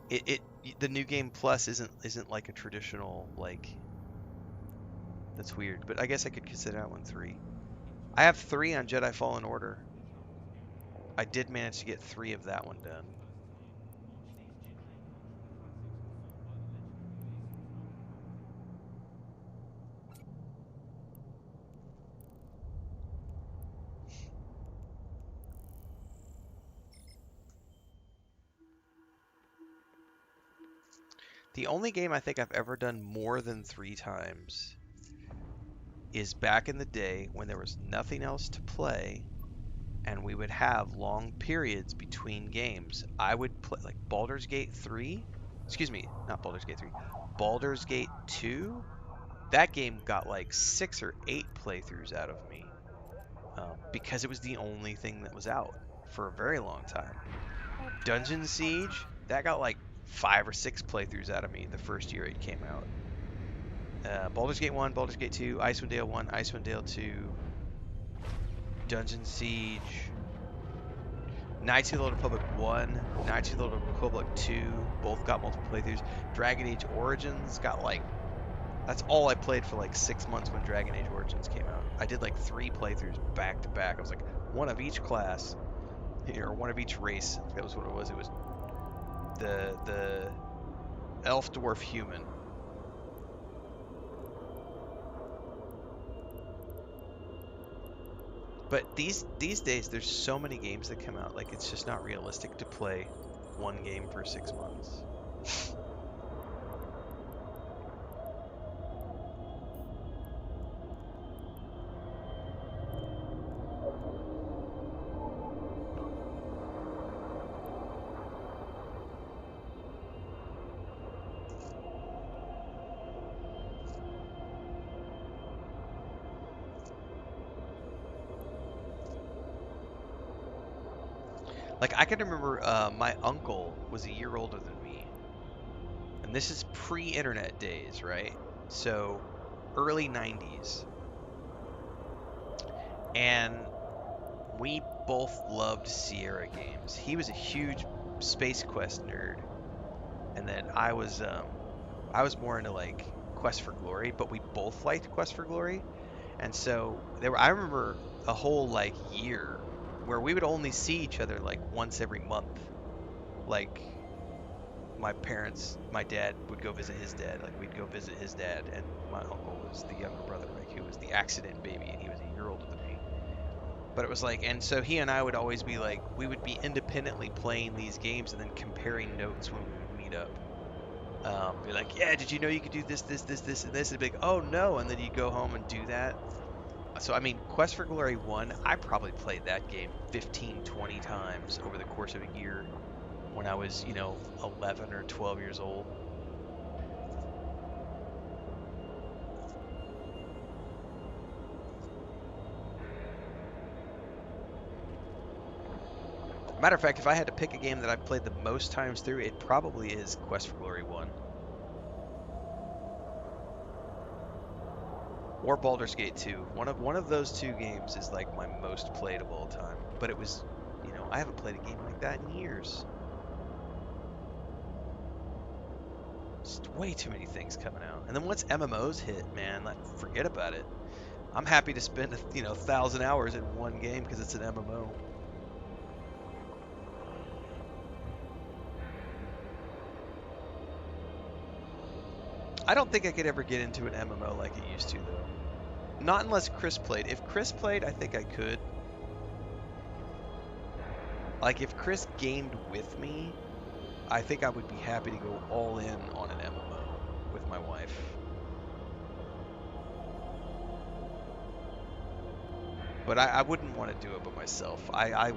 the New Game Plus isn't like a traditional, like, that's weird. But I guess I could consider that one 3. I have 3 on Jedi Fallen Order. I did manage to get 3 of that one done. The only game I think I've ever done more than 3 times is back in the day when there was nothing else to play and we would have long periods between games. I would play like Baldur's Gate 3. Excuse me, not Baldur's Gate 3. Baldur's Gate 2. That game got like 6 or 8 playthroughs out of me because it was the only thing that was out for a very long time. Dungeon Siege, that got like 5 or 6 playthroughs out of me the first year it came out. Baldur's Gate 1, Baldur's Gate 2, Icewind Dale 1, Icewind Dale 2, Dungeon Siege, Knights of the Old Republic 1, Knights of the Old Republic 2, both got multiple playthroughs. Dragon Age Origins got like, that's all I played for like 6 months when Dragon Age Origins came out. I did like 3 playthroughs back to back. I was like, one of each class, or one of each race. That was what it was. It was the elf, dwarf, human. But these days, there's so many games that come out, like it's just not realistic to play one game for 6 months. Like, I can remember my uncle was a year older than me. And this is pre-internet days, right? So, early 90s. And we both loved Sierra games. He was a huge Space Quest nerd, and then I was more into like Quest for Glory, but we both liked Quest for Glory. And so I remember a whole like year where we would only see each other like once every month. Like my dad would go visit his dad. Like we'd go visit his dad, and my uncle was the younger brother, like who was the accident baby, and he was a year older than me. But it was like, and so he and I would always be like, we would be independently playing these games and then comparing notes when we would meet up. Be like, yeah, did you know you could do this, this, this, this, and this? And be like, oh no, and then you go home and do that. So I mean, Quest for Glory 1, I probably played that game 15, 20 times over the course of a year when I was, 11 or 12 years old. Matter of fact, if I had to pick a game that I've played the most times through, it probably is Quest for Glory 1. Or Baldur's Gate 2. One of those two games is like my most played of all time. But it was, I haven't played a game like that in years. Just way too many things coming out. And then once MMOs hit, man, like forget about it. I'm happy to spend 1,000 hours in one game because it's an MMO. I don't think I could ever get into an MMO like it used to though. Not unless Chris played. If Chris played, I think I could. Like if Chris gamed with me, I think I would be happy to go all in on an MMO with my wife. But I wouldn't want to do it by myself. I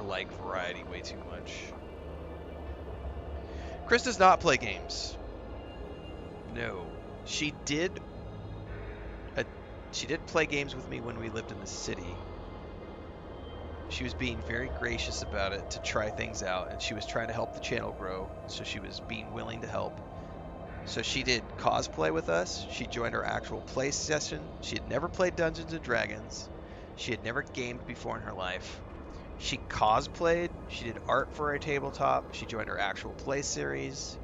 like variety way too much. Chris does not play games. No. She did play games with me when we lived in the city. She was being very gracious about it to try things out, and she was trying to help the channel grow, so she was being willing to help. So she did cosplay with us. She joined our actual play session. She had never played Dungeons and Dragons. She had never gamed before in her life. She cosplayed. She did art for our tabletop. She joined our actual play series.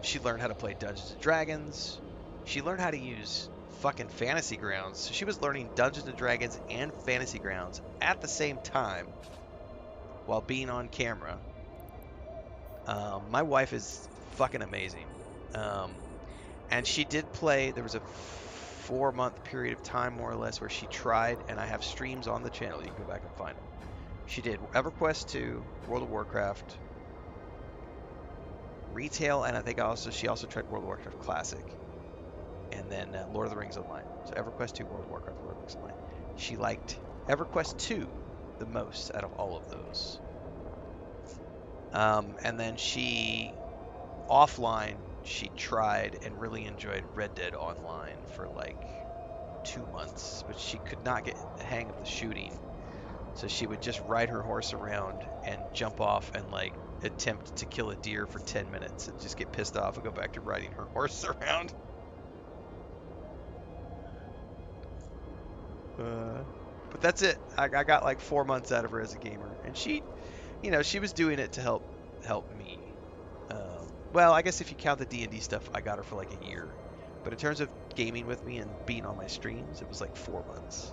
She learned how to play Dungeons and Dragons. She learned how to use fucking Fantasy Grounds. So she was learning Dungeons and Dragons and Fantasy Grounds at the same time while being on camera. My wife is fucking amazing. And she did play, there was a 4-month period of time more or less where she tried, and I have streams on the channel. You can go back and find them. She did EverQuest 2, World of Warcraft, retail, and I think she also tried World of Warcraft Classic. And then Lord of the Rings Online. So EverQuest 2, World of Warcraft, Lord of the Rings Online. She liked EverQuest 2 the most out of all of those. And then offline, she tried and really enjoyed Red Dead Online for like 2 months, but she could not get the hang of the shooting. So she would just ride her horse around and jump off and like attempt to kill a deer for 10 minutes and just get pissed off and go back to riding her horse around. But that's it. I got like 4 months out of her as a gamer, and she was doing it to help me. Well, I guess if you count the D&D stuff, I got her for like a year. But in terms of gaming with me and being on my streams, it was like 4 months.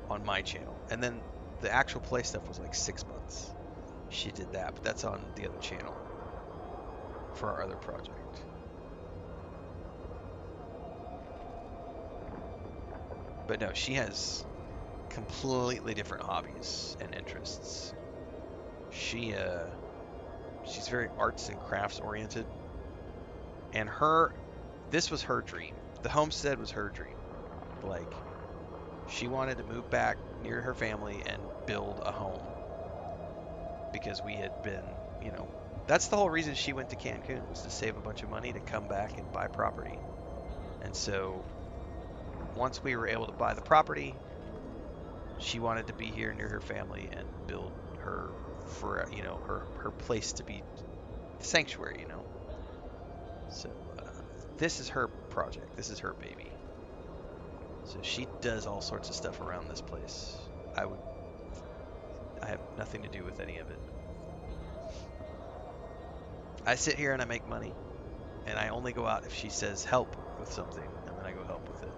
On my channel. And then the actual play stuff was like 6 months. She did that, but that's on the other channel for our other project. But no, she has completely different hobbies and interests. She's very arts and crafts oriented, and this was her dream. The homestead was her dream. Like, she wanted to move back near her family and build a home because we had been, that's the whole reason she went to Cancun, was to save a bunch of money to come back and buy property. And so once we were able to buy the property, she wanted to be here near her family and build her for her place to be sanctuary. So this is her project. This is her baby. So she does all sorts of stuff around this place. I have nothing to do with any of it. I sit here and I make money, and I only go out if she says help with something, and then I go help with it.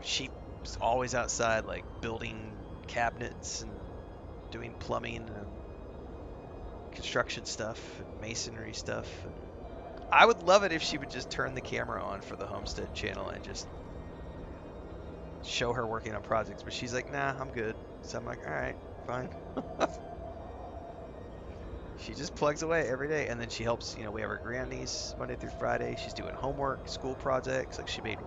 She's always outside, like building cabinets and doing plumbing and construction stuff and masonry stuff. And I would love it if she would just turn the camera on for the Homestead channel and just show her working on projects. But she's like, nah, I'm good. So I'm like, all right, fine. She just plugs away every day, and then she helps. You know, we have her grandniece Monday through Friday. She's doing homework, school projects. Like she made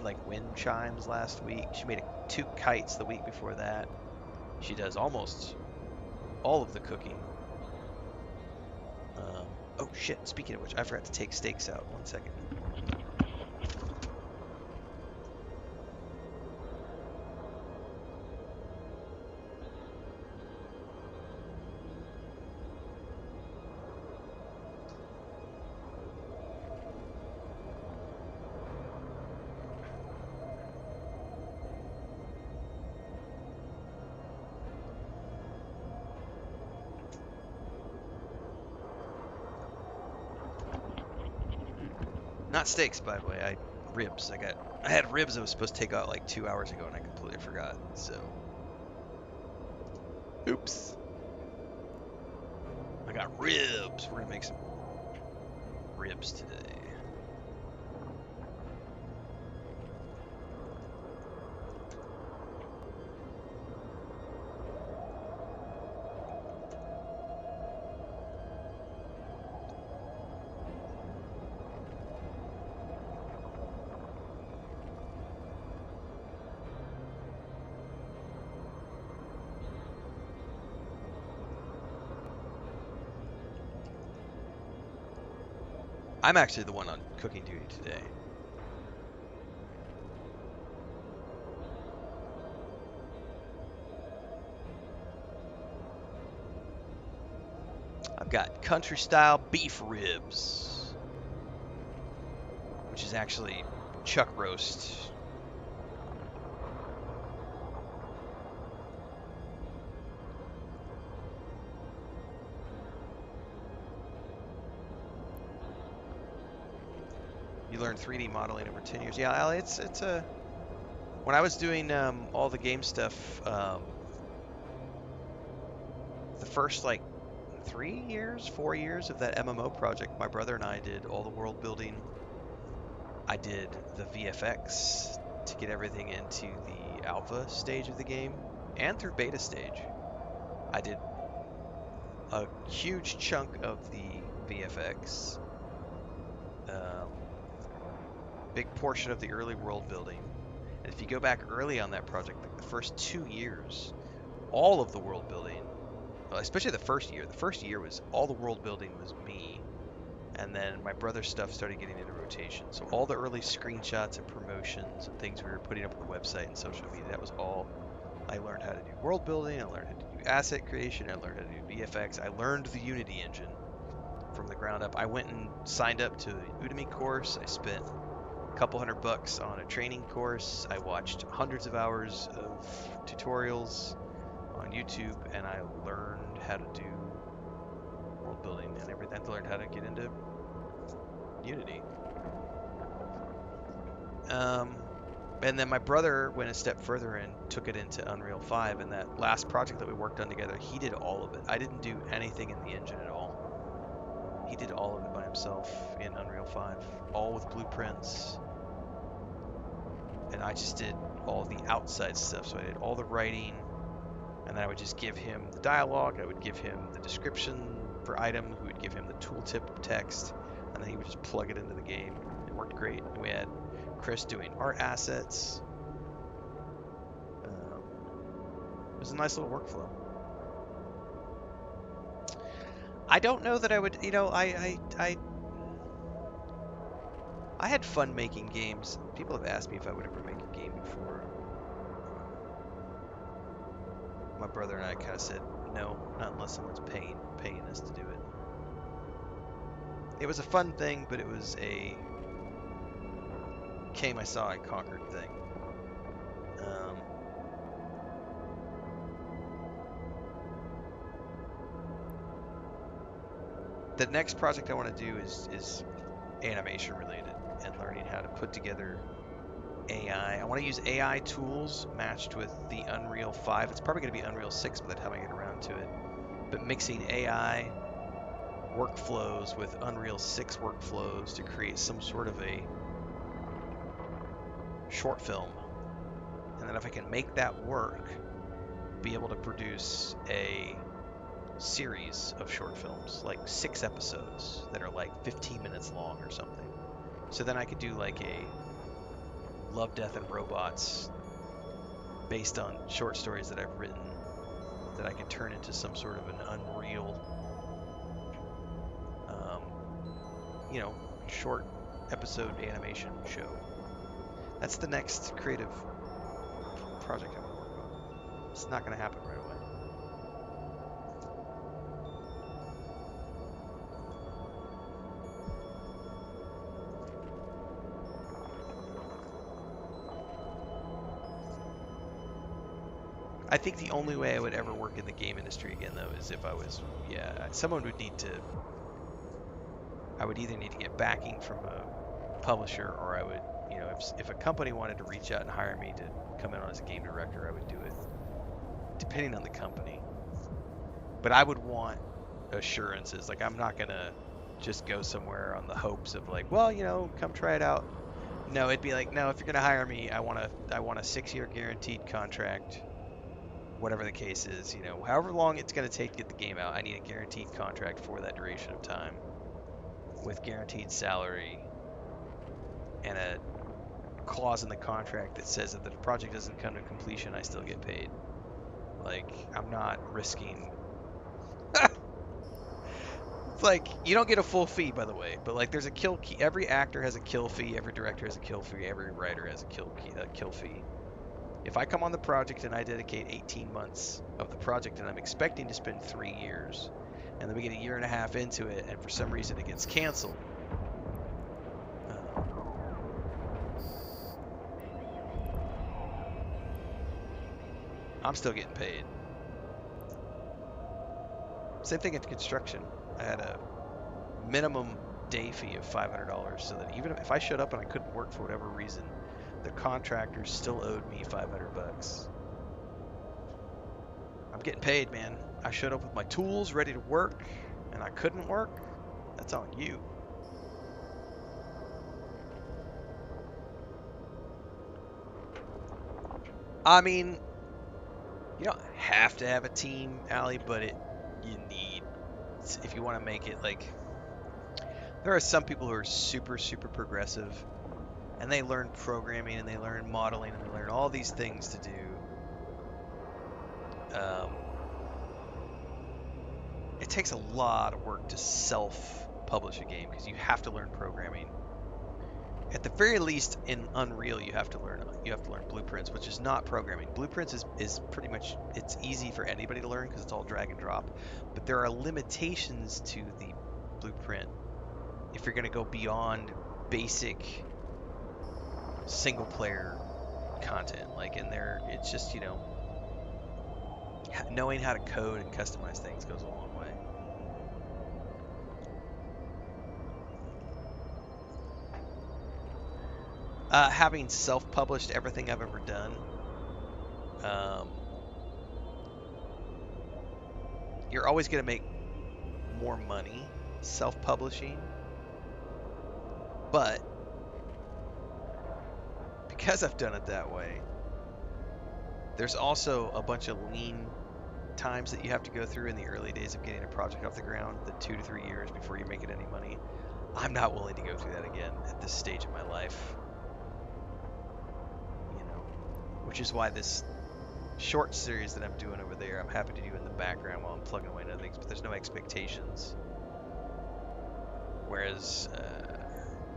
like wind chimes last week. She made 2 kites the week before that. She does almost all of the cooking. Oh shit! Speaking of which, I forgot to take steaks out. 1 second. Not steaks, by the way. Ribs. I had ribs I was supposed to take out like 2 hours ago, and I completely forgot. So, oops. I got ribs. We're gonna make some ribs today. I'm actually the one on cooking duty today. I've got country style beef ribs, which is actually chuck roast. You learn 3D modeling over 10 years. Yeah, Allie, it's a. When I was doing all the game stuff, the first like 3 years, 4 years of that MMO project, my brother and I did all the world building. I did the VFX to get everything into the alpha stage of the game and through beta stage. I did a huge chunk of the VFX, big portion of the early world building. And if you go back early on that project, like the first 2 years, all of the world building, well, especially the first year was all the world building was me. And then my brother's stuff started getting into rotation. So all the early screenshots and promotions and things we were putting up on the website and social media, that was all. I learned how to do world building, I learned how to do asset creation, I learned how to do VFX, I learned the Unity engine from the ground up. I went and signed up to the Udemy course. I spent a couple $100 on a training course. I watched hundreds of hours of tutorials on YouTube, and I learned how to do world building and everything. I learned how to get into Unity. And then my brother went a step further and took it into Unreal 5, and that last project that we worked on together, he did all of it. I didn't do anything in the engine at all. He did all of it by himself in Unreal 5, all with blueprints. And I just did all the outside stuff. So I did all the writing, and then I would just give him the dialogue, I would give him the description for item, who would give him the tooltip text, and then he would just plug it into the game. It worked great. And we had Chris doing art assets. It was a nice little workflow. I don't know that I would, I had fun making games. People have asked me if I would ever make a game before. My brother and I kind of said, no, not unless someone's paying us to do it. It was a fun thing, but it was a overcame I saw I conquered thing. The next project I want to do is animation related and learning how to put together AI. I want to use AI tools matched with the Unreal 5. It's probably going to be Unreal 6 by the time I get around to it. But mixing AI workflows with Unreal 6 workflows to create some sort of a short film. And then if I can make that work, be able to produce a series of short films, like 6 episodes that are like 15 minutes long or something. So then I could do like a Love, Death, and Robots based on short stories that I've written that I could turn into some sort of an Unreal, short episode animation show. That's the next creative project I want to work on. It's not going to happen right away. I think the only way I would ever work in the game industry again, though, is if I was, someone would need to, I would either need to get backing from a publisher, or I would, if a company wanted to reach out and hire me to come in as a game director, I would do it, depending on the company. But I would want assurances. Like, I'm not going to just go somewhere on the hopes of like, well, come try it out. No, it'd be like, no, if you're going to hire me, I want a 6-year guaranteed contract. Whatever the case is, however long it's going to take to get the game out, I need a guaranteed contract for that duration of time with guaranteed salary and a clause in the contract that says that if the project doesn't come to completion, I still get paid. Like, I'm not risking... It's like, you don't get a full fee, by the way, but like there's a kill key. Every actor has a kill fee, every director has a kill fee, every writer has a kill fee. If I come on the project and I dedicate 18 months of the project and I'm expecting to spend 3 years, and then we get a year and a half into it, and for some reason it gets canceled, I'm still getting paid. Same thing in construction. I had a minimum day fee of $500 so that even if I showed up and I couldn't work for whatever reason, the contractor still owed me $500. I'm getting paid, man. I showed up with my tools ready to work and I couldn't work. That's on you. I mean, you don't have to have a team, Allie, but you need, if you want to make it, like, there are some people who are super, super progressive, and they learn programming, and they learn modeling, and they learn all these things to do. It takes a lot of work to self-publish a game, because you have to learn programming. At the very least, in Unreal, you have to learn Blueprints, which is not programming. Blueprints is pretty much, it's easy for anybody to learn because it's all drag and drop. But there are limitations to the Blueprint if you're going to go beyond basic single-player content. Like in there, it's just, knowing how to code and customize things goes a long way. Having self-published everything I've ever done, you're always going to make more money self-publishing, but because I've done it that way, there's also a bunch of lean times that you have to go through in the early days of getting a project off the ground, the 2 to 3 years before you're making any money. I'm not willing to go through that again at this stage of my life. Which is why this short series that I'm doing over there, I'm happy to do in the background while I'm plugging away into things, but there's no expectations. Whereas,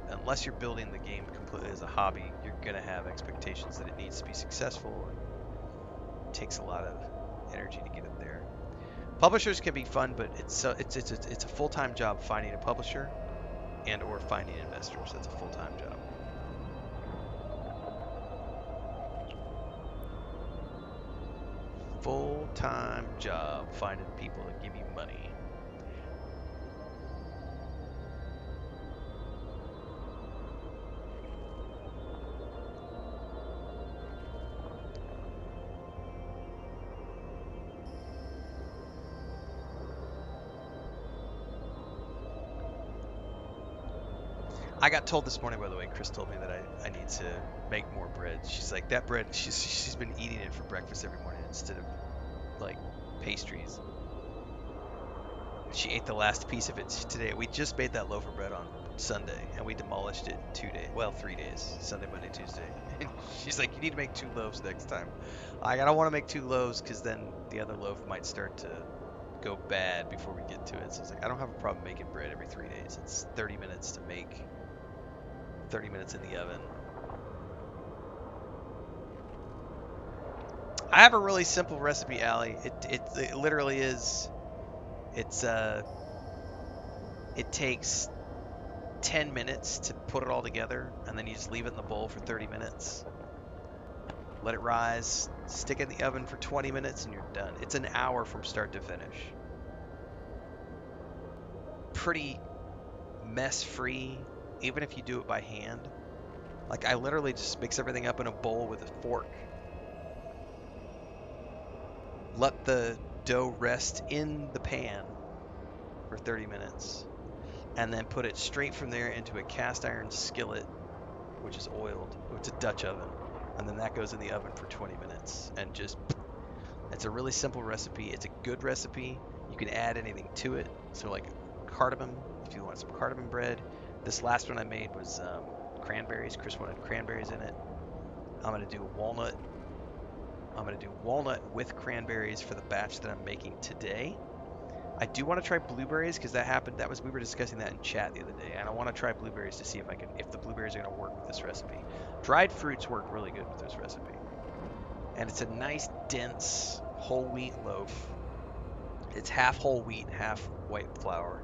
unless you're building the game completely as a hobby, you're going to have expectations that it needs to be successful, and it takes a lot of energy to get it there. Publishers can be fun, but it's a full-time job finding a publisher and or finding investors. That's a full-time job. full-time job finding people to give you money. I got told this morning, by the way, Chris told me that I need to make more bread. She's like, that bread, she's been eating it for breakfast every morning instead of like pastries. She ate the last piece of it today. We just made that loaf of bread on Sunday, and we demolished it in 2 days. Well, 3 days. Sunday, Monday, Tuesday. And she's like, you need to make 2 loaves next time. I don't want to make 2 loaves because then the other loaf might start to go bad before we get to it. So it's like, I don't have a problem making bread every 3 days. It's 30 minutes to make, 30 minutes in the oven. I have a really simple recipe, Allie. It literally is. It takes 10 minutes to put it all together, and then you just leave it in the bowl for 30 minutes. Let it rise, stick it in the oven for 20 minutes, and you're done. It's an hour from start to finish. Pretty mess-free, even if you do it by hand. Like, I literally just mix everything up in a bowl with a fork. Let the dough rest in the pan for 30 minutes. And then put it straight from there into a cast iron skillet, which is oiled. It's a Dutch oven. And then that goes in the oven for 20 minutes. And just, it's a really simple recipe. It's a good recipe. You can add anything to it. So like cardamom, if you want some cardamom bread. This last one I made was cranberries. Chris wanted cranberries in it. I'm going to do walnut. I'm going to do walnut with cranberries for the batch that I'm making today. I do want to try blueberries because we were discussing that in chat the other day, and I want to try blueberries to see if the blueberries are going to work with this recipe. Dried fruits work really good with this recipe. And it's a nice, dense, whole wheat loaf. It's half whole wheat, half white flour.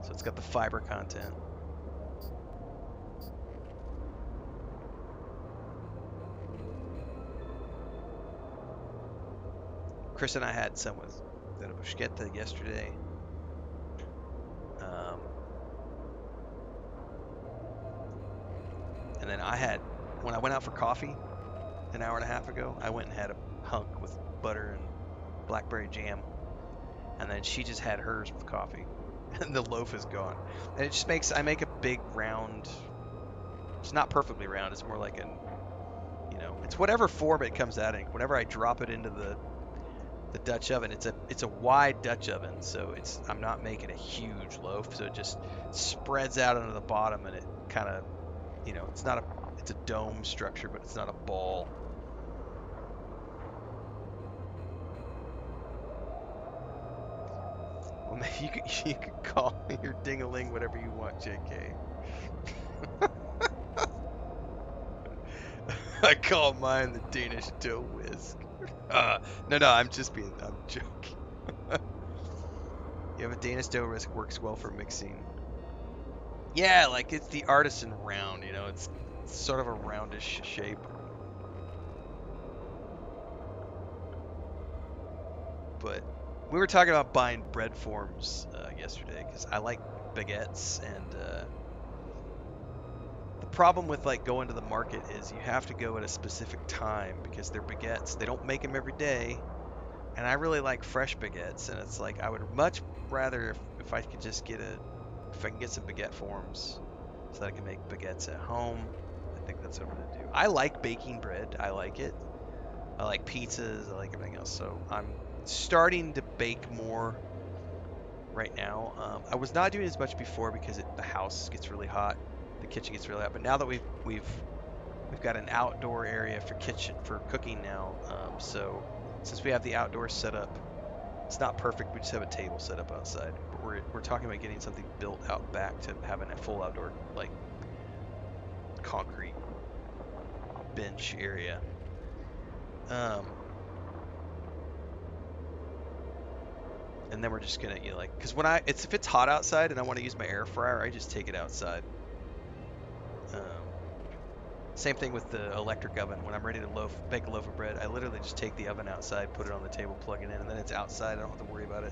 So it's got the fiber content. Chris and I had some with the bruschetta yesterday. And then when I went out for coffee an hour and a half ago, I went and had a hunk with butter and blackberry jam. And then she just had hers with coffee. And the loaf is gone. And it just I make a big round, it's not perfectly round, it's more like it's whatever form it comes out in. Whenever I drop it into the Dutch oven, it's a wide Dutch oven, so I'm not making a huge loaf, so it just spreads out onto the bottom, and it kind of, it's a dome structure, but it's not a ball. Well, you could call your ding-a-ling whatever you want, JK. I call mine the Danish dough whisk. No, I'm joking. You have a Danish dough whisk, works well for mixing. Yeah, like it's the artisan round, it's sort of a roundish shape. But we were talking about buying bread forms yesterday because I like baguettes, and the problem with like going to the market is you have to go at a specific time because they're baguettes. They don't make them every day, and I really like fresh baguettes, and it's like I would much rather if I could just if I can get some baguette forms so that I can make baguettes at home. I think that's what I'm gonna do. I like baking bread. I like it. I like pizzas. I like everything else. So I'm starting to bake more right now. I was not doing as much before because the house gets really hot, the kitchen gets really hot. But now that we've got an outdoor area for cooking now, so since we have the outdoor set up, it's not perfect. We just have a table set up outside. But we're talking about getting something built out back to having a full outdoor like concrete bench area. And then we're just gonna, because if it's hot outside and I want to use my air fryer, I just take it outside. Same thing with the electric oven. When I'm ready to bake a loaf of bread, I literally just take the oven outside, put it on the table, plug it in, and then it's outside. I don't have to worry about it.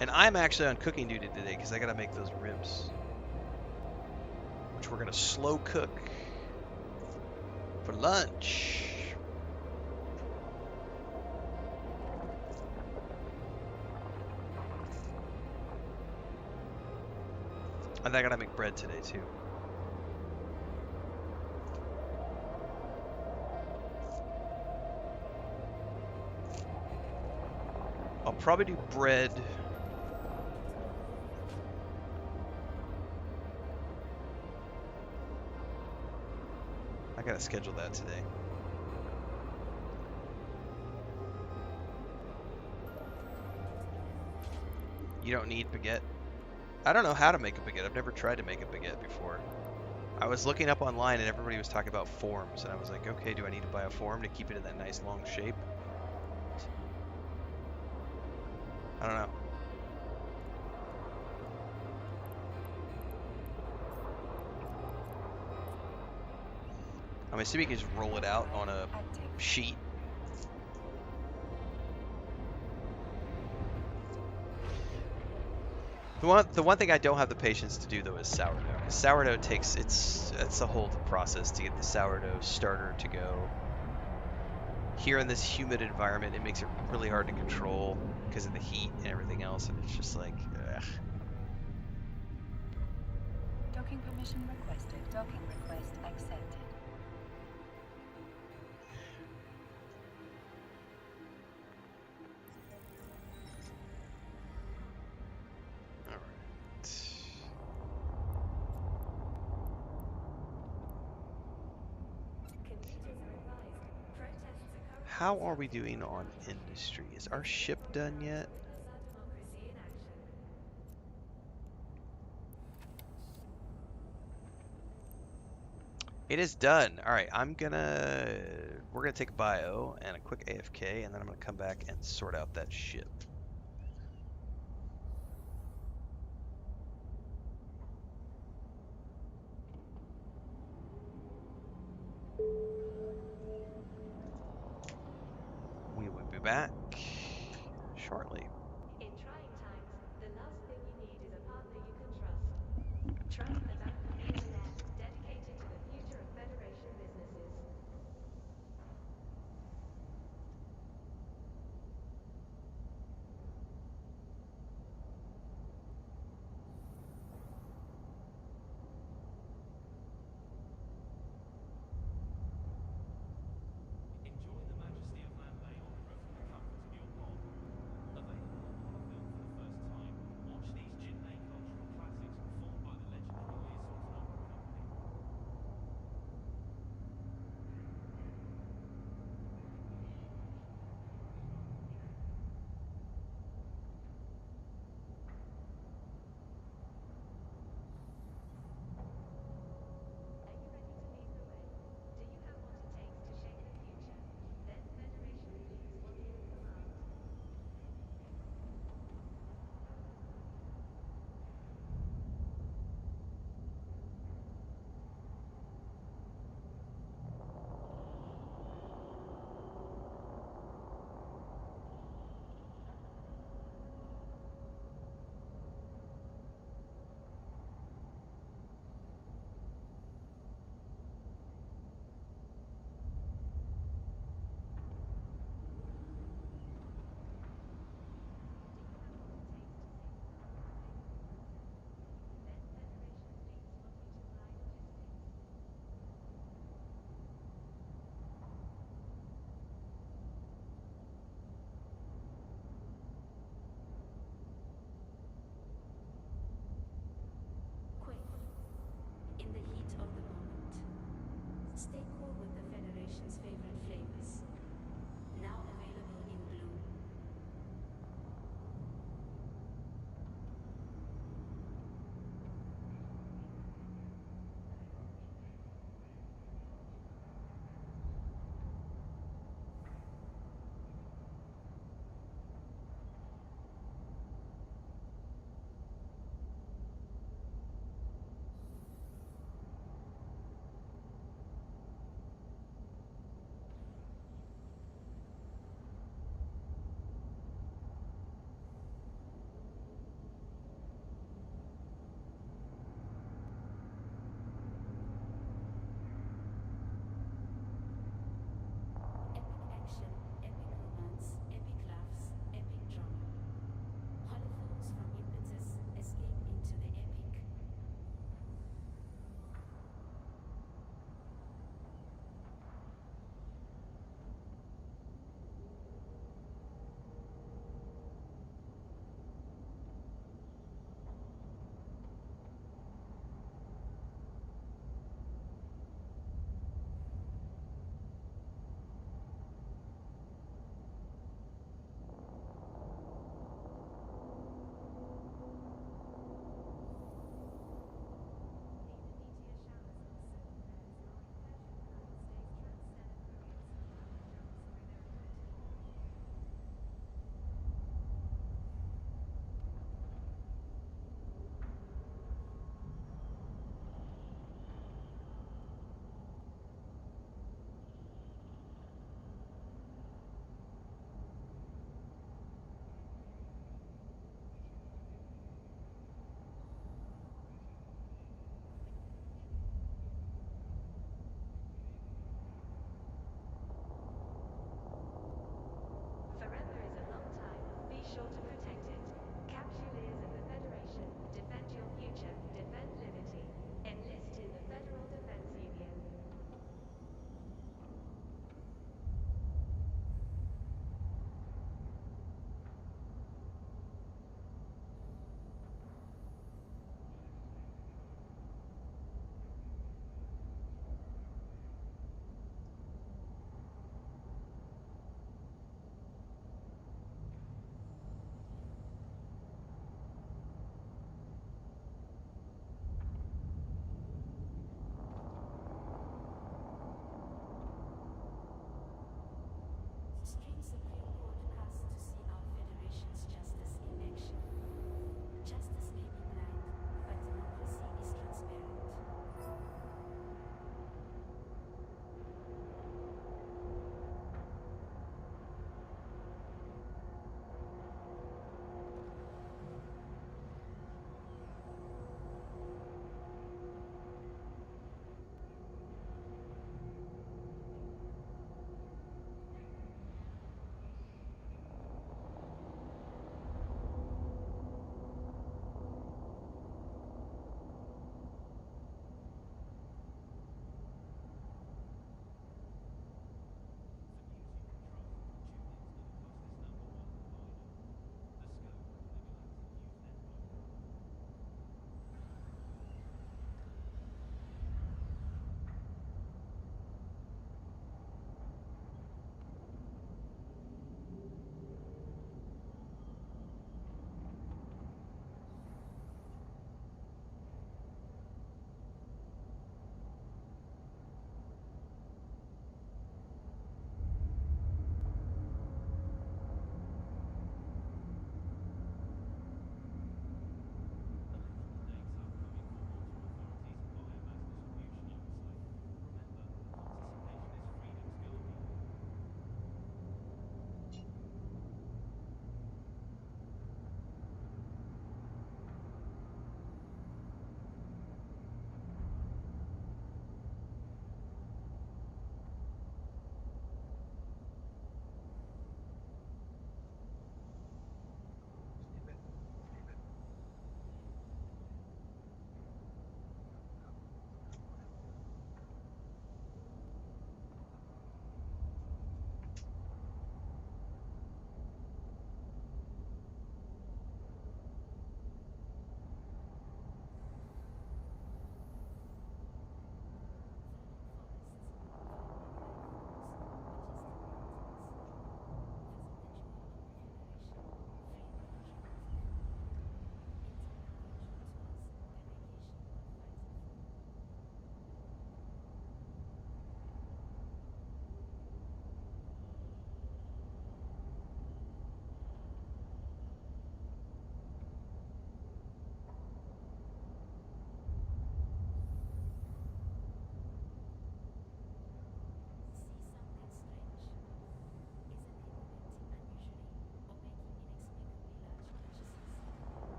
And I'm actually on cooking duty today because I gotta make those ribs, which we're gonna slow cook for lunch. And I gotta make bread today too. I'll probably do bread. I gotta schedule that today. You don't need baguette. I don't know how to make a baguette. I've never tried to make a baguette before. I was looking up online and everybody was talking about forms, and I was like, okay, do I need to buy a form to keep it in that nice long shape? I don't know. I'm assuming you can just roll it out on a Active. sheet. The one thing I don't have the patience to do though is sourdough. 'Cause sourdough takes it's a whole process to get the sourdough starter to go. Here in this humid environment, it makes it really hard to control because of the heat and everything else, and it's just like, ugh. Docking permission requested. Docking request accepted. All right. Commuters are advised. Protests are currently How are we doing on industry? Is our ship done yet? witness our democracy in action. It is done. All right, we're gonna take a bio and a quick AFK, and then I'm gonna come back and sort out that ship. We will be back shortly. In trying times, the last thing you need is a partner you can trust. Trust the Bank of the Internet, dedicated to the future of Federation businesses.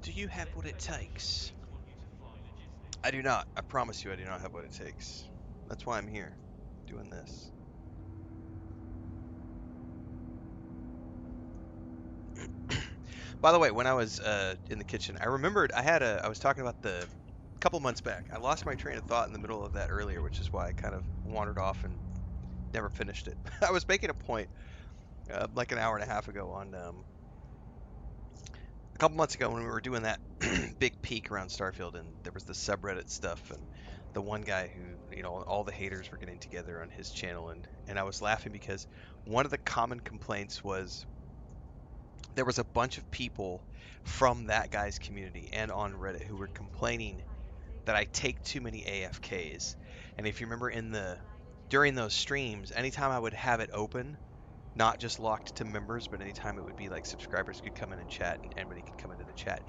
Do you have what it takes? I do not. I promise you I do not have what it takes. That's why I'm here, doing this. By the way, when I was in the kitchen, I remembered I was talking about the couple months back. I lost my train of thought in the middle of that earlier, which is why I kind of wandered off and never finished it. I was making a point like an hour and a half ago on a couple months ago when we were doing that big peak around Starfield, and there was the subreddit stuff, and the one guy who, all the haters were getting together on his channel, and I was laughing because one of the common complaints was there was a bunch of people from that guy's community and on Reddit who were complaining that I take too many AFKs. And if you remember during those streams, anytime I would have it open, not just locked to members, but anytime it would be like subscribers could come in and chat and anybody could come into the chat,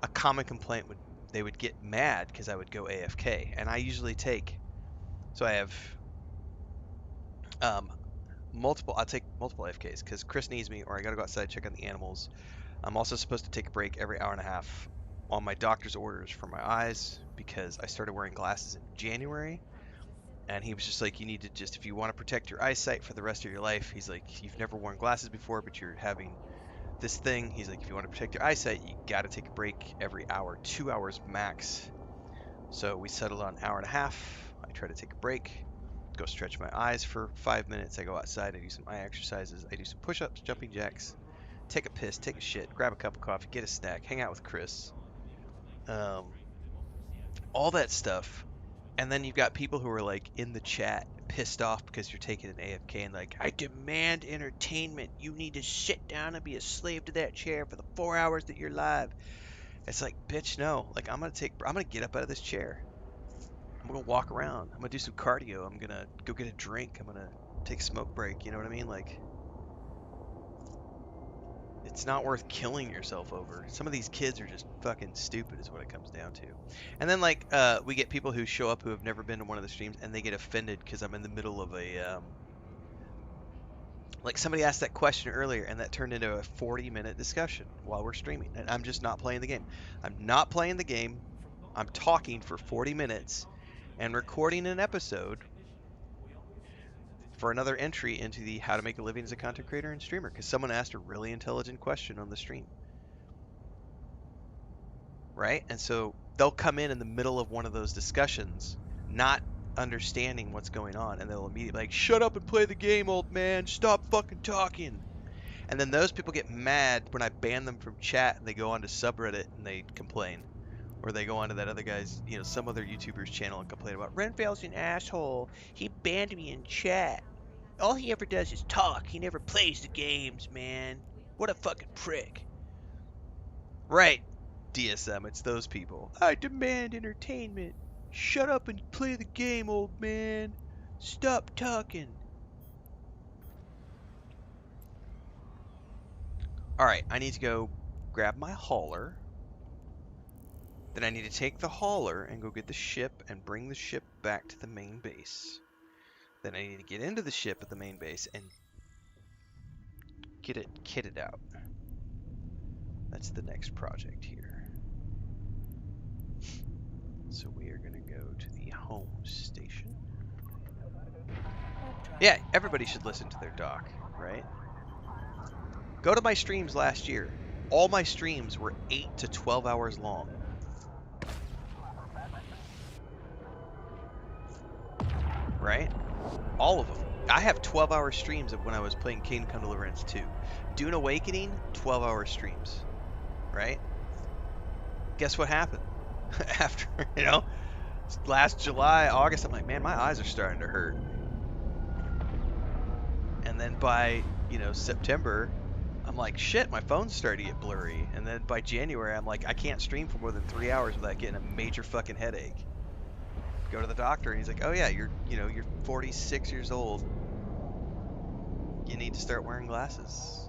a common complaint they would get mad because I would go AFK. And I usually so I have I'll take multiple AFKs because Chris needs me, or I gotta go outside check on the animals. I'm also supposed to take a break every hour and a half on my doctor's orders for my eyes because I started wearing glasses in January, and he was just like, you need to if you want to protect your eyesight for the rest of your life, he's like, you've never worn glasses before, but you're having this thing. He's like, if you want to protect your eyesight, you got to take a break every hour, 2 hours max. So we settled on an hour and a half. I try to take a break, go stretch my eyes for 5 minutes. I go outside, I do some eye exercises, I do some push-ups, jumping jacks, take a piss, take a shit, grab a cup of coffee, get a snack, hang out with Chris, um, all that stuff. And then you've got people who are like in the chat pissed off because you're taking an AFK and like, I demand entertainment. You need to sit down and be a slave to that chair for the 4 hours that you're live. It's like, bitch, no. Like, I'm gonna get up out of this chair. I'm gonna walk around. I'm gonna do some cardio. I'm gonna go get a drink. I'm gonna take a smoke break. You know what I mean? Like, it's not worth killing yourself over. Some of these kids are just fucking stupid is what it comes down to. And then like we get people who show up who have never been to one of the streams and they get offended because I'm in the middle of a like somebody asked that question earlier and that turned into a 40-minute discussion while we're streaming, and I'm just not playing the game. I'm not playing the game. I'm talking for 40 minutes and recording an episode for another entry into the how to make a living as a content creator and streamer because someone asked a really intelligent question on the stream. Right? And so they'll come in the middle of one of those discussions, not understanding what's going on, and they'll immediately like, shut up and play the game, old man, stop fucking talking. And then those people get mad when I ban them from chat and they go onto subreddit and they complain. Or they go onto that other guy's, some other YouTuber's channel and complain about, Renfail's an asshole. He banned me in chat. All he ever does is talk. He never plays the games, man. What a fucking prick. Right, DSM, it's those people. I demand entertainment. Shut up and play the game, old man. Stop talking. Alright, I need to go grab my hauler. Then I need to take the hauler and go get the ship and bring the ship back to the main base. Then I need to get into the ship at the main base and get it kitted out. That's the next project here. So we are going to go to the home station. Yeah, everybody should listen to their doc, right? Go to my streams last year. All my streams were 8 to 12 hours long. Right? All of them. I have 12-hour streams of when I was playing Kingdom Come Deliverance 2. Dune Awakening, 12-hour streams. Right? Guess what happened? After, last July, August, I'm like, man, my eyes are starting to hurt. And then by, September, I'm like, shit, my phone's starting to get blurry. And then by January, I'm like, I can't stream for more than 3 hours without getting a major fucking headache. Go to the doctor, and he's like, oh yeah, you're 46 years old. You need to start wearing glasses.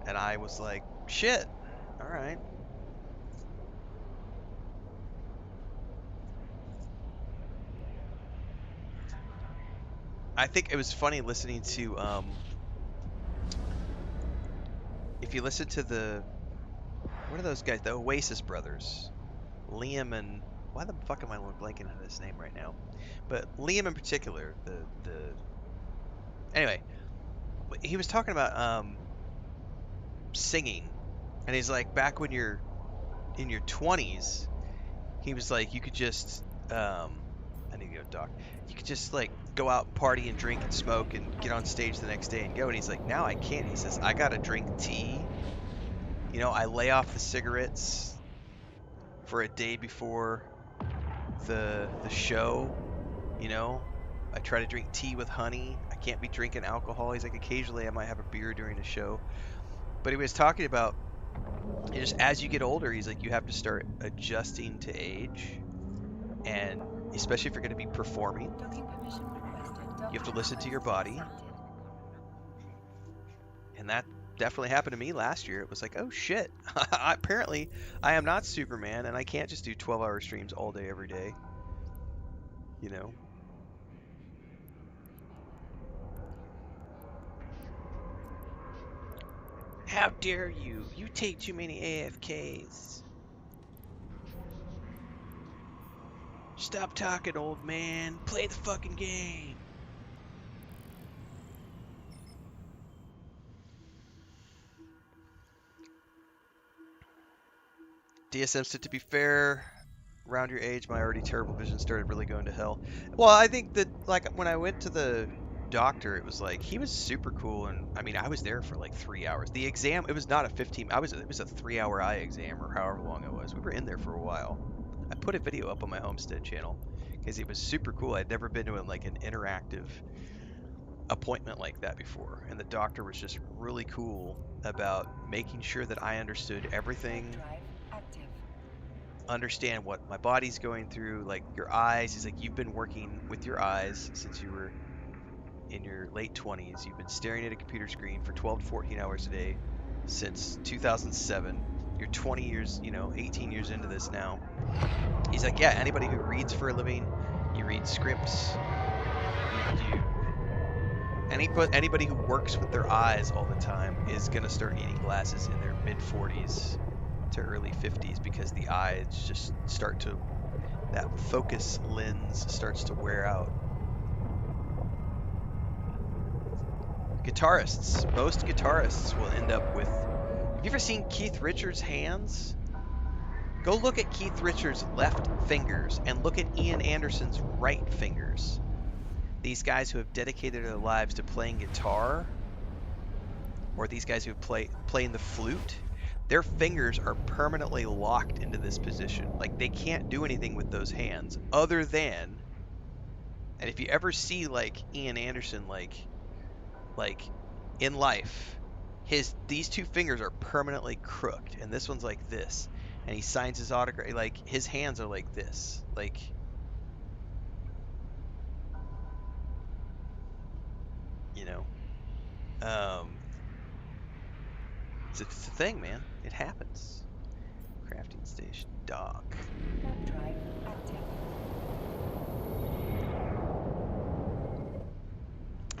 And I was like, shit, all right. I think it was funny listening to, if you listen to what are those guys? The Oasis brothers, Liam and why the fuck am I blanking on his name right now? But Liam in particular, the anyway, he was talking about singing, and he's like, back when you're in your 20s, he was like, you could just I need to go doc. You could just like go out and party and drink and smoke and get on stage the next day and go. And he's like, now I can't. He says, I gotta drink tea. You know, I lay off the cigarettes for a day before the show. You know, I try to drink tea with honey. I can't be drinking alcohol. He's like, occasionally I might have a beer during the show. But he was talking about just as you get older, he's like, you have to start adjusting to age, and especially if you're going to be performing, Docking permission requested. you have to Docking listen to your request body. accepted. And that definitely happened to me last year. It was like, oh shit, apparently I am not Superman, and I can't just do 12-hour streams all day every day. You know. How dare you? You take too many AFKs. Stop talking, old man. Play the fucking game. DSM said, to be fair, around your age, my already terrible vision started really going to hell. Well, I think that, like, when I went to the doctor, it was like, he was super cool, and I mean, I was there for like 3 hours. The exam, it was not a 15, it was a 3-hour eye exam, or however long it was. We were in there for a while. I put a video up on my Homestead channel, because it was super cool. I'd never been to like an interactive appointment like that before, and the doctor was just really cool about making sure that I understood everything, Drive active. understand what my body's going through, like your eyes. He's like, you've been working with your eyes since you were in your late 20s. You've been staring at a computer screen for 12 to 14 hours a day since 2007. You're 20 years, 18 years into this now. He's like, yeah, anybody who reads for a living, you read scripts, anybody who works with their eyes all the time is going to start needing glasses in their mid 40s to early 50s, because the eyes just start to, that focus lens starts to wear out. Guitarists, most guitarists will end up with, have you ever seen Keith Richards' hands? Go look at Keith Richards' left fingers and look at Ian Anderson's right fingers. These guys who have dedicated their lives to playing guitar, or these guys who playing the flute, their fingers are permanently locked into this position. Like, they can't do anything with those hands other than, and if you ever see like Ian Anderson, like in life, these two fingers are permanently crooked, and this one's like this, and he signs his autograph, like his hands are like this, like, you know, it's a thing, man. It happens. Crafting station dock. Warp drive active.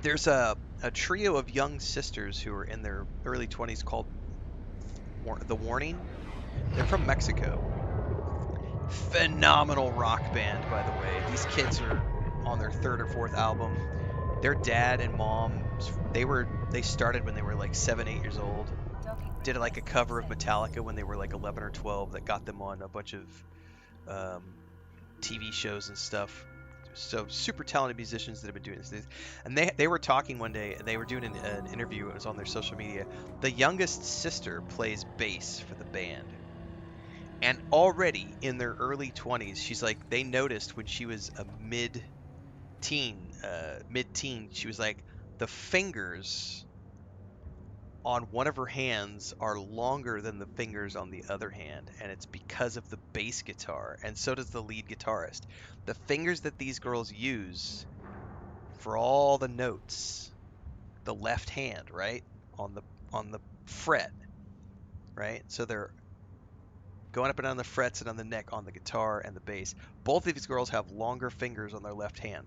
There's a trio of young sisters who are in their early 20s called The Warning. They're from Mexico. Phenomenal rock band, by the way. These kids are on their third or fourth album. Their dad and mom, they started when they were like 7, 8 years old. Did like a cover of Metallica when they were like 11 or 12 that got them on a bunch of TV shows and stuff. So super talented musicians that have been doing this. And they were talking one day, and they were doing an interview. It was on their social media. The youngest sister plays bass for the band. And already in their early 20s, she's like, they noticed when she was a mid-teen, she was like, the fingers on one of her hands are longer than the fingers on the other hand, and it's because of the bass guitar, and so does the lead guitarist. The fingers that these girls use for all the notes, the left hand, right, on the fret, right? So they're going up and down the frets and on the neck on the guitar and the bass. Both of these girls have longer fingers on their left hand.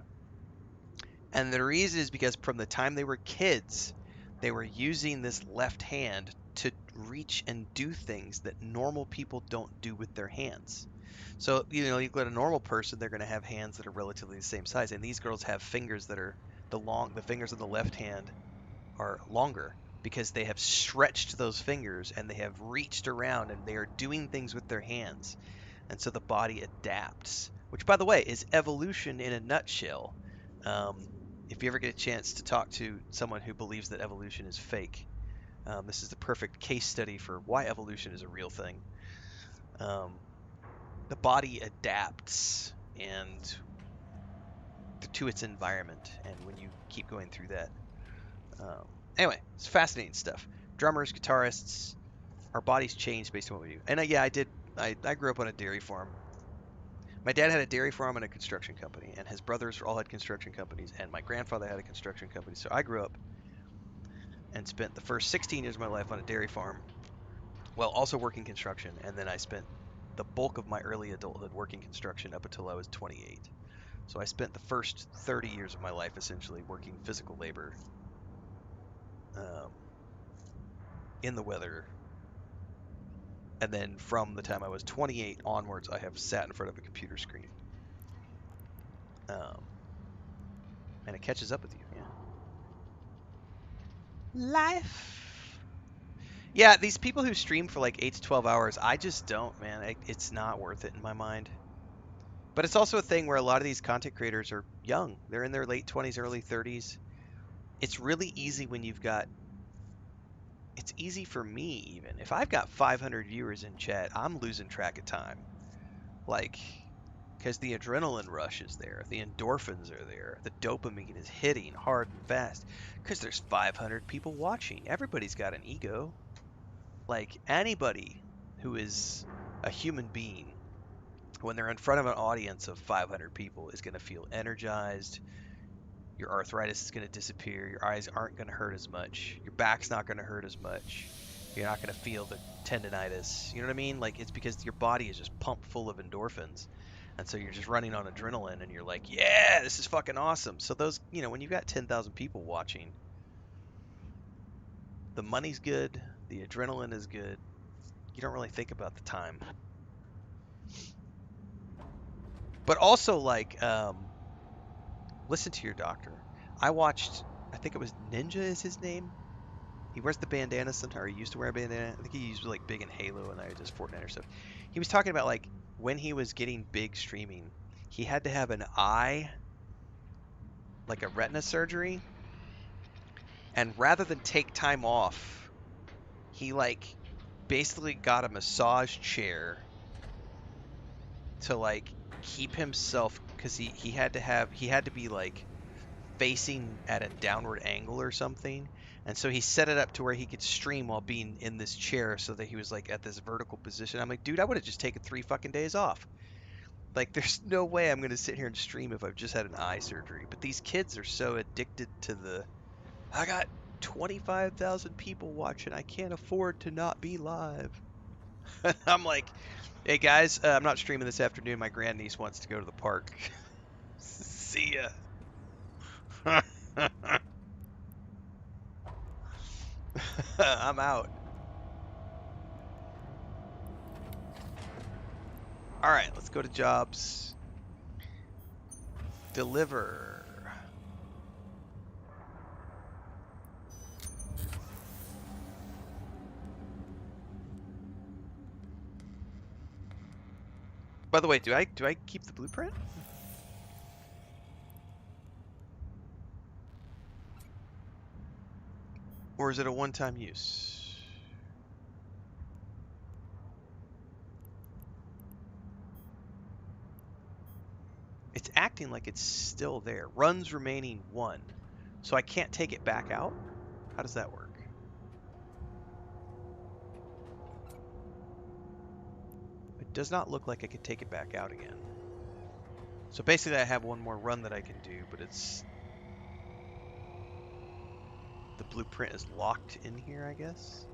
And the reason is because from the time they were kids, they were using this left hand to reach and do things that normal people don't do with their hands. So, you know, you look at a normal person, they're going to have hands that are relatively the same size, and these girls have fingers that are the fingers of the left hand are longer because they have stretched those fingers and they have reached around and they are doing things with their hands. And so the body adapts, which, by the way, is evolution in a nutshell. If you ever get a chance to talk to someone who believes that evolution is fake, this is the perfect case study for why evolution is a real thing. The body adapts and to its environment, and when you keep going through that, anyway, it's fascinating stuff. Drummers, guitarists, our bodies change based on what we do. And yeah, I grew up on a dairy farm. My dad had a dairy farm and a construction company, and his brothers all had construction companies, and my grandfather had a construction company. So I grew up and spent the first 16 years of my life on a dairy farm, while also working construction, and then I spent the bulk of my early adulthood working construction up until I was 28. So I spent the first 30 years of my life essentially working physical labor in the weather. And then from the time I was 28 onwards, I have sat in front of a computer screen. And it catches up with you, yeah. Life. Yeah, these people who stream for like 8 to 12 hours, I just don't, man. It's not worth it in my mind. But it's also a thing where a lot of these content creators are young. They're in their late 20s, early 30s. It's really easy when you've got... It's easy for me, even. If I've got 500 viewers in chat, I'm losing track of time. Like, because the adrenaline rush is there. The endorphins are there. The dopamine is hitting hard and fast. Because there's 500 people watching. Everybody's got an ego. Like, anybody who is a human being, when they're in front of an audience of 500 people, is going to feel energized. Your arthritis is going to disappear. Your eyes aren't going to hurt as much. Your back's not going to hurt as much. You're not going to feel the tendinitis. You know what I mean? Like, it's because your body is just pumped full of endorphins. And so you're just running on adrenaline and you're like, yeah, this is fucking awesome. So those, you know, when you've got 10,000 people watching, the money's good, the adrenaline is good. You don't really think about the time. But also, like, listen to your doctor. I watched, I think it was Ninja is his name. He wears the bandana sometimes, or he used to wear a bandana. I think he used like big in Halo and I just Fortnite or stuff. He was talking about like when he was getting big streaming, he had to have an eye, like a retina surgery. And rather than take time off, he like basically got a massage chair to like keep himself, because he had to be like facing at a downward angle or something. And so he set it up to where he could stream while being in this chair so that he was like at this vertical position. I'm like, dude, I would have just taken 3 fucking days off. Like, there's no way I'm going to sit here and stream if I've just had an eye surgery. But these kids are so addicted to the, I got 25,000 people watching. I can't afford to not be live. I'm like, hey guys, I'm not streaming this afternoon. My grandniece wants to go to the park. See ya. I'm out. All right, let's go to jobs. Deliver. By the way, do I keep the blueprint? Or is it a one-time use? It's acting like it's still there. Runs remaining 1. So I can't take it back out? How does that work? It does not look like I could take it back out again. So basically I have one more run that I can do, but it's... The blueprint is locked in here, I guess?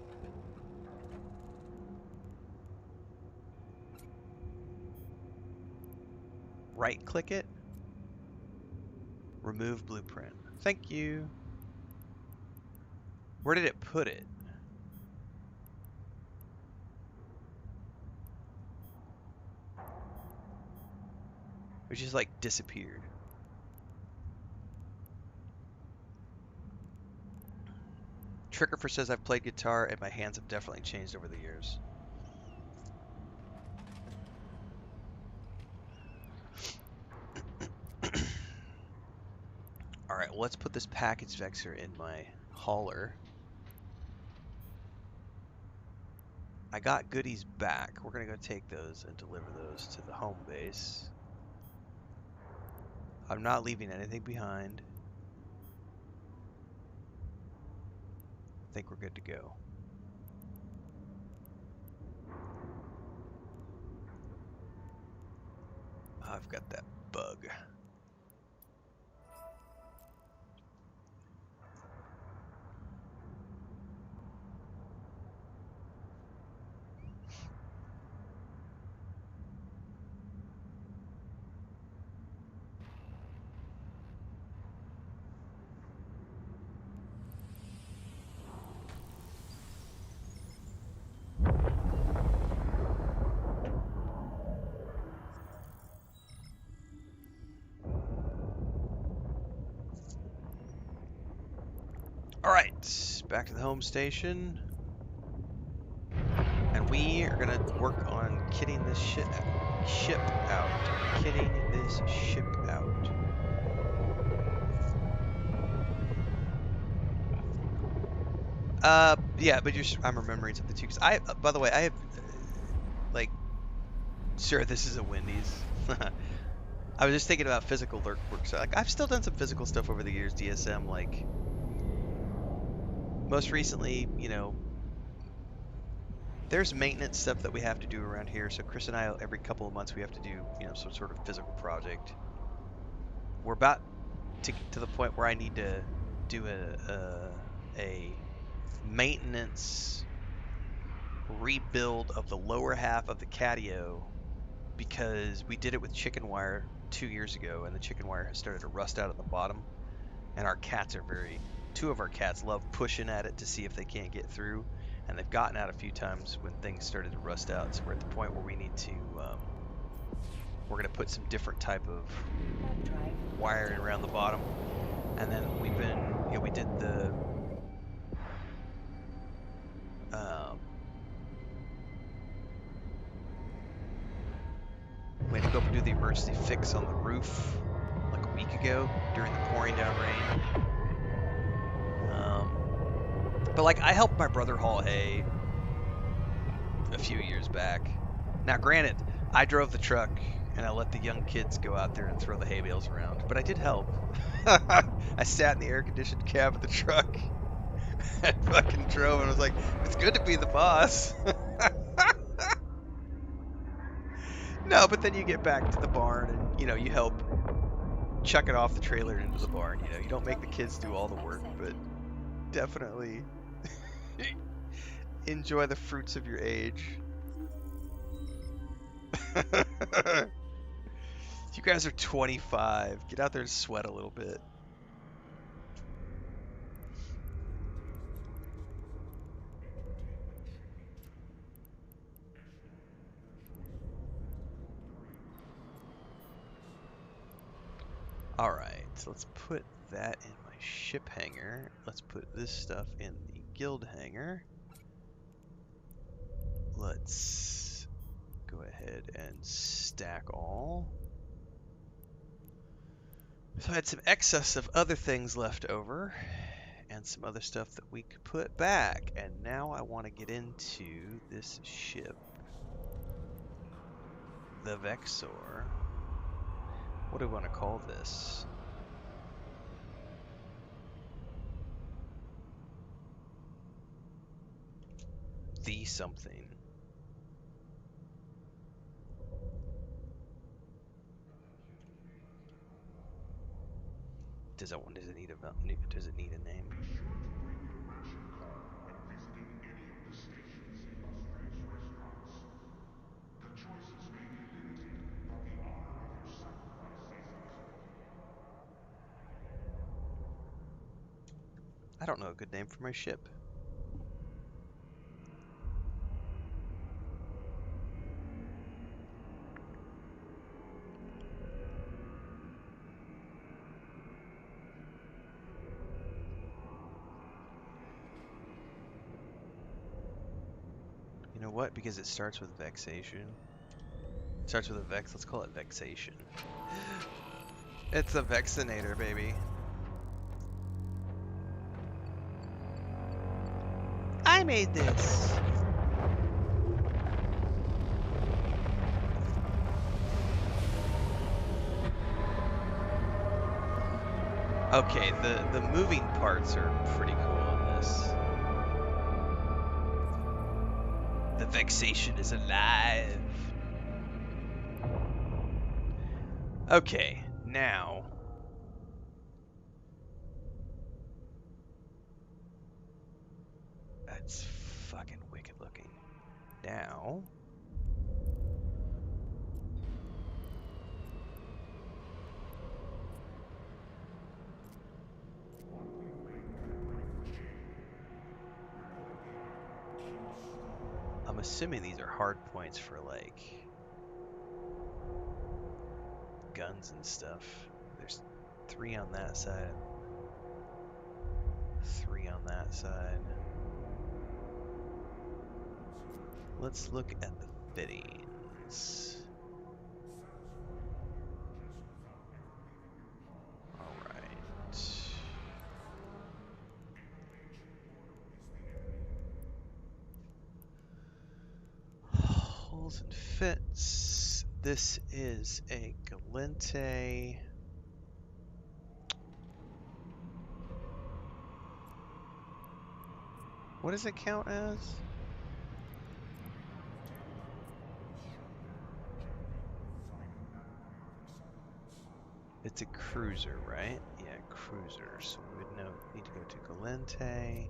Right-click it. Remove blueprint. Thank you. Where did it put it? It just like disappeared. Trickerfer says I've played guitar and my hands have definitely changed over the years. Alright, well, let's put this package vector in my hauler. I got goodies back. We're going to go take those and deliver those to the home base. I'm not leaving anything behind. I think we're good to go. I've got that bug. Alright, back to the home station. And we are going to work on kitting this ship out. Kitting this ship out. Yeah, but I'm remembering something too. Cause by the way, I have, like, sure, this is a Wendy's. I was just thinking about physical work. So, like, I've still done some physical stuff over the years, DSM. Like, most recently, you know, there's maintenance stuff that we have to do around here. So Chris and I, every couple of months, we have to do, you know, some sort of physical project. We're about to get to the point where I need to do a maintenance rebuild of the lower half of the catio, because we did it with chicken wire 2 years ago, and the chicken wire has started to rust out at the bottom, and our cats are two of our cats love pushing at it to see if they can't get through, and they've gotten out a few times when things started to rust out. So we're at the point where we need to we're going to put some different type of wiring around the bottom, and then we did the we had to go up and do the emergency fix on the roof like a week ago during the pouring down rain. But like, I helped my brother haul hay a few years back. Now, granted, I drove the truck and I let the young kids go out there and throw the hay bales around, but I did help. I sat in the air-conditioned cab of the truck and fucking drove, and I was like, it's good to be the boss. No, but then you get back to the barn and, you know, you help chuck it off the trailer into the barn. You know, you don't make the kids do all the work, but definitely enjoy the fruits of your age. You guys are 25. Get out there and sweat a little bit. Alright, so let's put that in my ship hangar. Let's put this stuff in the guild hangar. Let's go ahead and stack all. So I had some excess of other things left over, and some other stuff that we could put back. And now I want to get into this ship, the Vexor. What do we want to call this? The something. Does it need a name? Be sure to bring your ration card when visiting any of the station's illustrious restaurants. The choices may be limited, but the honor of your sacrifice isn't. I don't know a good name for my ship. know what? Because it starts with vexation. Starts with a vex. Let's call it vexation. It's a vexinator, baby. I made this. Okay, the moving parts are pretty cool in this. The vexation is alive. Okay, now. That's fucking wicked looking. Now. I'm assuming these are hard points for like guns and stuff. There's 3 on that side, 3 on that side. Let's look at the fittings. Alright. Holes and fits. This is a Galente. What does it count as? It's a cruiser, right? Yeah, cruiser. So we would need to go to Galente.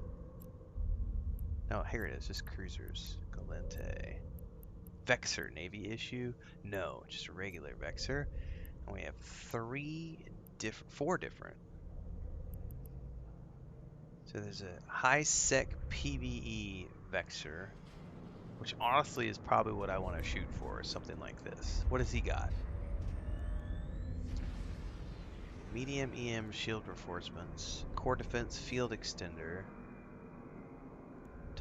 No, here it is. Just cruisers. Galente. Vexer, Navy issue? No, just a regular Vexer. And we have 4 different. So there's a high-sec PvE Vexer, which honestly is probably what I want to shoot for, something like this. What has he got? Medium EM shield reinforcements, core defense field extender,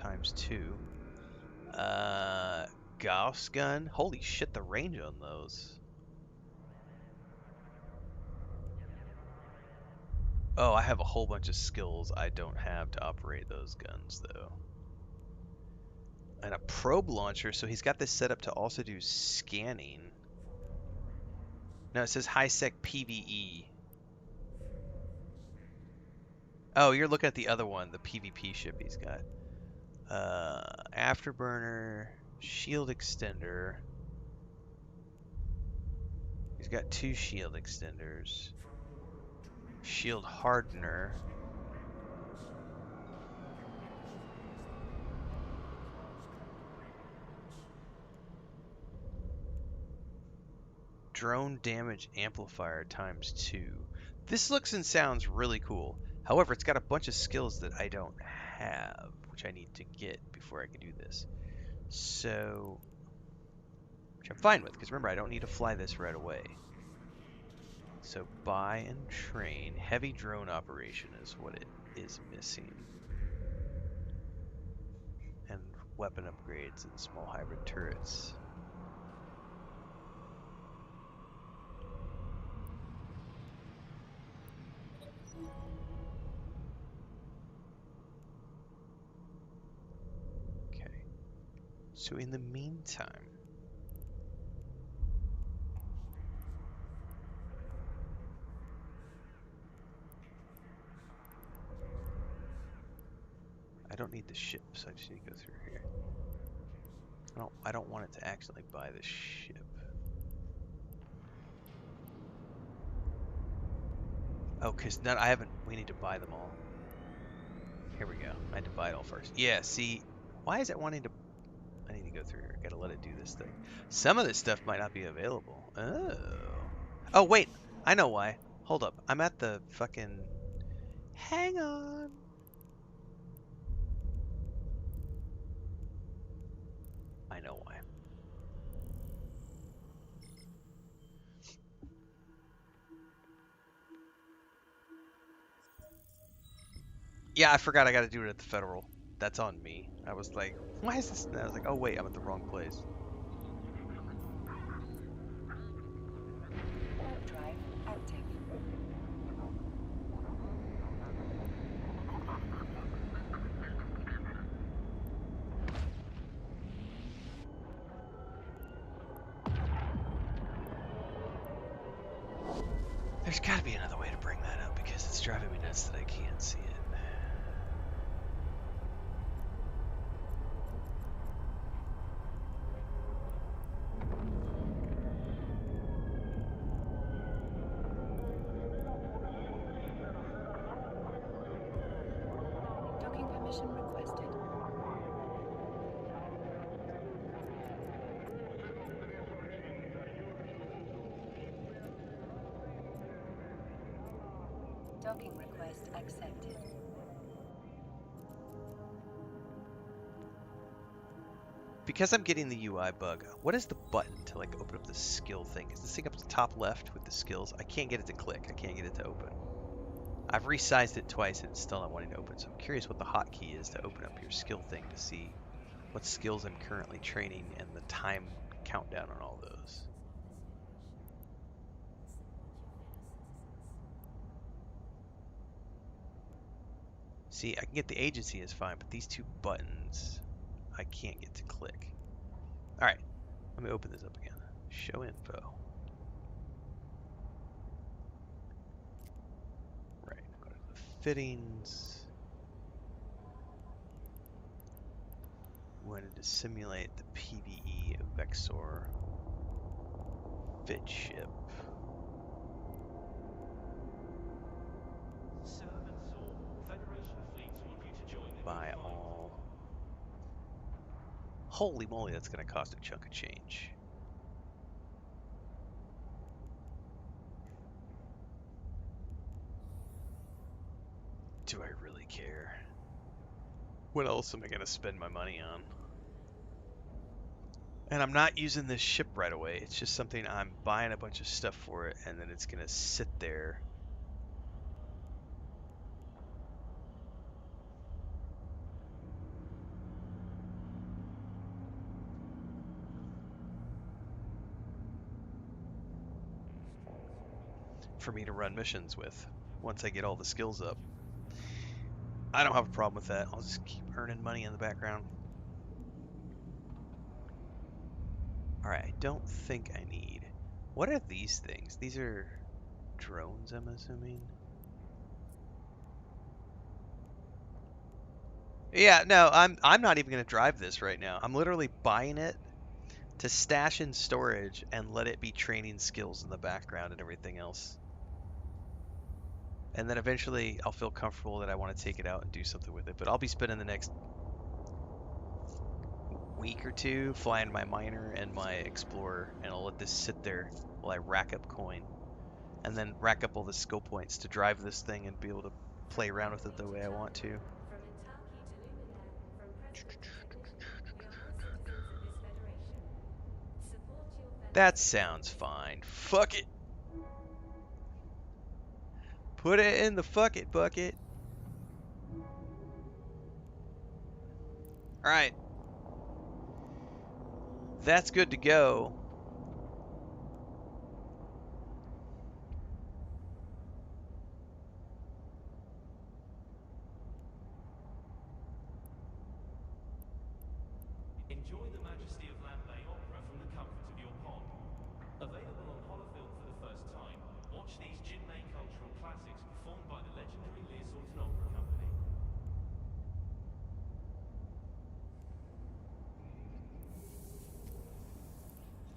×2. Gauss gun. Holy shit, the range on those. Oh, I have a whole bunch of skills I don't have to operate those guns, though. And a probe launcher, so he's got this set up to also do scanning. No, it says high-sec PvE. Oh, you're looking at the other one, the PvP ship he's got. Afterburner, shield extender. He's got 2 shield extenders. Shield hardener. Drone damage amplifier ×2. This looks and sounds really cool. However, it's got a bunch of skills that I don't have, which I need to get before I can do this. So, which I'm fine with, because remember, I don't need to fly this right away. So buy and train. Heavy drone operation is what it is missing. And weapon upgrades and small hybrid turrets. Okay. So in the meantime, I don't need the ship, so I just need to go through here. I don't want it to accidentally buy the ship. Oh, cause none. I haven't. We need to buy them all. Here we go. I had to buy it all first. Yeah. See, why is it wanting to? I need to go through here. Gotta let it do this thing. Some of this stuff might not be available. Oh. Oh wait. I know why. Hold up. I'm at the fucking. Hang on. I know why. Yeah, I forgot I gotta do it at the Federal. That's on me. I was like, why is this? And I was like, oh wait, I'm at the wrong place. Warp drive active. There's got to be another way to bring that up because it's driving me nuts that I can't see it. Docking permission requested. Docking request accepted. Because I'm getting the UI bug, what is the button to like open up the skill thing? Is this thing up at the top left with the skills? I can't get it to click. I can't get it to open. I've resized it twice and it's still not wanting to open, so I'm curious what the hotkey is to open up your skill thing to see what skills I'm currently training and the time countdown on all those. See, I can get the agency is fine, but these two buttons I can't get to click. Alright, let me open this up again. Show info. Right, go to the fittings. Wanted to simulate the PVE of Vexor fit ship. Buy all. Holy moly, that's going to cost a chunk of change. Do I really care? What else am I going to spend my money on? And I'm not using this ship right away. It's just something I'm buying a bunch of stuff for it, and then it's going to sit there. For me to run missions with once I get all the skills up. I don't have a problem with that. I'll just keep earning money in the background. Alright, I don't think I need... What are these things? These are drones, I'm assuming? Yeah, no, I'm not even going to drive this right now. I'm literally buying it to stash in storage and let it be training skills in the background and everything else. And then eventually I'll feel comfortable that I want to take it out and do something with it. But I'll be spending the next week or two flying my miner and my explorer, and I'll let this sit there while I rack up coin. And then rack up all the skill points to drive this thing and be able to play around with it the way I want to. From Intaki to Luminaire, from President to technician, we are all citizens of this federation. Support your fellow That citizens. sounds fine. Fuck it. Put it in the fuck it bucket. Alright. That's good to go. Enjoy the majesty of land-bay opera from the comfort of your pod. Available on holofilm for the first time, watch these Jinmei cultural classics performed by the legendary Learsorten Opera Company.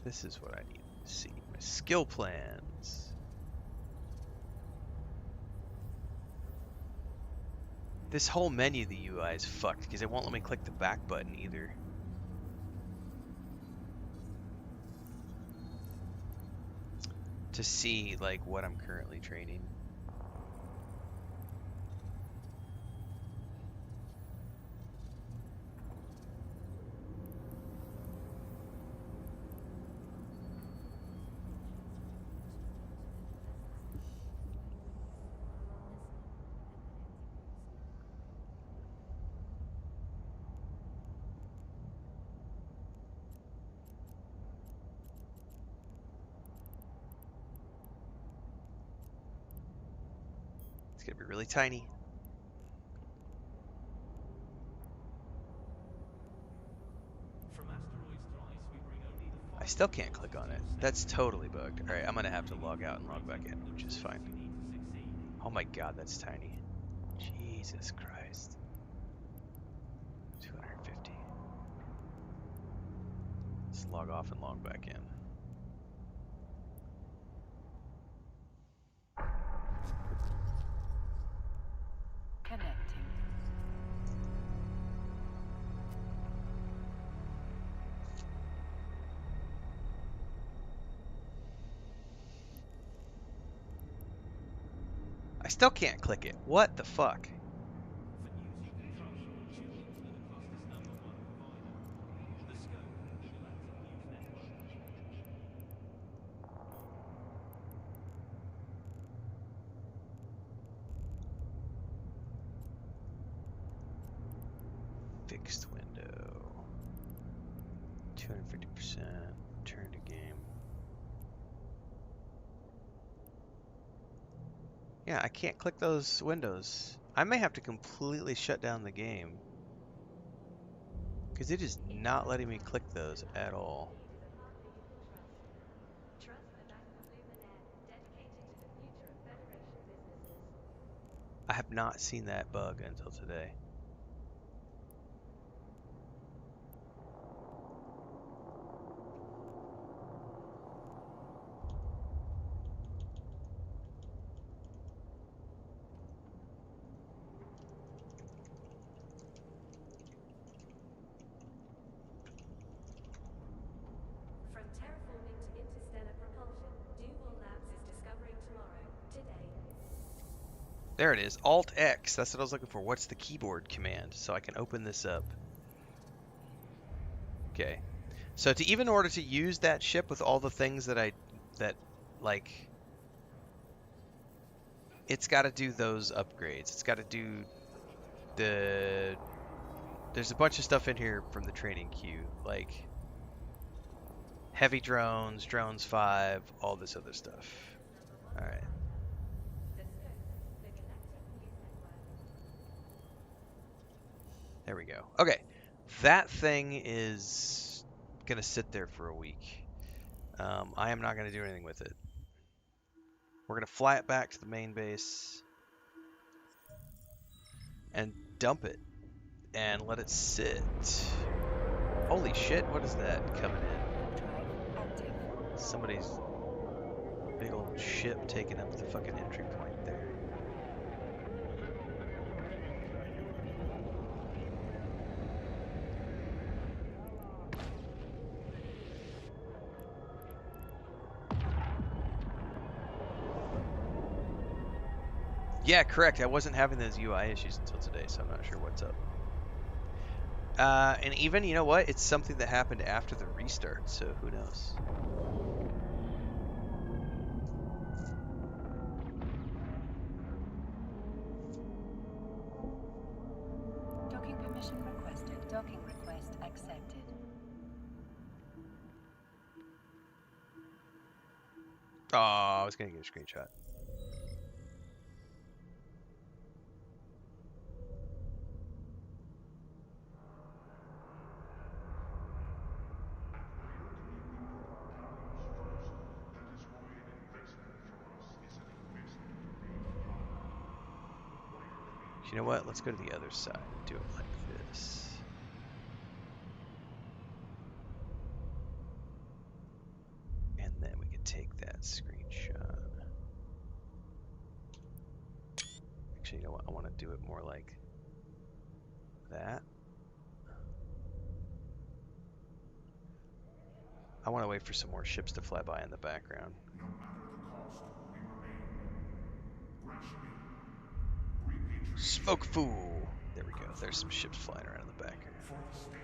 This is what I need to see. My skill plans. This whole menu, the UI is fucked because it won't let me click the back button either. To see like what I'm currently training. gonna be really tiny. From asteroids to ice, we bring only the I fine still can't nuances click to on your it. step. That's totally bugged. All right, I'm gonna have to We log need out and log back in, which is the fine. tools you need to succeed. Oh my god, that's tiny. Jesus Christ. 250. Let's log off and log back in. Connecting. I still can't click it. What the fuck? For news you can trust, tune into the cluster's #1 provider, the Scope, the Galactic News Network. Fixed window. 250%. Turn to game. Yeah, I can't click those windows. I may have to completely shut down the game. Because it is not letting me click those at all. I have not seen that bug until today. From terraforming to interstellar propulsion, Duval Labs is discovering tomorrow, today. There it is. Alt X. That's what I was looking for. What's the keyboard command? So I can open this up. Okay. So to even order to use that ship with all the things that like, it's got to do those upgrades. It's got to do there's a bunch of stuff in here from the training queue, like heavy drones, drones 5, all this other stuff. All right. The Scope, the Galactic News Network. There we go. Okay. That thing is gonna sit there for a week. I am not gonna do anything with it. We're gonna fly it back to the main base and dump it and let it sit. Holy shit, what is that coming in? Drive active. Somebody's big old ship taking up the fucking entry point there. Yeah, correct. I wasn't having those UI issues until today, so I'm not sure what's up. And even, you know what? It's something that happened after the restart, so who knows? Docking permission requested. Docking request accepted. Oh, I was gonna get a screenshot. That is why an investment from us is an investment for days to come. You know what? Let's go to the other side and do it like this. And then we can take that screenshot. Actually, you know what? I want to do it more like that. I want to wait for some more ships to fly by in the background. No matter the cost, we remain. Rationing. Repatriation. Smoke fool! There we go. There's some ships flying around in the background. For the state.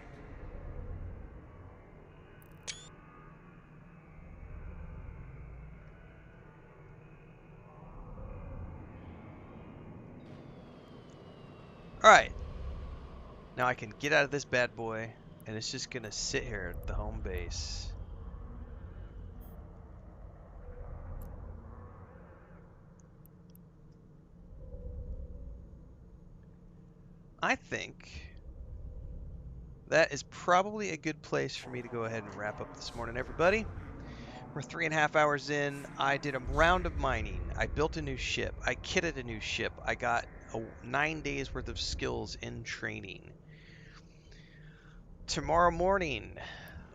Alright. Now I can get out of this bad boy, and it's just gonna sit here at the home base. I think that is probably a good place for me to go ahead and wrap up this morning, everybody. We're 3.5 hours in. I did a round of mining. I built a new ship. I kitted a new ship. I got 9 days worth of skills in training. Tomorrow morning,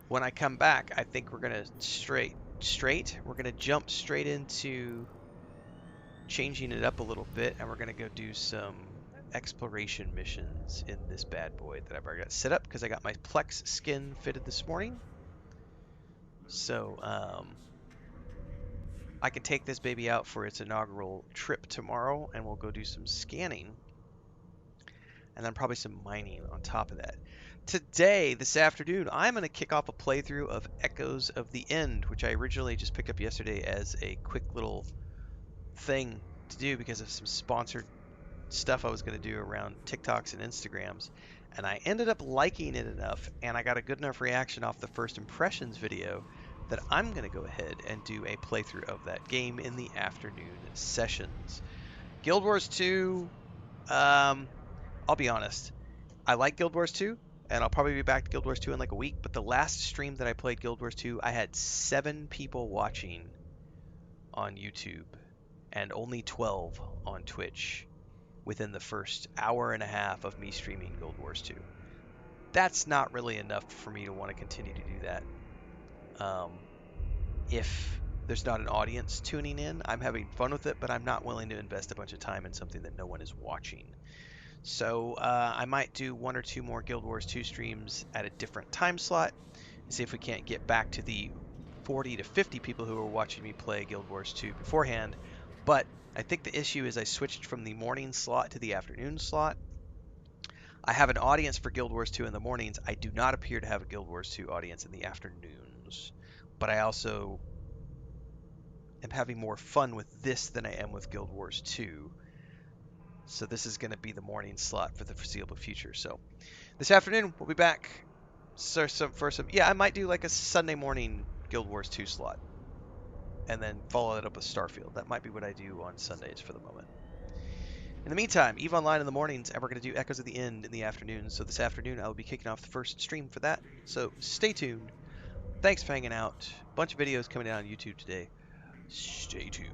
when I come back, I think we're gonna we're gonna jump straight into changing it up a little bit, and we're gonna go do some exploration missions in this bad boy that I've already got set up because I got my Plex skin fitted this morning. So I can take this baby out for its inaugural trip tomorrow, and we'll go do some scanning, and then probably some mining on top of that. Today, this afternoon, I'm going to kick off a playthrough of Echoes of the End, which I originally just picked up yesterday as a quick little thing to do because of some sponsored stuff I was going to do around TikToks and Instagrams. And I ended up liking it enough, and I got a good enough reaction off the first impressions video that I'm going to go ahead and do a playthrough of that game in the afternoon sessions. Guild Wars 2, I'll be honest, I like Guild Wars 2, and I'll probably be back to Guild Wars 2 in like a week, but the last stream that I played Guild Wars 2, I had 7 people watching on YouTube and only 12 on Twitch within the first hour and a half of me streaming Guild Wars 2. That's not really enough for me to want to continue to do that. If there's not an audience tuning in, I'm having fun with it, but I'm not willing to invest a bunch of time in something that no one is watching. So I might do 1 or 2 more Guild Wars 2 streams at a different time slot and see if we can't get back to the 40 to 50 people who were watching me play Guild Wars 2 beforehand. But I think the issue is I switched from the morning slot to the afternoon slot. I have an audience for Guild Wars 2 in the mornings. I do not appear to have a Guild Wars 2 audience in the afternoons. But I also am having more fun with this than I am with Guild Wars 2. So this is going to be the morning slot for the foreseeable future. So this afternoon we'll be back. Yeah, I might do like a Sunday morning Guild Wars 2 slot, and then follow it up with Starfield. That might be what I do on Sundays for the moment. In the meantime, EVE Online in the mornings, and we're going to do Echoes of the End in the afternoon. So this afternoon I will be kicking off the first stream for that. So stay tuned. Thanks for hanging out. Bunch of videos coming out on YouTube today. Stay tuned.